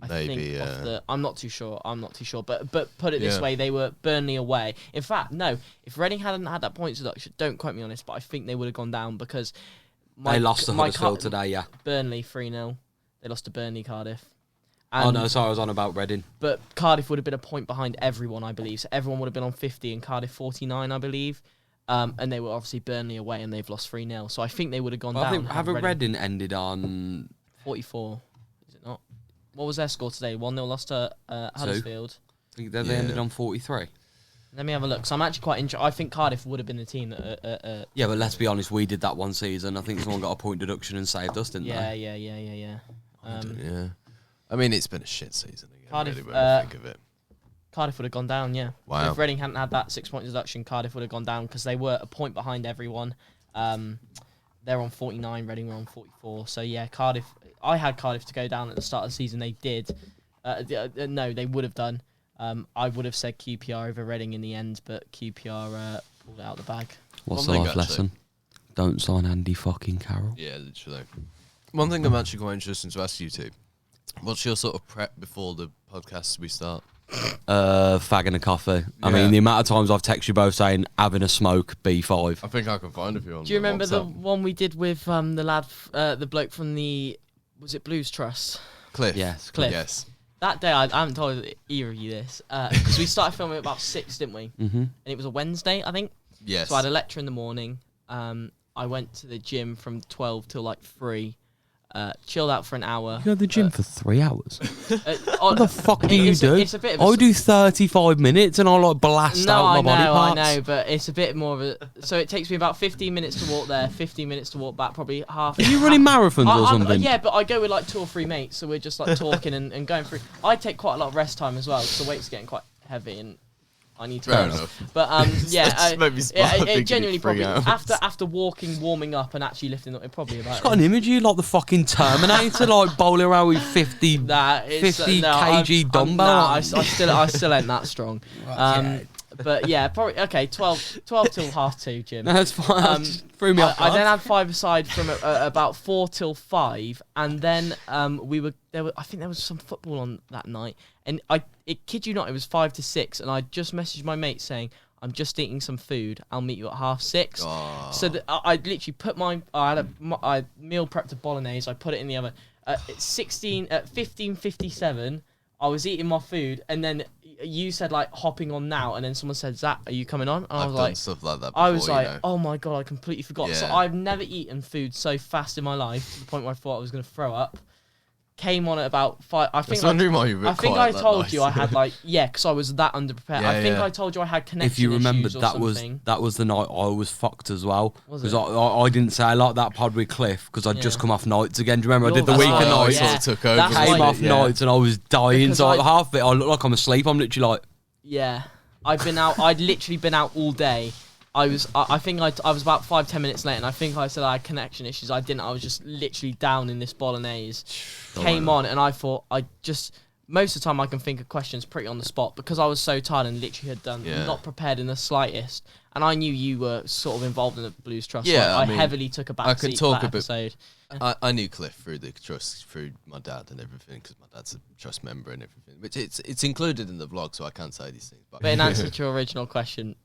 [SPEAKER 3] Maybe, yeah.
[SPEAKER 1] I'm not too sure. But put it this
[SPEAKER 3] Yeah.
[SPEAKER 1] way, they were Burnley away. In fact, no. If Reading hadn't had that points deduction, don't quote me on this, but I think they would have gone down because
[SPEAKER 2] They lost to
[SPEAKER 1] my
[SPEAKER 2] Huddersfield today, yeah.
[SPEAKER 1] Burnley 3-0. They lost to Burnley, Cardiff.
[SPEAKER 2] Oh
[SPEAKER 1] And-
[SPEAKER 2] no, sorry, I was on about Reading.
[SPEAKER 1] But Cardiff would have been a point behind everyone, I believe. So everyone would have been on 50 and Cardiff 49, I believe. And they were obviously Burnley away and they've lost 3-0. So I think they would have gone
[SPEAKER 2] Well, I
[SPEAKER 1] down.
[SPEAKER 2] think
[SPEAKER 1] had
[SPEAKER 2] haven't Reading ended on
[SPEAKER 1] 44, is it not? What was their score today? 1-0 lost to Huddersfield.
[SPEAKER 2] I think they
[SPEAKER 3] Yeah.
[SPEAKER 2] ended on 43.
[SPEAKER 1] Let me have a look. So I'm actually quite interested. I think Cardiff would have been the team that...
[SPEAKER 2] Yeah, but let's be honest, we did that one season. I think someone got a point deduction and saved us, didn't
[SPEAKER 1] yeah.
[SPEAKER 2] they?
[SPEAKER 1] Yeah.
[SPEAKER 3] Yeah. I mean, it's been a shit season again.
[SPEAKER 1] Cardiff,
[SPEAKER 3] really, when I think of it.
[SPEAKER 1] Cardiff would have gone down, yeah.
[SPEAKER 3] Wow.
[SPEAKER 1] If Reading hadn't had that 6-point deduction, Cardiff would have gone down because they were a point behind everyone. They're on 49, Reading were on 44. So, yeah, Cardiff... I had Cardiff to go down at the start of the season. They did. No, they would have done. I would have said QPR over Reading in the end, but QPR pulled it out the bag.
[SPEAKER 4] What's
[SPEAKER 3] One
[SPEAKER 4] the
[SPEAKER 3] thing,
[SPEAKER 4] life lesson? Don't sign Andy fucking Carroll.
[SPEAKER 3] Yeah, literally. One thing I'm actually quite interested to ask you two. What's your sort of prep before the podcast we start?
[SPEAKER 2] Fag and a coffee. I
[SPEAKER 3] Yeah.
[SPEAKER 2] mean, the amount of times I've texted you both saying having a smoke, B5.
[SPEAKER 3] I think I can find a few on
[SPEAKER 1] Do you remember the
[SPEAKER 3] WhatsApp.
[SPEAKER 1] one we did with the lad, the bloke from the... Was it Blues Trust?
[SPEAKER 3] Cliff?
[SPEAKER 2] Yes,
[SPEAKER 1] Cliff.
[SPEAKER 3] Yes.
[SPEAKER 1] That day, I haven't told either of you this, because we started filming at about 6, didn't we?
[SPEAKER 2] Mm-hmm.
[SPEAKER 1] And it was a Wednesday, I think.
[SPEAKER 3] Yes.
[SPEAKER 1] So I had a lecture in the morning. I went to the gym from 12 till like 3. Chilled out for an hour.
[SPEAKER 4] You go to the gym for 3 hours.
[SPEAKER 2] What the fuck do you do?
[SPEAKER 1] It's a bit of a
[SPEAKER 2] I do 35 minutes and I like blast
[SPEAKER 1] No,
[SPEAKER 2] out my
[SPEAKER 1] I
[SPEAKER 2] body
[SPEAKER 1] know,
[SPEAKER 2] parts.
[SPEAKER 1] I know, but it's a bit more of a... So it takes me about 15 minutes to walk there, 15 minutes to walk back, probably half...
[SPEAKER 2] Are you running marathons or
[SPEAKER 1] I'm-
[SPEAKER 2] something?
[SPEAKER 1] Yeah, but I go with like 2 or 3 mates, so we're just like talking and going through... I take quite a lot of rest time as well, because the weight's getting quite heavy and I need to
[SPEAKER 3] Fair
[SPEAKER 1] rest.
[SPEAKER 3] enough.
[SPEAKER 1] But yeah,
[SPEAKER 3] Just made me smile thinking
[SPEAKER 1] it genuinely
[SPEAKER 3] of 3
[SPEAKER 1] probably...
[SPEAKER 3] hours.
[SPEAKER 1] After walking, warming up and actually lifting up, it probably about...
[SPEAKER 2] It's got an image of you like the fucking Terminator, like bowling around with 50...
[SPEAKER 1] Nah, it's,
[SPEAKER 2] 50
[SPEAKER 1] no,
[SPEAKER 2] kg dumbbell.
[SPEAKER 1] Nah, I still ain't that strong. But yeah, probably okay. 12 till 2:30, Jim.
[SPEAKER 2] No, that's fine. Just threw me off.
[SPEAKER 1] I then had 5 aside from about 4 till 5, and then we were there. I think there was some football on that night, and kid you not, it was 5 to 6, and I just messaged my mate saying, I'm just eating some food. I'll meet you at 6:30.
[SPEAKER 3] Oh.
[SPEAKER 1] So I literally put I meal prepped a bolognese. I put it in the oven. At 15:57, I was eating my food, and then you said like hopping on now, and then someone said, Zach, are you coming on? And
[SPEAKER 3] I've
[SPEAKER 1] was
[SPEAKER 3] done
[SPEAKER 1] like,
[SPEAKER 3] stuff like that before,
[SPEAKER 1] I was like, oh my god, I completely forgot.
[SPEAKER 3] Yeah.
[SPEAKER 1] So I've never eaten food so fast in my life to the point where I thought I was going to throw up. Came on at about 5. I think I told you I had because I was that underprepared. I think I told you I had connection
[SPEAKER 2] If you remember,
[SPEAKER 1] issues or
[SPEAKER 2] that
[SPEAKER 1] something.
[SPEAKER 2] was the night I was fucked as well.
[SPEAKER 1] Was
[SPEAKER 2] Because
[SPEAKER 1] it?
[SPEAKER 2] I didn't say I like that pod with Cliff because I'd just come off nights again. Do you remember? I did the
[SPEAKER 1] That's
[SPEAKER 2] week of
[SPEAKER 1] why I
[SPEAKER 2] nights.
[SPEAKER 1] sort
[SPEAKER 3] of took over.
[SPEAKER 1] That's
[SPEAKER 2] Came
[SPEAKER 1] why-
[SPEAKER 2] off nights and I was dying.
[SPEAKER 1] Because
[SPEAKER 2] So half of it, I look like I'm asleep. I'm literally like,
[SPEAKER 1] Yeah, I've been out. I'd literally been out all day. I think I was about 5-10 minutes late, and I think I said I had connection issues. I didn't. I was just literally down in this bolognese. Came on, and I thought most of the time I can think of questions pretty on the spot because I was so tired and literally had done not prepared in the slightest. And I knew you were sort of involved in the Blues Trust.
[SPEAKER 3] Yeah,
[SPEAKER 1] so I
[SPEAKER 3] mean,
[SPEAKER 1] heavily took a
[SPEAKER 3] I
[SPEAKER 1] back
[SPEAKER 3] can
[SPEAKER 1] seat
[SPEAKER 3] talk
[SPEAKER 1] for
[SPEAKER 3] a
[SPEAKER 1] that
[SPEAKER 3] bit-
[SPEAKER 1] episode.
[SPEAKER 3] I knew Cliff through the trust, through my dad and everything, because my dad's a trust member and everything. Which it's included in the vlog, so I can't say these things.
[SPEAKER 1] But in answer to your original question,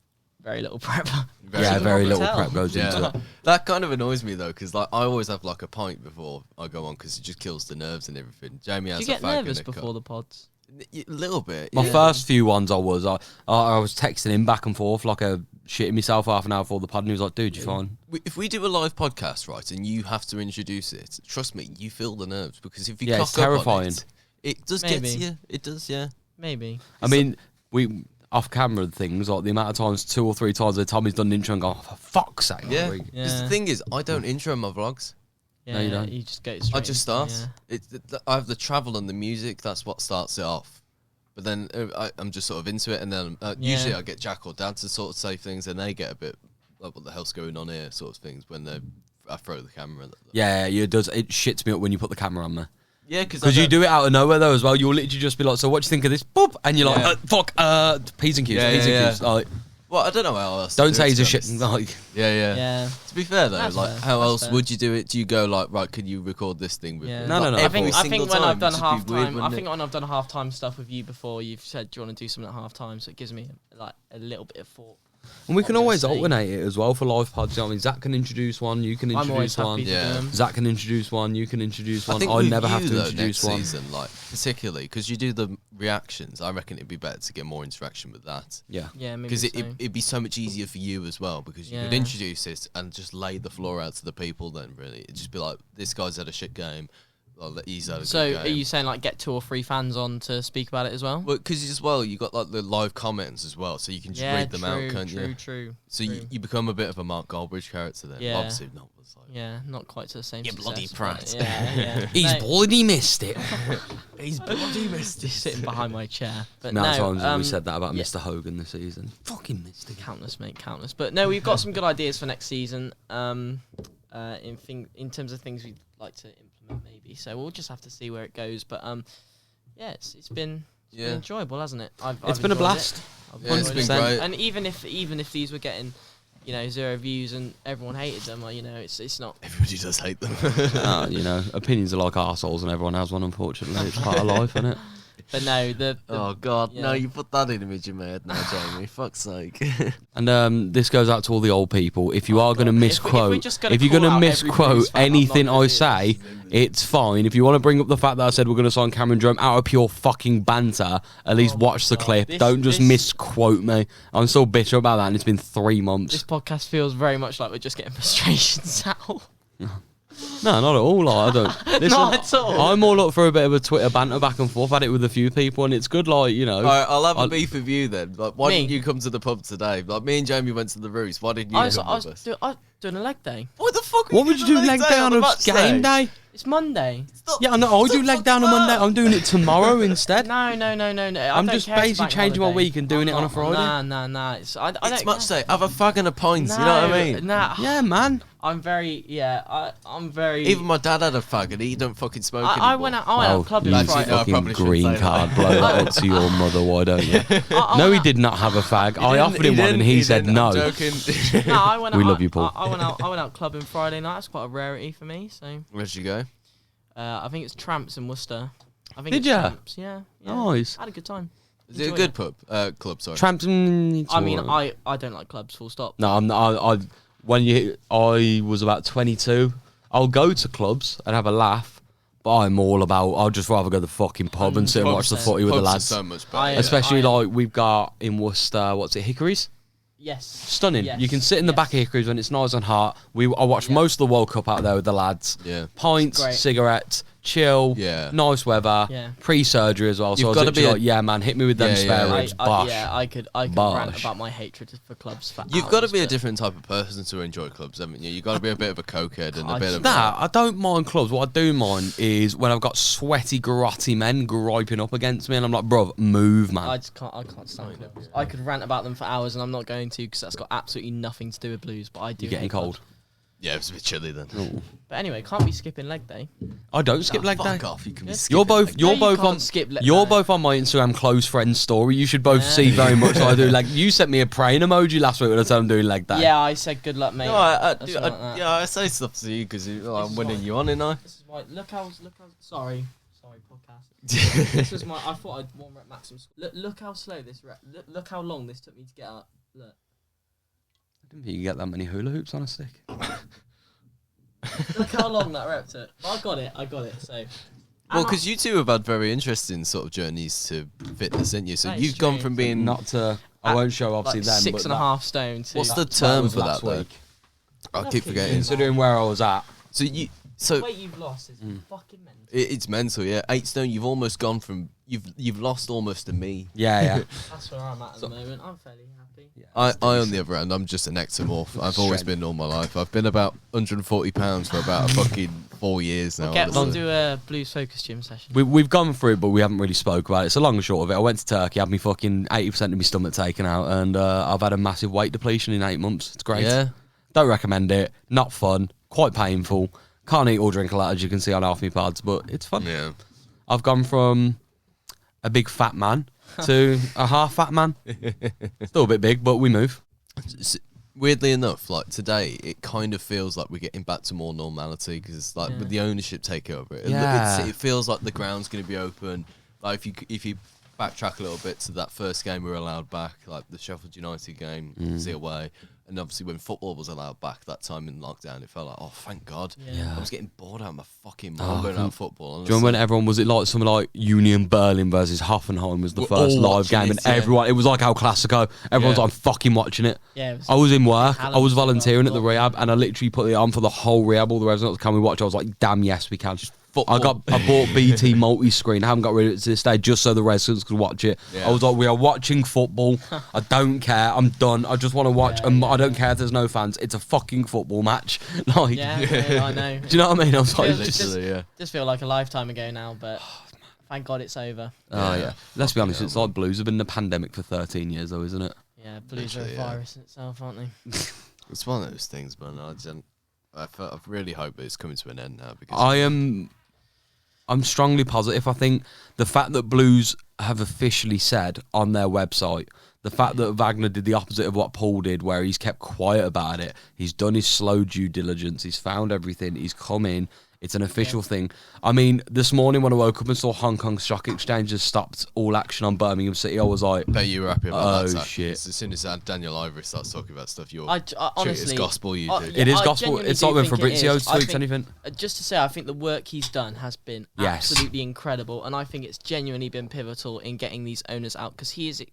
[SPEAKER 1] very little prep.
[SPEAKER 2] very little
[SPEAKER 1] tell.
[SPEAKER 2] prep goes into
[SPEAKER 3] Yeah,
[SPEAKER 2] it.
[SPEAKER 3] that kind of annoys me though, because like I always have like a pint before I go on, because it just kills the nerves and everything. Jamie has
[SPEAKER 1] Do you
[SPEAKER 3] a
[SPEAKER 1] get
[SPEAKER 3] fag
[SPEAKER 1] nervous
[SPEAKER 3] and a
[SPEAKER 1] before the pods?
[SPEAKER 3] A little bit.
[SPEAKER 2] My
[SPEAKER 3] yeah.
[SPEAKER 2] first few ones, I was texting him back and forth like a shitting myself half an hour before the pod, and he was like, "Dude, you fine?"
[SPEAKER 3] If we do a live podcast, right, and you have to introduce it, trust me, you feel the nerves, because if you
[SPEAKER 2] Yeah,
[SPEAKER 3] cock
[SPEAKER 2] it's
[SPEAKER 3] up on
[SPEAKER 2] terrifying.
[SPEAKER 3] it does
[SPEAKER 1] Maybe.
[SPEAKER 3] get to you. It does, yeah.
[SPEAKER 1] Maybe.
[SPEAKER 2] I mean, we off camera things like the amount of times, 2 or 3 times that Tommy's done an intro and gone, oh, for fuck's sake.
[SPEAKER 3] Yeah.
[SPEAKER 2] like,
[SPEAKER 3] Because the thing is, I don't intro my vlogs.
[SPEAKER 1] Yeah,
[SPEAKER 2] No, you don't.
[SPEAKER 1] You just go straight.
[SPEAKER 3] I just start.
[SPEAKER 1] Yeah.
[SPEAKER 3] I have the travel and the music. That's what starts it off. But then I'm just sort of into it, and then usually I get Jack or Dad to sort of say things, and they get a bit like, "What the hell's going on here?" sort of things when I throw the camera.
[SPEAKER 2] Yeah, it does. It shits me up when you put the camera on me.
[SPEAKER 3] Yeah,
[SPEAKER 2] Because you do it out of nowhere though as well. You'll literally just be like, "So what do you think of this?" Boop, and you're
[SPEAKER 3] Yeah.
[SPEAKER 2] like, "Fuck, P's and Q's,
[SPEAKER 3] Yeah,
[SPEAKER 2] P's
[SPEAKER 3] yeah,
[SPEAKER 2] and Q's."
[SPEAKER 3] yeah.
[SPEAKER 2] Like,
[SPEAKER 3] Well, I don't know how else. to
[SPEAKER 2] don't
[SPEAKER 3] do
[SPEAKER 2] say
[SPEAKER 3] it,
[SPEAKER 2] he's
[SPEAKER 3] to
[SPEAKER 2] a
[SPEAKER 3] be
[SPEAKER 2] shit.
[SPEAKER 3] honest.
[SPEAKER 2] Like,
[SPEAKER 3] Yeah.
[SPEAKER 1] Yeah.
[SPEAKER 3] To be fair though,
[SPEAKER 1] That's
[SPEAKER 3] like
[SPEAKER 1] fair.
[SPEAKER 3] how
[SPEAKER 1] That's
[SPEAKER 3] else
[SPEAKER 1] fair.
[SPEAKER 3] would you do it? Do you go like, right? Can you record this thing? With
[SPEAKER 1] Yeah.
[SPEAKER 3] me?
[SPEAKER 2] No,
[SPEAKER 3] Like,
[SPEAKER 2] no, no.
[SPEAKER 1] I think
[SPEAKER 3] every
[SPEAKER 1] when
[SPEAKER 3] single
[SPEAKER 1] I've
[SPEAKER 3] time,
[SPEAKER 1] done
[SPEAKER 3] it'd just be weird,
[SPEAKER 1] halftime, I
[SPEAKER 3] wouldn't
[SPEAKER 1] think
[SPEAKER 3] it?
[SPEAKER 1] when I've done halftime stuff with you before, you've said, "Do you want to do something at halftime?" So it gives me like a little bit of thought.
[SPEAKER 2] and we can
[SPEAKER 1] I'm
[SPEAKER 2] always
[SPEAKER 1] gonna say-
[SPEAKER 2] alternate it as well for live pods. You know what I mean, Zach can introduce one, you can
[SPEAKER 1] I'm always
[SPEAKER 2] introduce one.
[SPEAKER 1] happy to
[SPEAKER 3] Yeah.
[SPEAKER 1] do them.
[SPEAKER 2] Zach can introduce one, you can introduce one.
[SPEAKER 3] I think
[SPEAKER 2] I
[SPEAKER 3] with
[SPEAKER 2] never have
[SPEAKER 3] you,
[SPEAKER 2] to
[SPEAKER 3] though,
[SPEAKER 2] introduce
[SPEAKER 3] next
[SPEAKER 2] one.
[SPEAKER 3] season, like particularly because you do the reactions. I reckon it'd be better to get more interaction with that.
[SPEAKER 2] Yeah.
[SPEAKER 1] Yeah, maybe
[SPEAKER 3] Because
[SPEAKER 1] so.
[SPEAKER 3] it'd be so much easier for you as well, because you could
[SPEAKER 1] Yeah.
[SPEAKER 3] introduce it and just lay the floor out to the people. Then really, it'd just be like, this guy's had a shit game. Well, he's had a
[SPEAKER 1] So
[SPEAKER 3] good
[SPEAKER 1] are
[SPEAKER 3] game.
[SPEAKER 1] you saying like get 2 or 3 fans on to speak about it as well?
[SPEAKER 3] Well, because as well, you got like the live comments as well, so you can just read them out, can't you?
[SPEAKER 1] True.
[SPEAKER 3] So you become a bit of a Mark Goldbridge character then.
[SPEAKER 1] Yeah.
[SPEAKER 3] Obviously, not. It's like,
[SPEAKER 1] Yeah, not quite to the same.
[SPEAKER 3] You bloody
[SPEAKER 1] success, but
[SPEAKER 3] prat.
[SPEAKER 1] Yeah.
[SPEAKER 2] He's
[SPEAKER 1] No,
[SPEAKER 2] bloody missed it.
[SPEAKER 3] he's bloody missed
[SPEAKER 1] just sitting behind my chair. But
[SPEAKER 2] The amount of
[SPEAKER 1] no,
[SPEAKER 2] times have we said that about
[SPEAKER 1] yeah.
[SPEAKER 2] Mr. Hogan this season. Fucking missed it.
[SPEAKER 1] Countless, mate, countless. But no, we've got some good ideas for next season. In terms of things we'd like to implement, maybe. So we'll just have to see where it goes. But yeah, it's been enjoyable, hasn't it? I've
[SPEAKER 2] It's been a
[SPEAKER 1] enjoyed
[SPEAKER 2] blast.
[SPEAKER 1] it. I've
[SPEAKER 3] Yeah, it's
[SPEAKER 1] enjoyed
[SPEAKER 3] been
[SPEAKER 1] it.
[SPEAKER 3] great.
[SPEAKER 1] And even if these were getting, 0 views and everyone hated them, or it's not.
[SPEAKER 3] Everybody does hate them.
[SPEAKER 2] Opinions are like arseholes and everyone has one, unfortunately. It's part of life, isn't it?
[SPEAKER 1] But no, the
[SPEAKER 3] Oh God,
[SPEAKER 1] yeah.
[SPEAKER 3] no! You put that image in my head now, Jamie. Fuck's sake.
[SPEAKER 2] And this goes out to all the old people. If you are going to
[SPEAKER 1] God. If we're
[SPEAKER 2] misquote,
[SPEAKER 1] just gonna
[SPEAKER 2] if you're
[SPEAKER 1] call
[SPEAKER 2] going to
[SPEAKER 1] out every
[SPEAKER 2] misquote
[SPEAKER 1] Blues fan, I'm not
[SPEAKER 2] anything
[SPEAKER 1] gonna
[SPEAKER 2] I
[SPEAKER 1] do
[SPEAKER 2] say, it's fine. If you want to bring up the fact that I said we're going to sign Cameron Jerome out of pure fucking banter, at least
[SPEAKER 1] Oh my
[SPEAKER 2] watch the
[SPEAKER 1] God.
[SPEAKER 2] clip.
[SPEAKER 1] This-
[SPEAKER 2] Don't just
[SPEAKER 1] this-
[SPEAKER 2] misquote me. I'm still bitter about that, and it's been 3 months.
[SPEAKER 1] this podcast feels very much like we're just getting frustrations out.
[SPEAKER 2] No, not at all. Like, I don't. Listen,
[SPEAKER 1] Not at all.
[SPEAKER 2] I'm all up for a bit of a Twitter banter back and forth. Had it with a few people, and it's good. Like,
[SPEAKER 3] All right, I'll have a
[SPEAKER 2] I'll-
[SPEAKER 3] beef with you then. Like, why
[SPEAKER 1] Me?
[SPEAKER 3] didn't you come to the pub today? Like, me and Jamie went to the Roost. Why didn't you
[SPEAKER 1] I was
[SPEAKER 3] come with us?
[SPEAKER 1] doing a leg day.
[SPEAKER 3] What the fuck?
[SPEAKER 2] what would you do leg day on a game day?
[SPEAKER 1] It's Monday.
[SPEAKER 2] Yeah, I know. I do leg down on Monday. I'm doing it tomorrow instead.
[SPEAKER 1] No.
[SPEAKER 2] I'm just basically changing my week and doing it on a Friday.
[SPEAKER 1] Nah. I don't
[SPEAKER 3] It's much
[SPEAKER 1] care.
[SPEAKER 3] say. Have a fag and a pint. You know what I mean?
[SPEAKER 1] Nah.
[SPEAKER 2] Yeah, man.
[SPEAKER 1] I'm very.
[SPEAKER 3] Even my dad had a fag and he don't fucking smoke anymore.
[SPEAKER 1] I went out clubbing
[SPEAKER 2] you
[SPEAKER 1] Friday.
[SPEAKER 3] I
[SPEAKER 2] fucking
[SPEAKER 3] probably shouldn't
[SPEAKER 2] green
[SPEAKER 3] say
[SPEAKER 2] card
[SPEAKER 3] that.
[SPEAKER 2] blow that up to your mother, why don't you? No, he did not have a fag. I offered him one and he said no.
[SPEAKER 3] I'm joking.
[SPEAKER 1] No, I went
[SPEAKER 2] We
[SPEAKER 1] out,
[SPEAKER 2] love you, Paul.
[SPEAKER 1] I went out clubbing Friday night. That's quite a rarity for me. So
[SPEAKER 3] Where'd you go?
[SPEAKER 1] I think it's Tramps in Worcester. I think
[SPEAKER 2] Did
[SPEAKER 1] it's
[SPEAKER 2] ya?
[SPEAKER 1] Tramps. Yeah.
[SPEAKER 2] Nice.
[SPEAKER 1] I had a good time.
[SPEAKER 3] Is it a
[SPEAKER 1] Enjoyed
[SPEAKER 3] good club, sorry.
[SPEAKER 2] Tramps.
[SPEAKER 1] I mean, I don't like clubs. Full stop.
[SPEAKER 2] No, I'm not. I was about 22. I'll go to clubs and have a laugh, but I'm all about. I'd just rather go to the fucking pub and sit and watch the footy with the
[SPEAKER 3] Pubs are
[SPEAKER 2] lads.
[SPEAKER 3] so much better.
[SPEAKER 2] Especially like we've got in Worcester. What's it? Hickories.
[SPEAKER 1] Yes.
[SPEAKER 2] Stunning.
[SPEAKER 1] Yes.
[SPEAKER 2] You can sit in the back of Hickories when it's nice and hot. I watched most of the World Cup out there with the lads.
[SPEAKER 3] Yeah.
[SPEAKER 2] Pints,
[SPEAKER 1] Great.
[SPEAKER 2] cigarettes, chill.
[SPEAKER 3] Yeah.
[SPEAKER 2] Nice weather.
[SPEAKER 1] Yeah.
[SPEAKER 2] Pre-surgery as well. So
[SPEAKER 3] You've
[SPEAKER 2] I was
[SPEAKER 3] gotta
[SPEAKER 2] literally
[SPEAKER 3] be a-
[SPEAKER 2] like, yeah, man, hit me with them
[SPEAKER 3] Yeah,
[SPEAKER 2] spare
[SPEAKER 3] yeah.
[SPEAKER 2] ribs. Bosh.
[SPEAKER 1] I could
[SPEAKER 2] Bosh.
[SPEAKER 1] rant about my hatred for clubs for
[SPEAKER 3] You've got to
[SPEAKER 1] hours,
[SPEAKER 3] be a
[SPEAKER 1] but-
[SPEAKER 3] different type of person to enjoy clubs, haven't you? You've got to be a bit of a cokehead and a bit of...
[SPEAKER 2] Nah, I don't mind clubs. What I do mind is when I've got sweaty, grotty men griping up against me, and I'm like, bruv, move, man.
[SPEAKER 1] I can't stand clubs. I could rant about them for hours, and I'm not going to because that's got absolutely nothing to do with blues. But I do.
[SPEAKER 2] You're getting
[SPEAKER 1] hate clubs.
[SPEAKER 2] cold.
[SPEAKER 3] Yeah, it was a bit chilly then.
[SPEAKER 1] But anyway, can't be skipping leg day.
[SPEAKER 2] I don't skip leg day.
[SPEAKER 3] Fuck off, you can be
[SPEAKER 1] You're
[SPEAKER 3] skipping
[SPEAKER 2] You're both.
[SPEAKER 3] leg
[SPEAKER 2] You're
[SPEAKER 1] you
[SPEAKER 2] both
[SPEAKER 1] can't
[SPEAKER 2] on.
[SPEAKER 1] skip leg
[SPEAKER 2] You're
[SPEAKER 1] day.
[SPEAKER 2] both on my Instagram close friends story. You should both see very much like I do. Like you sent me a praying emoji last week when I told I'm doing leg day.
[SPEAKER 1] Yeah, I said good luck, mate.
[SPEAKER 3] No,
[SPEAKER 1] Or something like that.
[SPEAKER 3] I say stuff to you because I'm
[SPEAKER 1] is
[SPEAKER 3] winning
[SPEAKER 1] fine.
[SPEAKER 3] you on, ain't I?
[SPEAKER 1] This is why. Look how. Sorry, podcast. This was my. I thought I'd one rep maximum. Look how slow this rep. Look how long this took me to get up. Look.
[SPEAKER 2] I didn't think you get that many hula hoops on a stick.
[SPEAKER 1] Look how long that rep took. But I got it. So.
[SPEAKER 3] Well, because you two have had very interesting sort of journeys to fitness, didn't you? So
[SPEAKER 1] That is
[SPEAKER 3] you've gone
[SPEAKER 1] true.
[SPEAKER 3] from being...
[SPEAKER 2] Not to. I won't show obviously
[SPEAKER 1] like
[SPEAKER 2] them.
[SPEAKER 1] 6.5 stone. To
[SPEAKER 3] What's the
[SPEAKER 2] that
[SPEAKER 3] term
[SPEAKER 2] was
[SPEAKER 3] for that,
[SPEAKER 2] last
[SPEAKER 3] though?
[SPEAKER 2] week.
[SPEAKER 3] I keep forgetting.
[SPEAKER 2] Considering where I was at.
[SPEAKER 3] So
[SPEAKER 1] the weight you've lost is fucking mental.
[SPEAKER 3] It's mental, yeah. 8 stone, you've almost gone from... You've lost almost to me.
[SPEAKER 2] Yeah, yeah.
[SPEAKER 1] That's where I'm at the moment. I'm fairly happy.
[SPEAKER 3] I on the other hand, I'm just an ectomorph. I've always been all my life. I've been about 140 pounds for about a fucking 4 years now.
[SPEAKER 1] We'll
[SPEAKER 3] honestly.
[SPEAKER 1] do a blues focus gym session.
[SPEAKER 2] We've gone through it, but we haven't really spoke about it. It's a long and short of it. I went to Turkey, had me fucking 80% of my stomach taken out, and I've had a massive weight depletion in 8 months. It's great.
[SPEAKER 3] Yeah.
[SPEAKER 2] Don't recommend it. Not fun. Quite painful. Can't eat or drink a lot, as you can see on half my pads, but it's fun.
[SPEAKER 3] Yeah.
[SPEAKER 2] I've gone from a big fat man to a half fat man. Still a bit big, but we move.
[SPEAKER 3] Weirdly enough, like today, it kind of feels like we're getting back to more normality because, like, with the ownership takeover, it feels like the ground's going to be open. Like if you backtrack a little bit to that first game we were allowed back, like the Sheffield United game, see away, and obviously when football was allowed back that time in lockdown, it felt like, oh, thank God.
[SPEAKER 1] Yeah.
[SPEAKER 3] I was getting bored out of my fucking mind going out of football.
[SPEAKER 2] Do you remember when everyone was it like something like Union Berlin versus Hoffenheim was the
[SPEAKER 3] We're
[SPEAKER 2] first
[SPEAKER 3] all
[SPEAKER 2] live
[SPEAKER 3] watching
[SPEAKER 2] game,
[SPEAKER 3] it,
[SPEAKER 2] and
[SPEAKER 3] yeah.
[SPEAKER 2] everyone it was like El Clasico. Everyone's
[SPEAKER 3] Yeah.
[SPEAKER 2] like, I'm fucking watching it.
[SPEAKER 1] Yeah, it was
[SPEAKER 2] I was in work. I was
[SPEAKER 1] Callum
[SPEAKER 2] volunteering at the
[SPEAKER 1] Scott.
[SPEAKER 2] rehab, and I literally put it on for the whole rehab. All the residents can we watch? I was like, damn yes, we can. Just
[SPEAKER 3] Football.
[SPEAKER 2] I bought BT multi-screen. I haven't got rid of it to this day, just so the residents could watch it.
[SPEAKER 3] Yeah.
[SPEAKER 2] I was like, we are watching football. I don't care. I'm done. I just want to watch, and I don't care if there's no fans. It's a fucking football match. Like,
[SPEAKER 1] Yeah, I know.
[SPEAKER 2] do you know what I mean? I was like,
[SPEAKER 1] Yeah,
[SPEAKER 2] just,
[SPEAKER 3] Literally, yeah.
[SPEAKER 1] Just feel like a lifetime ago now, but thank God it's over.
[SPEAKER 2] oh yeah. Let's be honest.
[SPEAKER 3] yeah,
[SPEAKER 2] It's like Blues have been in the pandemic for 13 years, though, isn't it?
[SPEAKER 1] Yeah, blues are a
[SPEAKER 3] Literally, yeah.
[SPEAKER 1] virus in itself, aren't they?
[SPEAKER 3] It's one of those things, man. I really hope it's coming to an end now because
[SPEAKER 2] I'm strongly positive. I think the fact that Blues have officially said on their website, the fact that Wagner did the opposite of what Paul did, where he's kept quiet about it, he's done his slow due diligence, he's found everything, he's come in, it's an official thing. I mean, this morning when I woke up and saw Hong Kong Stock Exchange has stopped all action on Birmingham City, I was like,
[SPEAKER 3] bet you were happy about that.
[SPEAKER 2] oh
[SPEAKER 3] Zach,
[SPEAKER 2] shit.
[SPEAKER 3] 'cause as soon as Daniel Ivory starts talking about stuff, you're
[SPEAKER 1] I
[SPEAKER 3] treat it
[SPEAKER 1] honestly,
[SPEAKER 3] as gospel. You
[SPEAKER 1] I-
[SPEAKER 3] do.
[SPEAKER 1] yeah,
[SPEAKER 2] It is
[SPEAKER 1] I
[SPEAKER 2] gospel.
[SPEAKER 1] genuinely
[SPEAKER 2] It's
[SPEAKER 1] do
[SPEAKER 2] like when
[SPEAKER 1] think it
[SPEAKER 2] Fabrizio
[SPEAKER 1] is. I
[SPEAKER 2] tweets
[SPEAKER 1] think-
[SPEAKER 2] anything.
[SPEAKER 1] Just to say, I think the work he's done has been
[SPEAKER 2] Yes.
[SPEAKER 1] absolutely incredible, and I think it's genuinely been pivotal in getting these owners out because he is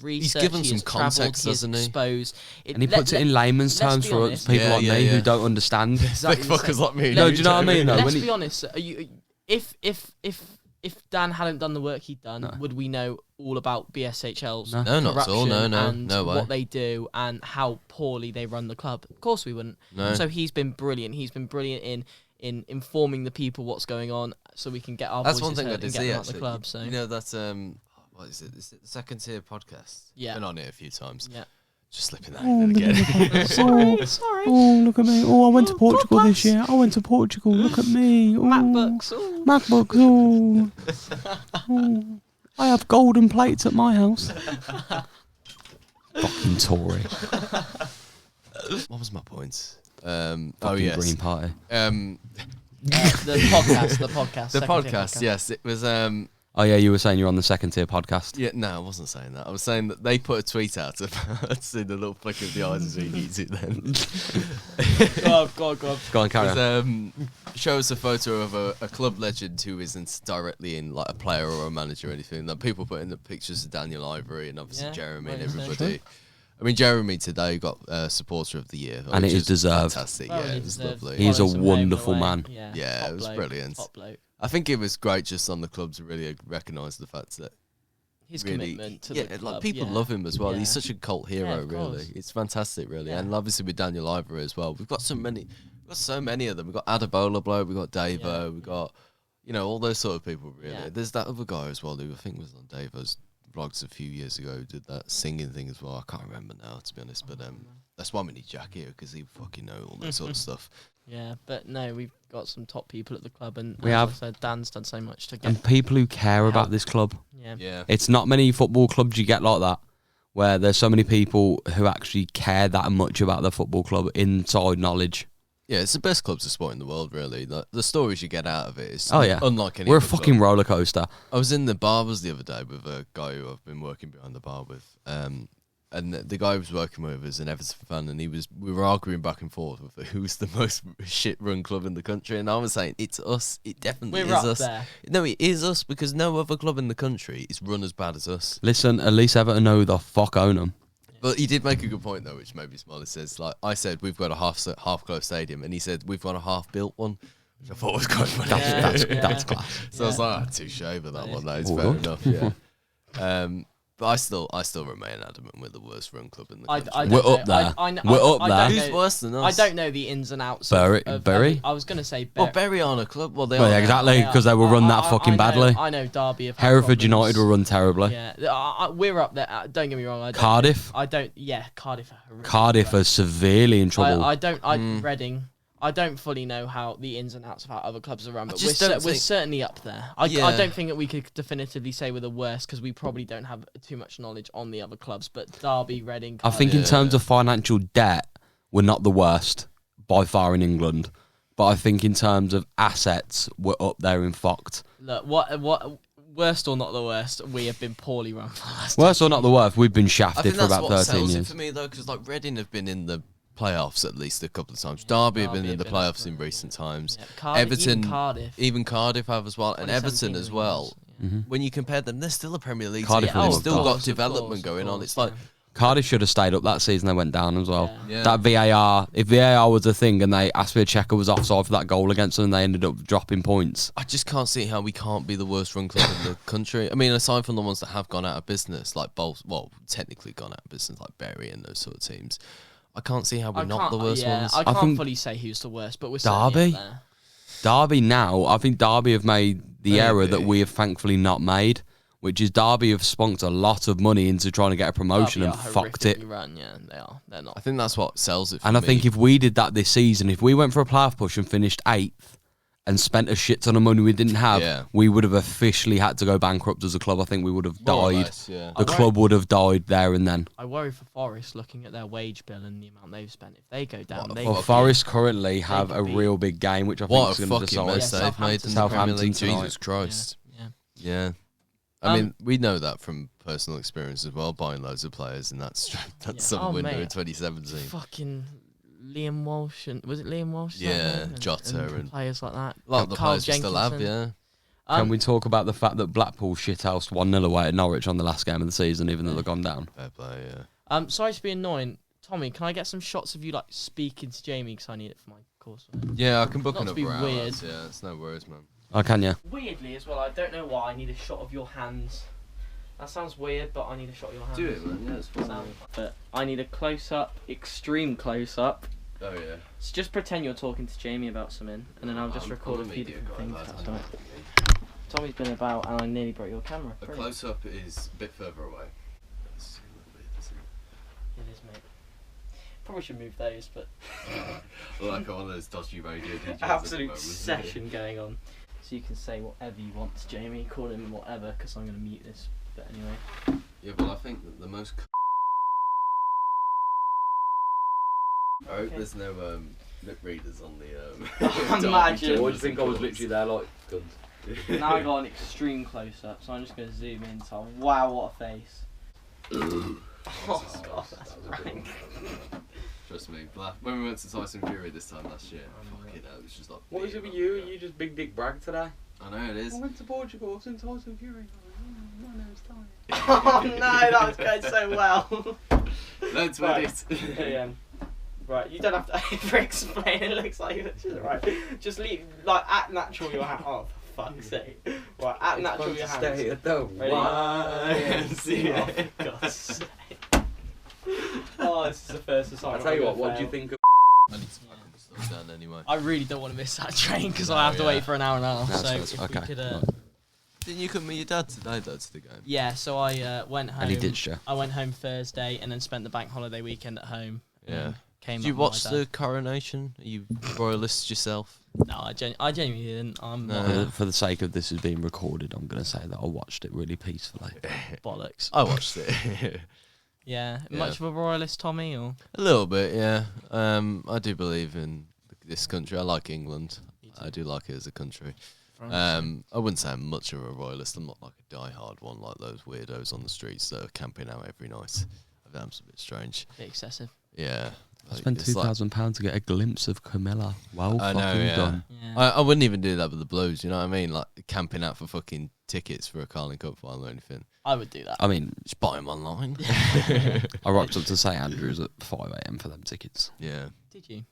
[SPEAKER 1] researched,
[SPEAKER 3] given
[SPEAKER 1] he
[SPEAKER 3] some
[SPEAKER 1] has travelled,
[SPEAKER 3] context,
[SPEAKER 1] he has
[SPEAKER 3] doesn't he?
[SPEAKER 1] exposed,
[SPEAKER 2] And he puts it in layman's
[SPEAKER 1] let's
[SPEAKER 2] terms
[SPEAKER 1] be
[SPEAKER 2] for
[SPEAKER 1] honest.
[SPEAKER 2] people
[SPEAKER 3] Yeah,
[SPEAKER 2] like
[SPEAKER 3] yeah,
[SPEAKER 2] me
[SPEAKER 3] yeah.
[SPEAKER 2] who don't understand.
[SPEAKER 1] Exactly
[SPEAKER 3] Big
[SPEAKER 1] the
[SPEAKER 3] fuckers
[SPEAKER 1] same.
[SPEAKER 3] like me.
[SPEAKER 2] No, do you know what I mean, though?
[SPEAKER 1] Let's
[SPEAKER 2] When
[SPEAKER 1] be
[SPEAKER 2] he-
[SPEAKER 1] honest. If Dan hadn't done the work he'd done, would we know all about BSHL's
[SPEAKER 2] No.
[SPEAKER 3] No, not at all.
[SPEAKER 1] corruption
[SPEAKER 3] No,
[SPEAKER 1] and
[SPEAKER 3] no way.
[SPEAKER 1] what they do and how poorly they run the club? Of course we wouldn't.
[SPEAKER 3] No.
[SPEAKER 1] So he's been brilliant. He's been brilliant in informing the people what's going on, so we can get our
[SPEAKER 3] That's
[SPEAKER 1] voices
[SPEAKER 3] one thing I
[SPEAKER 1] heard
[SPEAKER 3] did
[SPEAKER 1] and get
[SPEAKER 3] see
[SPEAKER 1] them out
[SPEAKER 3] actually.
[SPEAKER 1] the club. So
[SPEAKER 3] You know that what is it? Is it the Second Tier podcast?
[SPEAKER 1] Yeah.
[SPEAKER 3] Been on it a few times.
[SPEAKER 1] yeah,
[SPEAKER 3] Just slipping that in again.
[SPEAKER 1] Sorry.
[SPEAKER 2] Oh, look at me. Oh, I went to Portugal this year. I went to Portugal. Look at me. Oh,
[SPEAKER 1] MacBooks.
[SPEAKER 2] MacBooks. Oh. I have golden plates at my house. Fucking Tory.
[SPEAKER 3] What was my point?
[SPEAKER 2] Fucking
[SPEAKER 3] yes.
[SPEAKER 2] Green Party.
[SPEAKER 1] The podcast.
[SPEAKER 3] The
[SPEAKER 1] second-tier
[SPEAKER 3] podcast, yes. It was...
[SPEAKER 2] Oh, yeah, you were saying you're on the second tier podcast.
[SPEAKER 3] Yeah, no, I wasn't saying that. I was saying that they put a tweet out about seeing the little flick of the eyes as he eats it then.
[SPEAKER 1] Go on.
[SPEAKER 2] Go on, carry on.
[SPEAKER 3] Shows a photo of a club legend who isn't directly in like a player or a manager or anything. Like, people putting the pictures of Daniel Ivory and obviously Jeremy and everybody. I mean, Jeremy today got Supporter of the Year.
[SPEAKER 2] And it is deserved.
[SPEAKER 3] Fantastic,
[SPEAKER 1] Well,
[SPEAKER 3] yeah,
[SPEAKER 1] he
[SPEAKER 3] it was
[SPEAKER 1] deserves
[SPEAKER 3] lovely.
[SPEAKER 1] it.
[SPEAKER 2] He's a
[SPEAKER 1] Follows him home
[SPEAKER 2] wonderful
[SPEAKER 1] and away.
[SPEAKER 2] man.
[SPEAKER 3] Yeah,
[SPEAKER 1] top
[SPEAKER 3] it was
[SPEAKER 1] bloke,
[SPEAKER 3] brilliant.
[SPEAKER 1] Top bloke.
[SPEAKER 3] I think it was great just on the club to really recognise the fact that
[SPEAKER 1] His
[SPEAKER 3] really,
[SPEAKER 1] commitment to the club.
[SPEAKER 3] like people love him as well.
[SPEAKER 1] Yeah.
[SPEAKER 3] He's such a cult hero,
[SPEAKER 1] of
[SPEAKER 3] really.
[SPEAKER 1] course.
[SPEAKER 3] It's fantastic, really.
[SPEAKER 1] Yeah.
[SPEAKER 3] And obviously with Daniel Ivory as well. We've got so many of them. We've got Adebola bloke, we've got Davo, we've got all those sort of people, really.
[SPEAKER 1] Yeah.
[SPEAKER 3] There's that other guy as well who I think was on Davo's vlogs a few years ago who did that singing thing as well. I can't remember now, to be honest, but that's why we need Jack here, because he fucking know all that sort of stuff.
[SPEAKER 1] Yeah, but no, we've got some top people at the club, and
[SPEAKER 2] We
[SPEAKER 1] as
[SPEAKER 2] have.
[SPEAKER 1] I said, Dan's done so much to get.
[SPEAKER 2] And people who care
[SPEAKER 1] help.
[SPEAKER 2] about this club.
[SPEAKER 1] Yeah.
[SPEAKER 3] Yeah.
[SPEAKER 2] It's not many football clubs you get like that, where there's so many people who actually care that much about the football club, inside knowledge.
[SPEAKER 3] Yeah, it's the best clubs of sport in the world, really. The stories you get out of it is
[SPEAKER 2] Oh, yeah.
[SPEAKER 3] unlike any
[SPEAKER 2] We're a
[SPEAKER 3] other club.
[SPEAKER 2] fucking roller coaster.
[SPEAKER 3] I was in the barbers the other day with a guy who I've been working behind the bar with, and the guy I was working with was an Everton fan, and we were arguing back and forth with who's the most shit-run club in the country, and I was saying it's us. It definitely
[SPEAKER 1] We're
[SPEAKER 3] is
[SPEAKER 1] up
[SPEAKER 3] us.
[SPEAKER 1] there.
[SPEAKER 3] No, it is us, because no other club in the country is run as bad as us.
[SPEAKER 2] Listen, at least Everton know who the fuck own them.
[SPEAKER 3] But he did make a good point though, which made me smile. He says, like, I said we've got a half-closed stadium, and he said we've got a half-built one, which I thought was quite funny.
[SPEAKER 2] That's class.
[SPEAKER 3] So I was like, touche with that one. That is
[SPEAKER 2] All
[SPEAKER 3] fair
[SPEAKER 2] good.
[SPEAKER 3] enough. Yeah. But I still remain adamant we're the worst run club in the country.
[SPEAKER 1] I don't
[SPEAKER 2] We're
[SPEAKER 1] know.
[SPEAKER 2] up there.
[SPEAKER 1] I
[SPEAKER 2] We're up
[SPEAKER 1] don't
[SPEAKER 2] there.
[SPEAKER 3] Who's
[SPEAKER 1] know-
[SPEAKER 3] worse than us?
[SPEAKER 1] I don't know the ins and outs.
[SPEAKER 2] Bury-
[SPEAKER 1] of
[SPEAKER 2] Bury?
[SPEAKER 1] I was going to say
[SPEAKER 3] Well,
[SPEAKER 1] Bury.
[SPEAKER 3] Bury aren't a club. Well, they
[SPEAKER 2] Well,
[SPEAKER 3] are.
[SPEAKER 2] yeah,
[SPEAKER 3] now.
[SPEAKER 2] exactly, because they were run that fucking badly.
[SPEAKER 1] I know Derby have had
[SPEAKER 2] Hereford
[SPEAKER 1] problems.
[SPEAKER 2] United were run terribly.
[SPEAKER 1] Yeah, we're up there. Don't get me wrong. I don't
[SPEAKER 2] Cardiff?
[SPEAKER 1] I don't. Yeah, Cardiff. Are horrific.
[SPEAKER 2] Cardiff are severely in trouble.
[SPEAKER 1] I don't. Reading. I don't fully know how the ins and outs of how other clubs are run, but
[SPEAKER 3] just
[SPEAKER 1] we're
[SPEAKER 3] don't think-
[SPEAKER 1] certainly up there. I
[SPEAKER 3] Yeah.
[SPEAKER 1] don't think that we could definitively say we're the worst, because we probably don't have too much knowledge on the other clubs. But Derby, Reading,
[SPEAKER 2] I think in
[SPEAKER 3] Yeah.
[SPEAKER 2] terms of financial debt, we're not the worst by far in England. But I think in terms of assets, we're up there in fucked.
[SPEAKER 1] look, what worst or not the worst, we have been poorly run for the last.
[SPEAKER 2] Worst or not the worst, we've been
[SPEAKER 3] I
[SPEAKER 2] shafted
[SPEAKER 3] think
[SPEAKER 2] for
[SPEAKER 3] that's
[SPEAKER 2] about
[SPEAKER 3] what
[SPEAKER 2] 13
[SPEAKER 3] sells it
[SPEAKER 2] years.
[SPEAKER 3] for me though, because like Reading have been in the playoffs at least a couple of times. Derby have been in the playoffs in recent times.
[SPEAKER 1] Yeah, Cardiff,
[SPEAKER 3] Everton,
[SPEAKER 1] even
[SPEAKER 3] Cardiff have as well, and
[SPEAKER 1] 2017
[SPEAKER 3] Everton as
[SPEAKER 1] I think it
[SPEAKER 3] well.
[SPEAKER 1] was, yeah.
[SPEAKER 3] When you compare them, they're still a Premier League
[SPEAKER 2] Cardiff
[SPEAKER 3] team.
[SPEAKER 2] are
[SPEAKER 3] They've
[SPEAKER 2] up
[SPEAKER 3] still
[SPEAKER 2] there.
[SPEAKER 3] got development going on. It's like
[SPEAKER 2] Cardiff should have stayed up that season. They went down as well.
[SPEAKER 3] Yeah.
[SPEAKER 2] That VAR, if VAR was a thing and they asked for a checker was offside for that goal against them, and they ended up dropping points.
[SPEAKER 3] I just can't see how we can't be the worst run club in the country. I mean, aside from the ones that have gone out of business, like technically gone out of business, like Bury and those sort of teams. I can't see how we're not the worst ones.
[SPEAKER 1] I can't
[SPEAKER 2] think
[SPEAKER 1] fully say who's the worst, but we're
[SPEAKER 2] Derby?
[SPEAKER 1] certainly up there.
[SPEAKER 2] Derby now, I think Derby have made the error that
[SPEAKER 3] Maybe.
[SPEAKER 2] we have thankfully not made, which is Derby have spunked a lot of money into trying to get a promotion
[SPEAKER 1] Derby
[SPEAKER 2] and
[SPEAKER 1] are
[SPEAKER 2] fucked it.
[SPEAKER 1] horrifically Run, yeah, they are. They're not.
[SPEAKER 3] I think that's what sells it for
[SPEAKER 2] And I
[SPEAKER 3] me.
[SPEAKER 2] think if we did that this season, if we went for a playoff push and finished 8th and spent a shit ton of money we didn't have,
[SPEAKER 3] Yeah.
[SPEAKER 2] we would have officially had to go bankrupt as a club. I think we would have
[SPEAKER 3] More or
[SPEAKER 2] died.
[SPEAKER 3] less, yeah.
[SPEAKER 2] The club would have died there and then.
[SPEAKER 1] I worry for Forest, looking at their wage bill and the amount they've spent. If they go down,
[SPEAKER 3] What
[SPEAKER 1] they
[SPEAKER 3] a
[SPEAKER 2] Well,
[SPEAKER 3] fuck
[SPEAKER 2] Forest currently have
[SPEAKER 1] could
[SPEAKER 2] a
[SPEAKER 1] be-
[SPEAKER 2] real big game, which I think
[SPEAKER 3] What
[SPEAKER 2] is
[SPEAKER 3] a
[SPEAKER 2] going to
[SPEAKER 3] fucking
[SPEAKER 2] decide.
[SPEAKER 3] mess
[SPEAKER 1] Yeah,
[SPEAKER 3] they've made in the Premier
[SPEAKER 2] Southampton
[SPEAKER 3] League.
[SPEAKER 2] tonight.
[SPEAKER 3] Jesus Christ.
[SPEAKER 1] Yeah.
[SPEAKER 3] Yeah. I mean, we know that from personal experience as well, buying loads of players, and that's
[SPEAKER 1] Yeah.
[SPEAKER 3] some
[SPEAKER 1] Oh,
[SPEAKER 3] window
[SPEAKER 1] mate.
[SPEAKER 3] in 2017.
[SPEAKER 1] Fucking Liam Walsh and was it Liam Walsh?
[SPEAKER 3] Yeah, Jota and
[SPEAKER 1] players like that.
[SPEAKER 3] A lot of the
[SPEAKER 1] Carl
[SPEAKER 3] players we still have,
[SPEAKER 1] Jenkinson.
[SPEAKER 3] yeah.
[SPEAKER 2] Can we talk about the fact that Blackpool shithoused 1-0 away at Norwich on the last game of the season, even though they've gone down?
[SPEAKER 3] Fair play, yeah.
[SPEAKER 1] Sorry to be annoying. Tommy, can I get some shots of you like speaking to Jamie, because I need it for my course?
[SPEAKER 3] Yeah, I can book
[SPEAKER 1] Not to be
[SPEAKER 3] another hour.
[SPEAKER 1] weird.
[SPEAKER 3] Yeah, it's no worries, man.
[SPEAKER 2] Oh, can you?
[SPEAKER 1] Weirdly as well, I don't know why I need a shot of your hands. That sounds weird, but I need a shot of your hands.
[SPEAKER 3] man. Yeah, it's fine.
[SPEAKER 1] But I need a close-up, extreme close-up.
[SPEAKER 3] Oh, yeah.
[SPEAKER 1] So just pretend you're talking to Jamie about something, and then I'll just record a few different things. That's all right. Tommy's been about, and I nearly broke your camera.
[SPEAKER 3] A
[SPEAKER 1] Brilliant.
[SPEAKER 3] close-up is a bit further away.
[SPEAKER 1] It is, mate. Probably should move those, but
[SPEAKER 3] Like one of those dodgy radio DJs.
[SPEAKER 1] absolute session going on. So you can say whatever you want to Jamie, call him whatever, because I'm going to mute this. But anyway.
[SPEAKER 3] Yeah, well, I think that the most. I hope there's no lip readers on the.
[SPEAKER 1] Imagine.
[SPEAKER 2] Why do you think I was literally there like guns?
[SPEAKER 1] Now I got an extreme close up, so I'm just going to zoom in. So wow, what a face. Oh god, that's rank.
[SPEAKER 3] Trust me, when we went to Tyson Fury this time last year, fucking hell, it was just like.
[SPEAKER 2] What is it with you? Are you just big dick brag today?
[SPEAKER 3] I know it is.
[SPEAKER 2] I went to Portugal, I was in Tyson Fury. My name's Ty.
[SPEAKER 1] Oh no, that was going so well.
[SPEAKER 3] Let's
[SPEAKER 1] Right.
[SPEAKER 3] it.
[SPEAKER 1] Right, you don't have to over explain. It looks like it's just right. Just leave, like, act natural your hand. Oh, for fuck's sake! Right, act natural your hands.
[SPEAKER 2] Stay at the
[SPEAKER 1] Ready?
[SPEAKER 3] YMCA.
[SPEAKER 1] Oh, for God's sake! Oh, this is the first time.
[SPEAKER 2] I'll tell you what do you think of...
[SPEAKER 3] I need to pack up the stuff down anyway.
[SPEAKER 1] I really don't want to miss that train because
[SPEAKER 3] No,
[SPEAKER 1] I have to
[SPEAKER 3] yeah.
[SPEAKER 1] wait for an hour and a half.
[SPEAKER 2] That's
[SPEAKER 1] So
[SPEAKER 2] nice.
[SPEAKER 1] if
[SPEAKER 2] Okay.
[SPEAKER 1] we could,
[SPEAKER 2] Right.
[SPEAKER 3] Didn't you come with your dad today, though, to the game?
[SPEAKER 1] yeah. So I went home.
[SPEAKER 2] And he ditched you.
[SPEAKER 1] I went home Thursday and then spent the bank holiday weekend at home. and
[SPEAKER 3] Yeah.
[SPEAKER 1] then Came
[SPEAKER 3] Did you
[SPEAKER 1] up with
[SPEAKER 3] watch
[SPEAKER 1] my
[SPEAKER 3] the
[SPEAKER 1] dad.
[SPEAKER 3] coronation? Are you royalist yourself?
[SPEAKER 1] No, I genuinely didn't. I'm
[SPEAKER 3] No.
[SPEAKER 1] not
[SPEAKER 2] For the sake of this is being recorded, I'm going to say that I watched it really peacefully.
[SPEAKER 1] bollocks.
[SPEAKER 3] I watched it.
[SPEAKER 1] Yeah.
[SPEAKER 3] Yeah.
[SPEAKER 1] Much of a royalist, Tommy, or
[SPEAKER 3] A little bit, yeah. I do believe in this country. I like England. I do like it as a country.
[SPEAKER 1] France?
[SPEAKER 3] I wouldn't say I'm much of a royalist. I'm not like a die-hard one like those weirdos on the streets that are camping out every night. That's a bit strange.
[SPEAKER 1] bit excessive.
[SPEAKER 3] Yeah.
[SPEAKER 2] I spent
[SPEAKER 3] it's like-
[SPEAKER 2] £2,000 to get a glimpse of Camilla. Well
[SPEAKER 3] I know,
[SPEAKER 2] fucking
[SPEAKER 3] yeah.
[SPEAKER 2] done.
[SPEAKER 1] Yeah.
[SPEAKER 3] I wouldn't even do that with the Blues, you know what I mean? Like camping out for fucking tickets for a Carling Cup final or anything.
[SPEAKER 1] I would do that.
[SPEAKER 2] I mean,
[SPEAKER 3] Just buy them online.
[SPEAKER 2] I rocked up to St Andrews at 5 AM for them tickets.
[SPEAKER 3] Yeah.
[SPEAKER 1] Did you?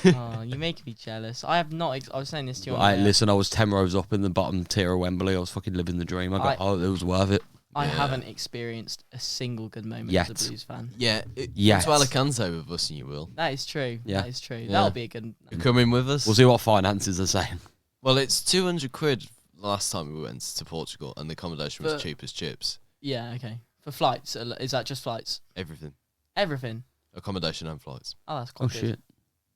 [SPEAKER 1] Oh, you make me jealous. I have not. I was saying this to you.
[SPEAKER 2] I listen, I was 10 rows up in the bottom tier of Wembley. I was fucking living the dream. It was worth it.
[SPEAKER 1] I
[SPEAKER 3] Yeah.
[SPEAKER 1] haven't experienced a single good moment
[SPEAKER 2] Yet.
[SPEAKER 1] as a Blues fan.
[SPEAKER 3] Yeah.
[SPEAKER 2] Yes.
[SPEAKER 3] Come to Alicante with us and you will.
[SPEAKER 1] That is true.
[SPEAKER 2] Yeah.
[SPEAKER 1] That is true.
[SPEAKER 3] Yeah.
[SPEAKER 1] That'll be a good.
[SPEAKER 3] You coming with us?
[SPEAKER 2] We'll see what finances are saying.
[SPEAKER 3] Well, it's 200 quid last time we went to Portugal and the accommodation was
[SPEAKER 1] But-
[SPEAKER 3] cheap as chips.
[SPEAKER 1] Yeah. Okay. For flights, is that just flights?
[SPEAKER 3] Everything.
[SPEAKER 1] Everything.
[SPEAKER 3] Accommodation and flights.
[SPEAKER 1] Oh, that's quite
[SPEAKER 2] Oh
[SPEAKER 1] good.
[SPEAKER 2] shit.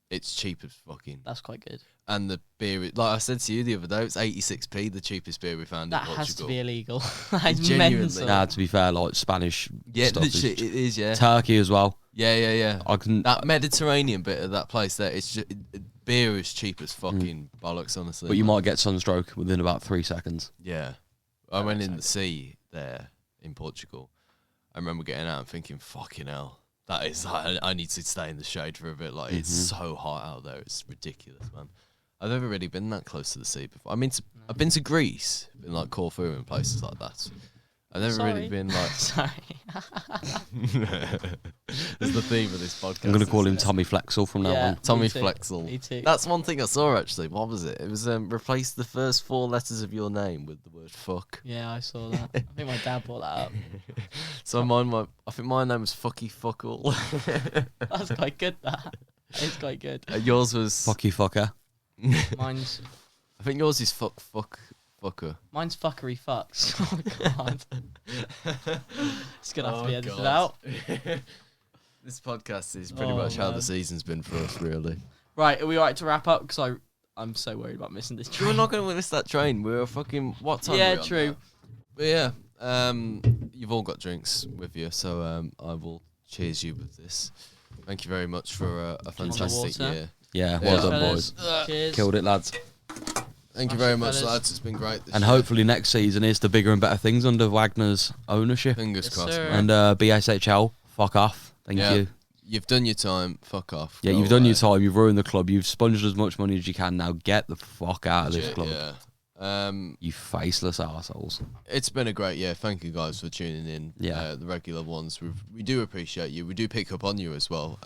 [SPEAKER 3] It's cheap as fucking.
[SPEAKER 1] That's quite good.
[SPEAKER 3] And the beer, like I said to you the other day, it's 86p, the cheapest beer we found
[SPEAKER 1] That
[SPEAKER 3] in Portugal.
[SPEAKER 1] has to be illegal. That's
[SPEAKER 3] Genuinely.
[SPEAKER 1] mental.
[SPEAKER 2] Nah, to be fair, like Spanish
[SPEAKER 3] Yeah,
[SPEAKER 2] stuff
[SPEAKER 3] literally,
[SPEAKER 2] is
[SPEAKER 3] it is, yeah.
[SPEAKER 2] Turkey as well.
[SPEAKER 3] Yeah.
[SPEAKER 2] I can.
[SPEAKER 3] That Mediterranean bit of that place there, it's just, beer is cheap as fucking bollocks, honestly.
[SPEAKER 2] But you might get sunstroke within about 3 seconds.
[SPEAKER 3] Yeah. I went in the sea there in Portugal. I remember getting out and thinking, fucking hell. That is like, I need to stay in the shade for a bit. Like, it's so hot out there. It's ridiculous, man. I've never really been that close to the sea before. I mean, I've been to Greece, in like Corfu and places like that. I've never really
[SPEAKER 1] Sorry.
[SPEAKER 3] been like.
[SPEAKER 1] Sorry.
[SPEAKER 3] There's the theme of this podcast.
[SPEAKER 2] I'm going to call
[SPEAKER 3] isn't
[SPEAKER 2] him
[SPEAKER 3] it?
[SPEAKER 2] Tommy Flexel from now
[SPEAKER 1] Yeah.
[SPEAKER 2] on.
[SPEAKER 3] Tommy
[SPEAKER 1] Me too.
[SPEAKER 3] Flexel.
[SPEAKER 1] Me too.
[SPEAKER 3] That's one thing I saw actually. What was it? It was replace the first 4 letters of your name with the word fuck.
[SPEAKER 1] Yeah, I saw that. I think my dad brought that up.
[SPEAKER 3] So I think my name was Fucky Fuckle.
[SPEAKER 1] That's quite good. That is quite good.
[SPEAKER 3] Yours was.
[SPEAKER 2] Fucky fucker.
[SPEAKER 1] Mine's
[SPEAKER 3] I think yours is fucker.
[SPEAKER 1] mine's fuckery fucks. Oh god. It's gonna have to be
[SPEAKER 3] Oh,
[SPEAKER 1] edited
[SPEAKER 3] God.
[SPEAKER 1] out.
[SPEAKER 3] This podcast is pretty
[SPEAKER 1] Oh,
[SPEAKER 3] much how
[SPEAKER 1] man.
[SPEAKER 3] the season's been for us, really.
[SPEAKER 1] Right, are we alright to wrap up? Because I'm so worried about missing this
[SPEAKER 3] We're
[SPEAKER 1] train.
[SPEAKER 3] not going to miss that train. We're fucking. What time?
[SPEAKER 1] Yeah,
[SPEAKER 3] are we on
[SPEAKER 1] true.
[SPEAKER 3] now? But yeah, you've all got drinks with you, so I will cheers you with this. Thank you very much for a fantastic
[SPEAKER 1] water.
[SPEAKER 3] year.
[SPEAKER 2] Yeah,
[SPEAKER 3] Yeah.
[SPEAKER 2] well done,
[SPEAKER 1] Fellas,
[SPEAKER 2] boys.
[SPEAKER 1] Cheers.
[SPEAKER 2] Killed it, lads.
[SPEAKER 3] Thank you
[SPEAKER 1] Smash
[SPEAKER 3] very
[SPEAKER 1] it,
[SPEAKER 3] much,
[SPEAKER 1] fellas.
[SPEAKER 3] lads. It's been great. This
[SPEAKER 2] And
[SPEAKER 3] year.
[SPEAKER 2] hopefully next season is the bigger and better things under Wagner's ownership.
[SPEAKER 3] Fingers
[SPEAKER 1] Yes,
[SPEAKER 3] crossed,
[SPEAKER 1] sir.
[SPEAKER 3] man.
[SPEAKER 2] And BSHL, fuck off. Thank
[SPEAKER 3] Yeah.
[SPEAKER 2] you.
[SPEAKER 3] You've done your time. Fuck off.
[SPEAKER 2] Yeah,
[SPEAKER 3] Go
[SPEAKER 2] you've done
[SPEAKER 3] away.
[SPEAKER 2] your time. You've ruined the club. You've sponged as much money as you can. Now get the fuck out of this
[SPEAKER 3] Legit,
[SPEAKER 2] club.
[SPEAKER 3] Yeah.
[SPEAKER 2] You faceless arseholes.
[SPEAKER 3] It's been a great year. Thank you guys for tuning in.
[SPEAKER 2] Yeah.
[SPEAKER 3] The regular ones. We do appreciate you. We do pick up on you as well.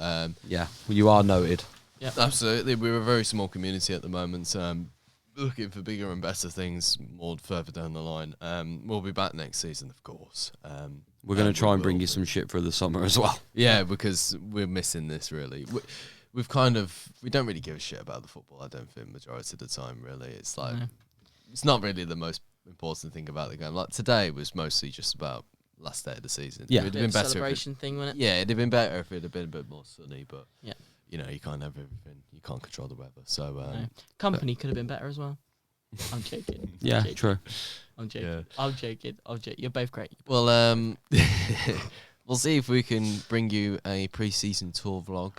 [SPEAKER 2] Yeah, you are noted.
[SPEAKER 3] Absolutely. We're a very small community at the moment. Looking for bigger and better things more further down the line. We'll be back next season, of course.
[SPEAKER 2] We're going to try and bring
[SPEAKER 3] will
[SPEAKER 2] you some shit for the summer as well.
[SPEAKER 3] Yeah, because we're missing this really. We don't really give a shit about the football. I don't think majority of the time really. It's like
[SPEAKER 1] No.
[SPEAKER 3] it's not really the most important thing about the game. Like today was mostly just about last day of the season.
[SPEAKER 2] Yeah.
[SPEAKER 3] It would
[SPEAKER 1] Bit
[SPEAKER 3] have
[SPEAKER 1] of
[SPEAKER 3] been better.
[SPEAKER 1] celebration thing, wouldn't it?
[SPEAKER 3] Yeah, it'd have been better if it had been a bit more sunny. But
[SPEAKER 1] Yeah.
[SPEAKER 3] you know, you can't have everything. You can't control the weather. So
[SPEAKER 1] No. Company could have been better as well. I'm joking.
[SPEAKER 2] Yeah,
[SPEAKER 1] I'm joking.
[SPEAKER 2] true.
[SPEAKER 1] I'm joking.
[SPEAKER 3] Yeah.
[SPEAKER 1] I'm joking. You're both great.
[SPEAKER 3] Well, we'll see if we can bring you a pre-season tour vlog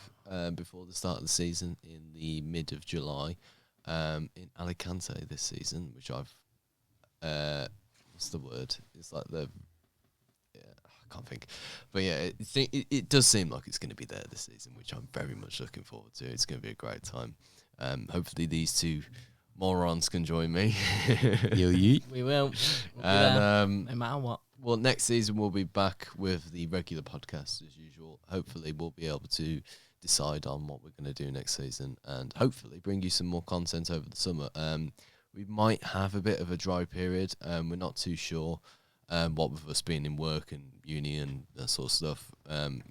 [SPEAKER 3] before the start of the season in the mid of July in Alicante this season, which I've what's the word? It's like I can't think, but yeah, it does seem like it's going to be there this season, which I'm very much looking forward to. It's going to be a great time. Hopefully, these two morons can join me.
[SPEAKER 2] You.
[SPEAKER 1] We will. We'll be
[SPEAKER 3] And
[SPEAKER 1] there, no matter what.
[SPEAKER 3] well, next season we'll be back with the regular podcast as usual. Hopefully, we'll be able to decide on what we're going to do next season, and hopefully bring you some more content over the summer. We might have a bit of a dry period. We're not too sure. What with us being in work and uni and that sort of stuff.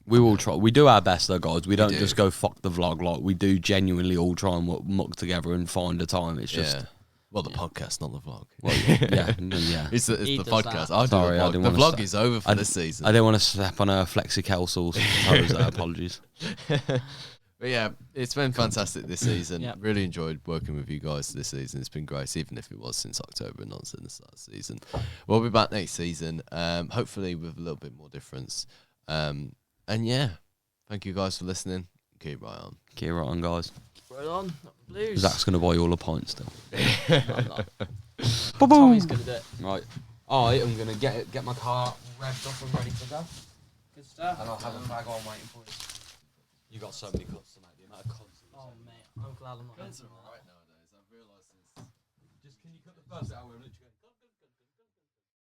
[SPEAKER 2] We will try. We do our best though, guys. We don't
[SPEAKER 3] do.
[SPEAKER 2] just go fuck the vlog. Like we do genuinely all try and muck together and find a time. It's just
[SPEAKER 3] Well, the podcast, not the vlog.
[SPEAKER 2] well, yeah.
[SPEAKER 3] It's the
[SPEAKER 1] He does
[SPEAKER 3] podcast.
[SPEAKER 1] that.
[SPEAKER 3] I do
[SPEAKER 2] Sorry, I
[SPEAKER 3] the vlog.
[SPEAKER 2] didn't
[SPEAKER 3] The
[SPEAKER 2] wanna
[SPEAKER 3] vlog is over for this season.
[SPEAKER 2] I didn't want to step on a flexical's toes there. Apologies.
[SPEAKER 3] But yeah, it's been fantastic this season.
[SPEAKER 1] Yeah.
[SPEAKER 3] Really enjoyed working with you guys this season. It's been great, even if it was since October and not since the start of the season. We'll be back next season, hopefully with a little bit more difference. And yeah, thank you guys for listening. Keep right on.
[SPEAKER 2] Keep right on, guys.
[SPEAKER 1] Right on. Not the Blues.
[SPEAKER 2] Zach's gonna buy you all a pint still.
[SPEAKER 1] No, I'm not. Tommy's going to do it.
[SPEAKER 2] Right. I'm gonna get my car revved up and ready to go.
[SPEAKER 1] Good stuff.
[SPEAKER 2] And I'll have a bag on waiting for you. You got so many cuts tonight. The amount of cuts.
[SPEAKER 1] Oh, mate. I'm glad I'm not.
[SPEAKER 3] Right nowadays, I've realised this.
[SPEAKER 2] Just can you cut the first out? We're literally